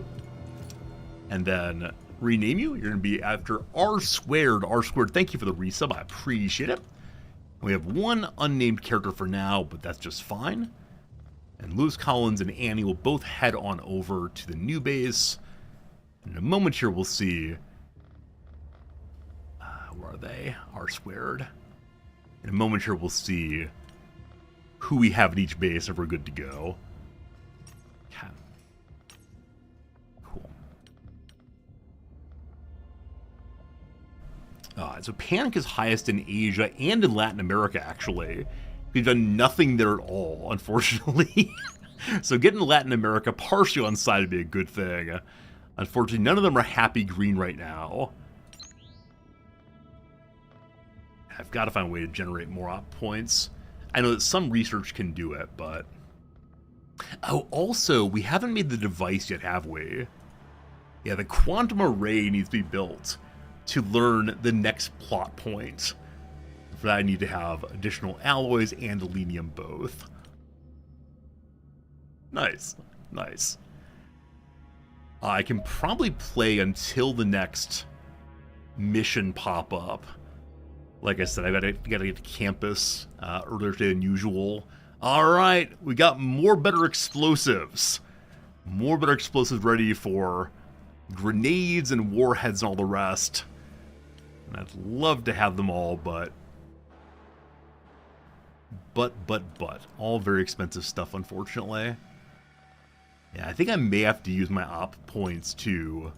A: And then rename you. You're going to be after R squared. R squared, thank you for the resub. I appreciate it. We have one unnamed character for now, but that's just fine. And Lewis Collins and Annie will both head on over to the new base. In a moment here, we'll see... where are they? R squared. In a moment here, we'll see who we have at each base if we're good to go. Okay. Cool. So Panic is highest in Asia and in Latin America, actually. We've done nothing there at all, unfortunately. So getting Latin America partially on side would be a good thing. Unfortunately, none of them are happy green right now. I've got to find a way to generate more op points. I know that some research can do it, but... Oh, also, we haven't made the device yet, have we? Yeah, the quantum array needs to be built to learn the next plot point. For that, I need to have additional alloys and selenium both. Nice. Nice. I can probably play until the next mission pop up. Like I said, I gotta get to campus earlier today than usual. Alright, we got more better explosives. More better explosives ready for grenades and warheads and all the rest. And I'd love to have them all, but... all very expensive stuff, unfortunately. Yeah, I think I may have to use my op points to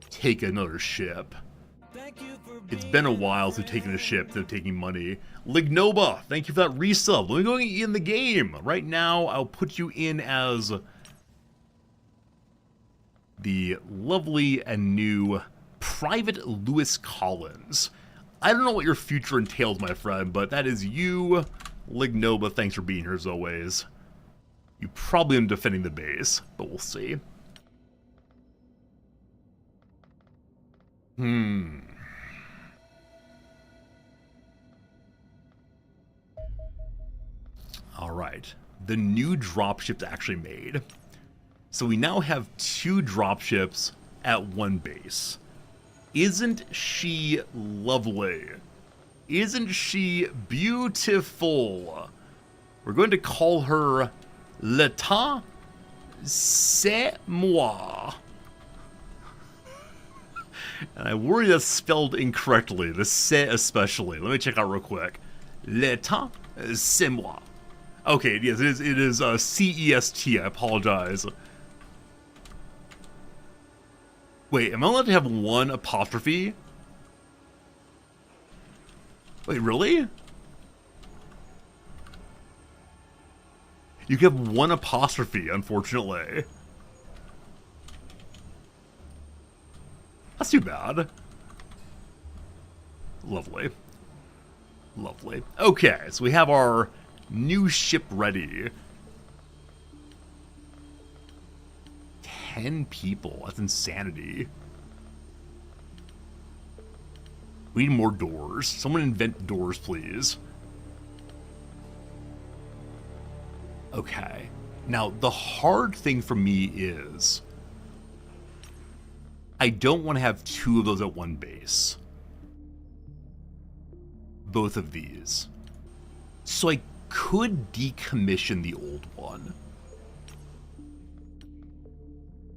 A: take another ship. It's been a while since taking a ship than taking money. Lignoba, thank you for that resub. Let me go in the game. Right now, I'll put you in as the lovely and new Private Lewis Collins. I don't know what your future entails, my friend, but that is you, Lignoba. Thanks for being here as always. You probably am defending the base, but we'll see. Alright. The new dropship's actually made. So we now have 2 dropships at one base. Isn't she lovely? Isn't she beautiful? We're going to call her L'état, c'est moi. And I worry that's spelled incorrectly, the c'est especially. Let me check out real quick. L'état, c'est moi. Okay, yes, it is C-E-S-T, I apologize. Wait, am I allowed to have one apostrophe? Wait, really? You can have one apostrophe, unfortunately. That's too bad. Lovely. Lovely. Okay, so we have our new ship ready. 10 people. That's insanity. We need more doors. Someone invent doors, please. Okay. Now, the hard thing for me is I don't want to have two of those at one base. Both of these. So I could decommission the old one.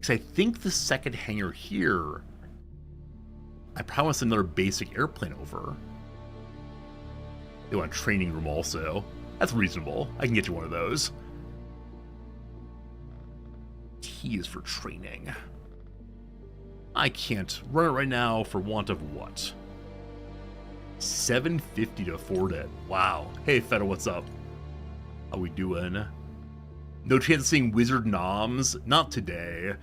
A: Because I think the second hangar here, I promised another basic airplane over. They want a training room also. That's reasonable. I can get you one of those. T is for training. I can't run it right now for want of what? $750 to afford it. Wow. Hey, Feta, what's up? How we doing? No chance of seeing Wizard Noms? Not today.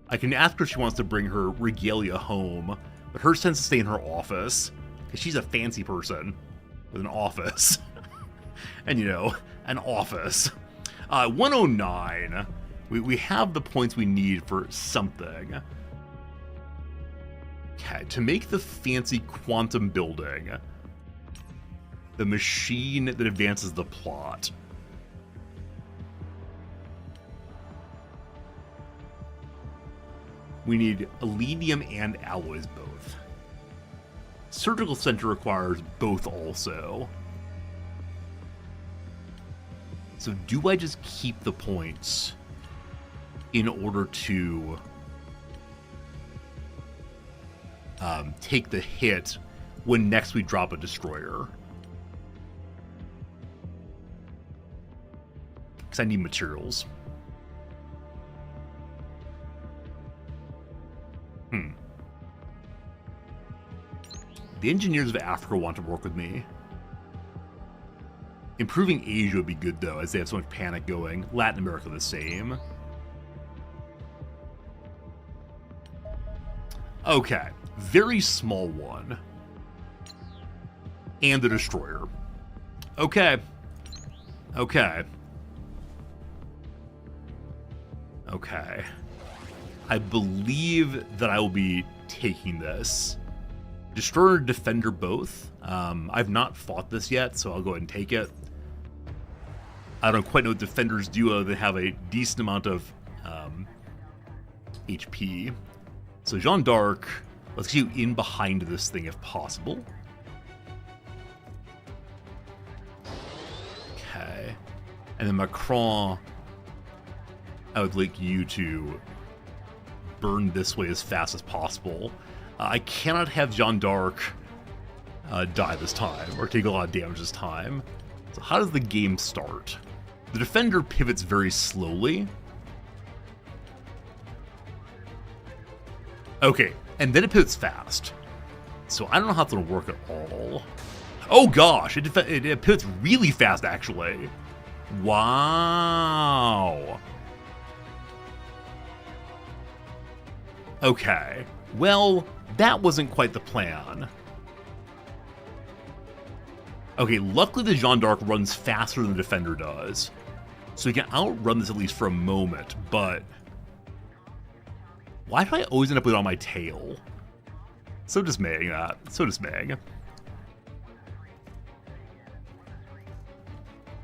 A: I can ask her if she wants to bring her regalia home, but hers tends to stay in her office, because she's a fancy person with an office. And, you know, an office. 109. We have the points we need for something. Okay, to make the fancy quantum building, the machine that advances the plot. We need alenium and alloys both. Surgical Center requires both also. So do I just keep the points in order to take the hit when next we drop a destroyer? Because I need materials. The engineers of Africa want to work with me. Improving Asia would be good, though, as they have so much panic going. Latin America the same. Okay. Very small one. And the destroyer. Okay. Okay. Okay. I believe that I will be taking this. Destroyer and Defender both. I've not fought this yet, so I'll go ahead and take it. I don't quite know what Defenders do other than have a decent amount of HP. So Jeanne d'Arc, let's get you in behind this thing if possible. Okay. And then Macron, I would like you to burn this way as fast as possible. I cannot have Jeanne d'Arc die this time, or take a lot of damage this time. So how does the game start? The Defender pivots very slowly. Okay, and then it pivots fast. So I don't know how it's going to work at all. Oh gosh, it pivots really fast, actually. Wow. Okay, well, that wasn't quite the plan. Okay, luckily the Jeanne d'Arc runs faster than the Defender does. So we can outrun this at least for a moment, but why do I always end up with it on my tail? So dismaying that. So dismaying.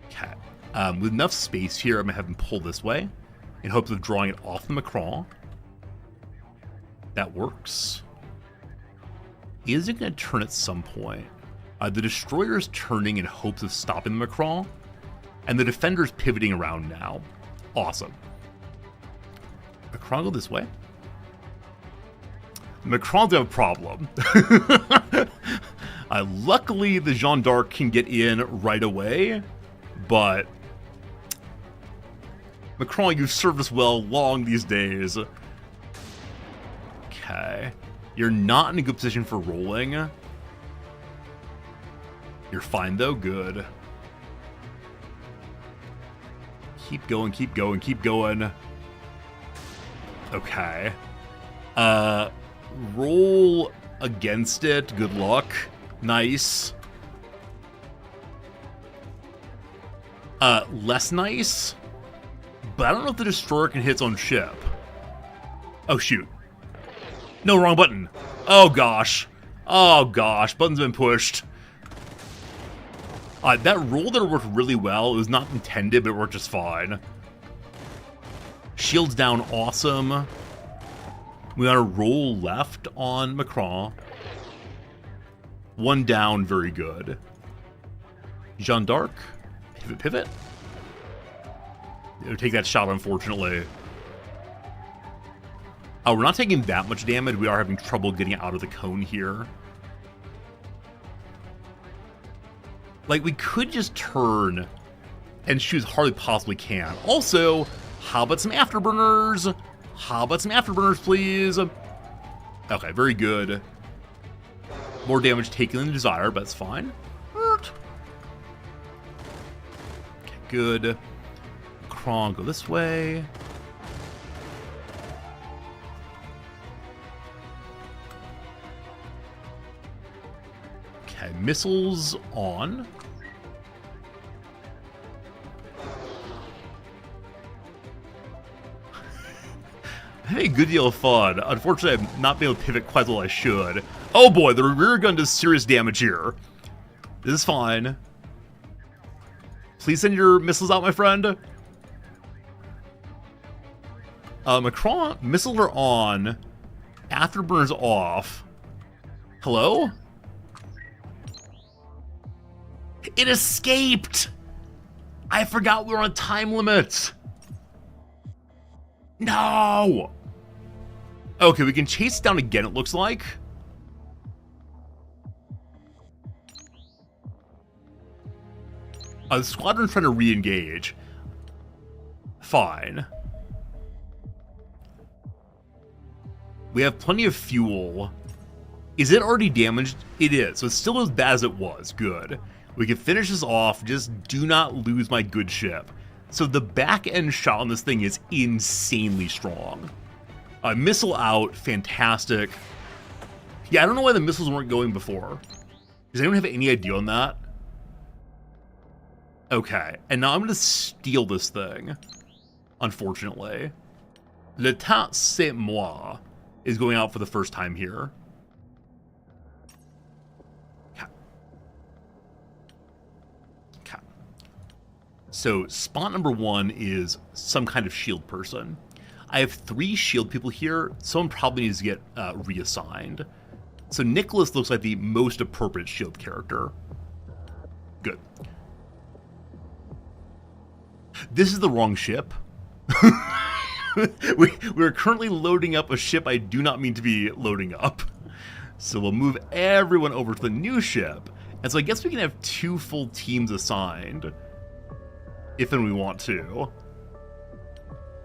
A: Okay. With enough space here, I'm going to have him pull this way in hopes of drawing it off the Macron. That works. Is it going to turn at some point? The Destroyer is turning in hopes of stopping the Macron, and the Defender's pivoting around now. Awesome. Macron go this way. Macron's have a problem. Luckily, the Jeanne d'Arc can get in right away, but Macron, you've served us well long these days. Okay. You're not in a good position for rolling. You're fine, though. Good. Keep going, keep going, keep going. Okay. Roll against it. Good luck. Nice. Less nice. But I don't know if the Destroyer can hit its own ship. Oh, shoot. No, wrong button. Oh, gosh. Oh, gosh. Button's been pushed. That roll there worked really well. It was not intended, but it worked just fine. Shields down, awesome. We got a roll left on Macron. One down, very good. Jeanne d'Arc, pivot. It'll take that shot, unfortunately. Oh, we're not taking that much damage. We are having trouble getting out of the cone here. Like, we could just turn and shoot as hard as we possibly can. Also, how about some afterburners? How about some afterburners, please? Okay, very good. More damage taken than desired, but that's fine. Okay, good. Kron, go this way. Okay, missiles on. I'm having a good deal of fun. Unfortunately, I'm not being able to pivot quite as well as I should. Oh boy, the rear gun does serious damage here. This is fine. Please send your missiles out, my friend. Macron, missiles are on. Afterburners off. Hello? It escaped! I forgot we were on time limit. No! Okay, we can chase it down again, it looks like. The squadron's trying to re-engage. Fine. We have plenty of fuel. Is it already damaged? It is, so it's still as bad as it was. Good. We can finish this off. Just do not lose my good ship. So the back end shot on this thing is insanely strong. Missile out, fantastic. Yeah, I don't know why the missiles weren't going before. Does anyone have any idea on that? Okay, and now I'm gonna steal this thing, unfortunately. Le temps c'est moi is going out for the first time here. Okay. So spot number 1 is some kind of shield person. I have 3 shield people here. Someone probably needs to get reassigned. So Nicholas looks like the most appropriate shield character. Good. This is the wrong ship. We're currently loading up a ship I do not mean to be loading up. So we'll move everyone over to the new ship. And so I guess we can have 2 full teams assigned. If and we want to.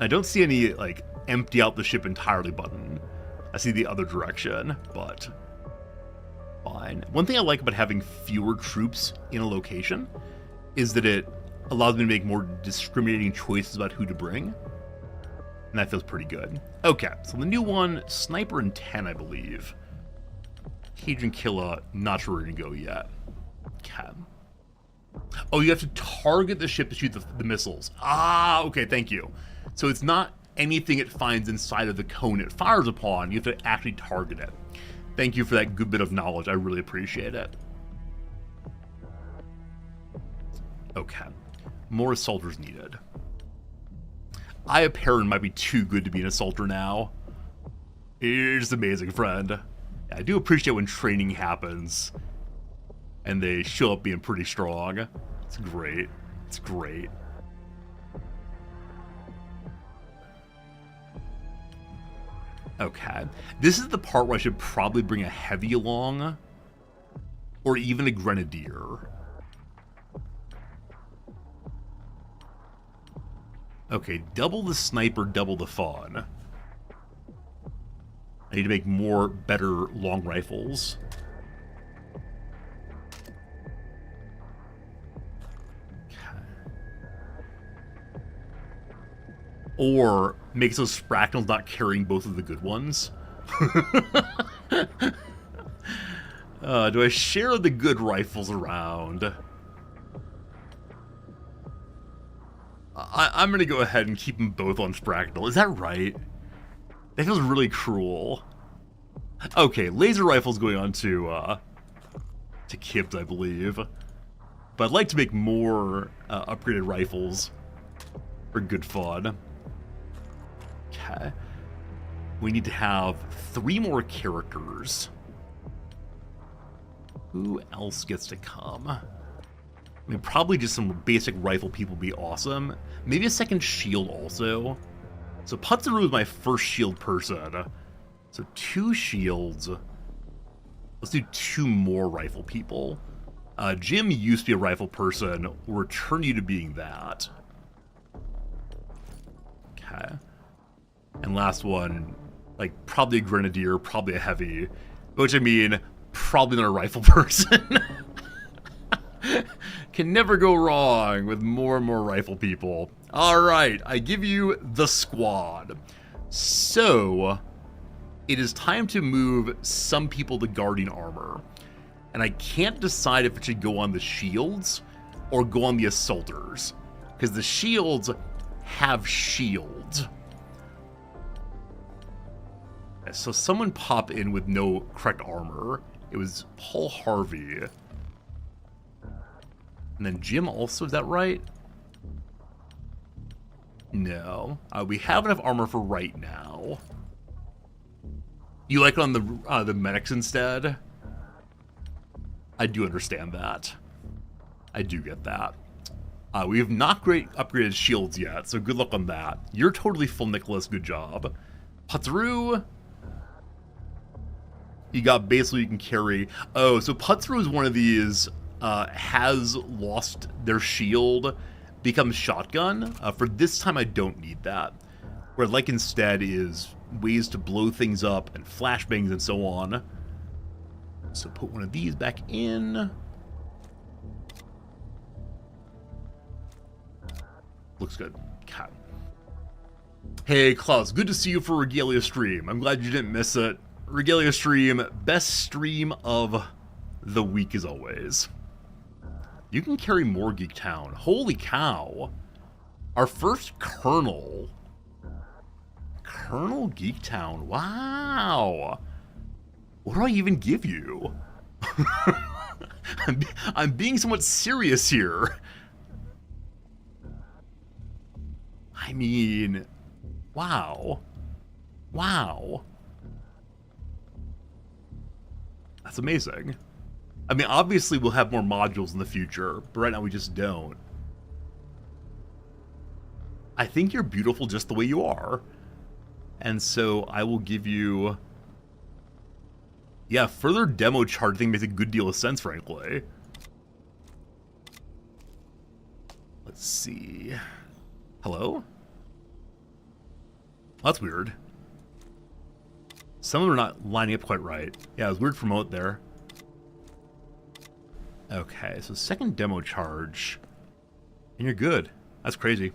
A: I don't see any, like, empty out the ship entirely button. I see the other direction, but fine. One thing I like about having fewer troops in a location is that it allows me to make more discriminating choices about who to bring. And that feels pretty good. Okay, so the new one, Sniper and 10, I believe. Hadrian Killa, not sure where we're gonna go yet. Okay. Oh, you have to target the ship to shoot the missiles. Ah, okay, thank you. So it's not anything it finds inside of the cone it fires upon. You have to actually target it. Thank you for that good bit of knowledge. I really appreciate it. Okay. More assaulters needed. Aya Perrin might be too good to be an assaulter now. It's amazing, friend. I do appreciate when training happens and they show up being pretty strong. It's great. It's great. Okay. This is the part where I should probably bring a heavy along. Or even a grenadier. Okay, double the sniper, double the fun. I need to make more, better long rifles. Okay. Or make so Spracknel's not carrying both of the good ones. Do I share the good rifles around? I'm going to go ahead and keep them both on Spracknel. Is that right? That feels really cruel. Okay, laser rifles going on to Kibbs, I believe. But I'd like to make more upgraded rifles for good fun. Okay. We need to have 3 more characters. Who else gets to come? I mean, probably just some basic rifle people would be awesome. Maybe a second shield also. So Patsuru is my first shield person. So 2 shields. Let's do 2 more rifle people. Jim used to be a rifle person. We'll return you to being that. Okay. And last one, like, probably a grenadier, probably a heavy. Which, I mean, probably not a rifle person. Can never go wrong with more and more rifle people. Alright, I give you the squad. So, it is time to move some people to guardian armor. And I can't decide if it should go on the shields or go on the assaulters. Because the shields have shields. So someone pop in with no correct armor. It was Paul Harvey. And then Jim also, is that right? No. We have enough armor for right now. You like it on the medics instead? I do understand that. I do get that. We have not upgraded shields yet, so good luck on that. You're totally full, Nicholas. Good job. Patsuru, you got basically you can carry. Oh, so Patsuru is one of these, has lost their shield, becomes shotgun. For this time, I don't need that. What I'd like instead is ways to blow things up and flashbangs and so on. So put one of these back in. Looks good. Okay. Hey, Klaus, good to see you for Regalia stream. I'm glad you didn't miss it. Regalia stream, best stream of the week as always. You can carry more Geek Town. Holy cow. Our first Colonel. Colonel Geek Town. Wow. What do I even give you? I'm being somewhat serious here. I mean, wow. Wow. That's amazing. I mean, obviously we'll have more modules in the future, but right now we just don't. I think you're beautiful just the way you are. And so I will give you... Yeah, further demo charge I think makes a good deal of sense, frankly. Let's see. Hello? That's weird. Some of them are not lining up quite right. Yeah, it was weird promote there. Okay, so second demo charge. And you're good. That's crazy.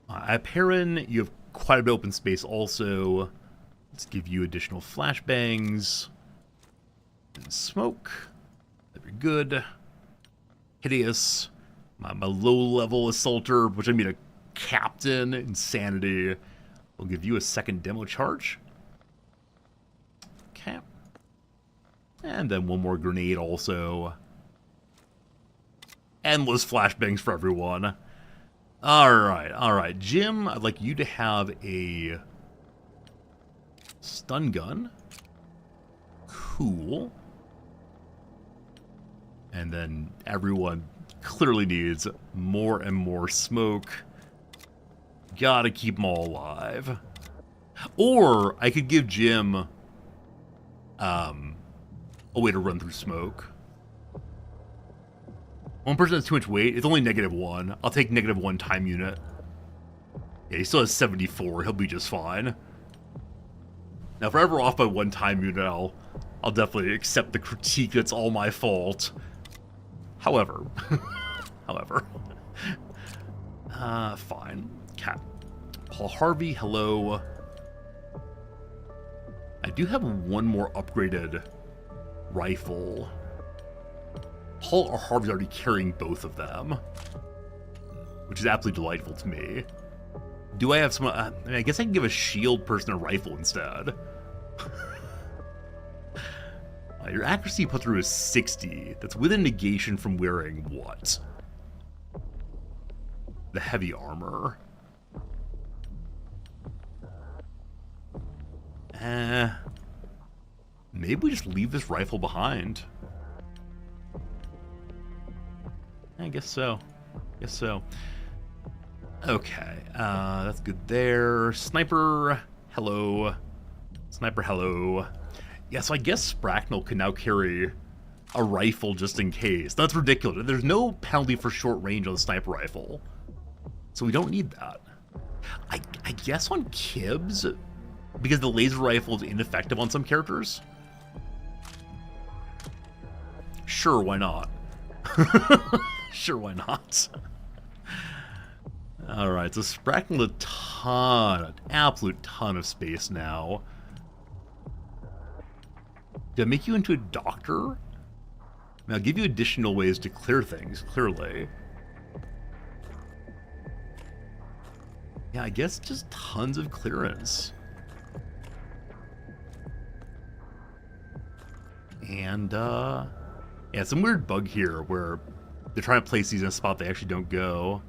A: At Perrin, you have quite a bit of open space also. Let's give you additional flashbangs. And smoke. That'd be good. Hideous. My low-level assaulter, which I mean a captain. Insanity. We'll give you a second demo charge. Okay. And then one more grenade also. Endless flashbangs for everyone. Alright, alright. Jim, I'd like you to have a stun gun. Cool. And then everyone clearly needs more and more smoke. Gotta keep them all alive. Or I could give Jim a way to run through smoke. One person has too much weight. It's only -1. I'll take -1 time unit. Yeah, he still has 74. He'll be just fine. Now, if we're ever off by 1 time unit, I'll definitely accept the critique. That's all my fault. However, fine. Cat. Paul Harvey, hello. I do have one more upgraded rifle. Paul Harvey's already carrying both of them, which is absolutely delightful to me. Do I have some... I guess I can give a shield person a rifle instead. Your accuracy put through is 60. That's with a negation from wearing what? The heavy armor. Maybe we just leave this rifle behind. I guess so. Okay, that's good there. Sniper, hello. Sniper, hello. Yeah, so I guess Spracknell can now carry a rifle just in case. That's ridiculous. There's no penalty for short range on the sniper rifle. So we don't need that. I guess on Kibs, because the laser rifle is ineffective on some characters. Sure, why not? Sure, why not? Alright, so Spracknell a ton, an absolute ton of space now. Did I make you into a doctor? I mean, I'll give you additional ways to clear things, clearly. Yeah, I guess just tons of clearance. And, yeah, some weird bug here where they're trying to place these in a spot they actually don't go.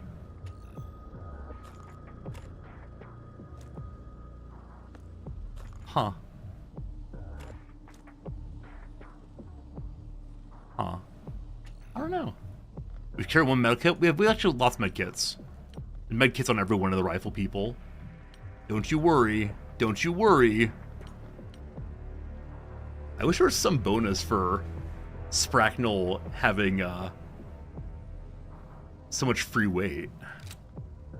A: Huh. I don't know. We carry one medkit. We actually lost medkits. And medkits on every one of the rifle people. Don't you worry. Don't you worry. I wish there was some bonus for Spracknell having so much free weight.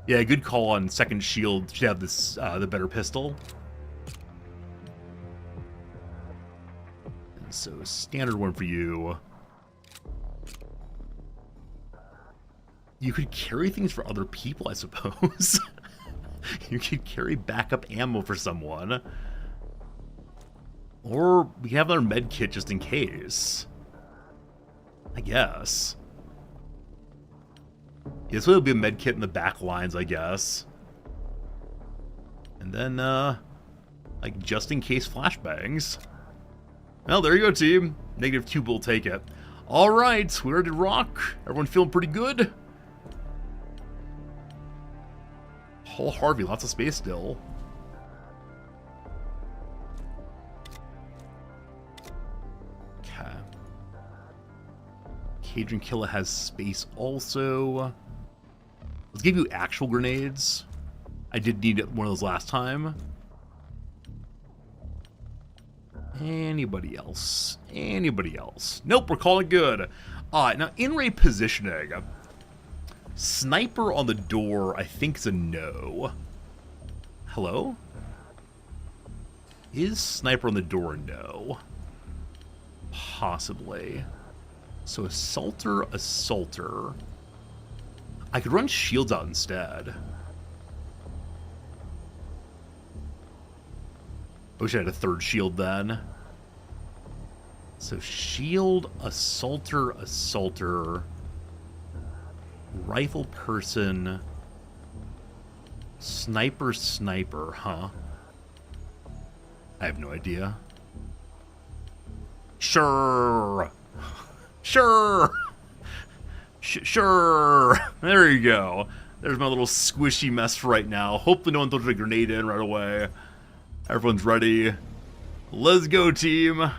A: Yeah, good call on second shield. Should have this the better pistol. And so standard one for you. You could carry things for other people, I suppose. You could carry backup ammo for someone. Or we can have another med kit just in case. I guess. Yeah, this will be a med kit in the back lines, I guess. And then, like, just in case flashbangs. Well, there you go, team. -2 will take it. Alright, we ready to rock? Everyone feeling pretty good? Whole Harvey, lots of space still. Okay. Cajun Killer has space also. Let's give you actual grenades. I did need one of those last time. Anybody else? Anybody else? Nope, we're calling good. Alright, now in-ray positioning. Sniper on the door, I think, is a no. Hello? Is sniper on the door a no? Possibly. So assaulter. I could run shields out instead. I wish I had a third shield then. So shield, assaulter. Rifle person. Sniper, huh? I have no idea. Sure. Sure. There you go. There's my little squishy mess for right now. Hopefully no one throws a grenade in right away. Everyone's ready. Let's go, team.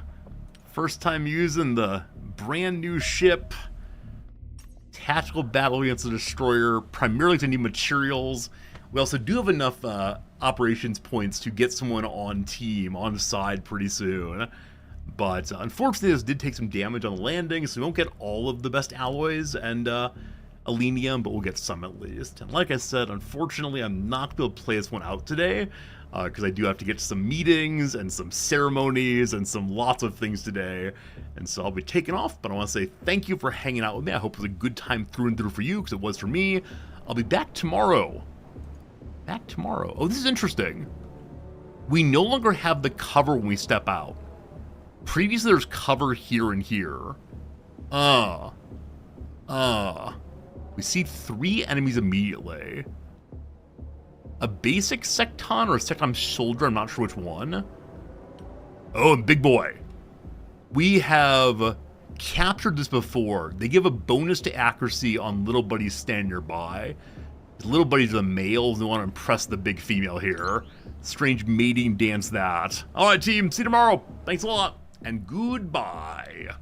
A: First time using the brand new ship. Tactical battle against the destroyer, primarily to need materials. We also do have enough operations points to get someone on team, on side pretty soon. But unfortunately, this did take some damage on the landing, so we won't get all of the best alloys and Alenium, but we'll get some at least. And like I said, unfortunately, I'm not going to be able to play this one out today, because I do have to get to some meetings and some ceremonies and some lots of things today. And so I'll be taking off, but I want to say thank you for hanging out with me. I hope it was a good time through and through for you, because it was for me. I'll be back tomorrow. Oh, this is interesting. We no longer have the cover when we step out. Previously, there's cover here and here. We see 3 enemies immediately. A basic Secton or a Secton soldier, I'm not sure which one. Oh, and big boy. We have captured this before. They give a bonus to accuracy on little buddies standing nearby. His little buddies are the males. They want to impress the big female here. Strange mating dance that. All right, team. See you tomorrow. Thanks a lot. And goodbye.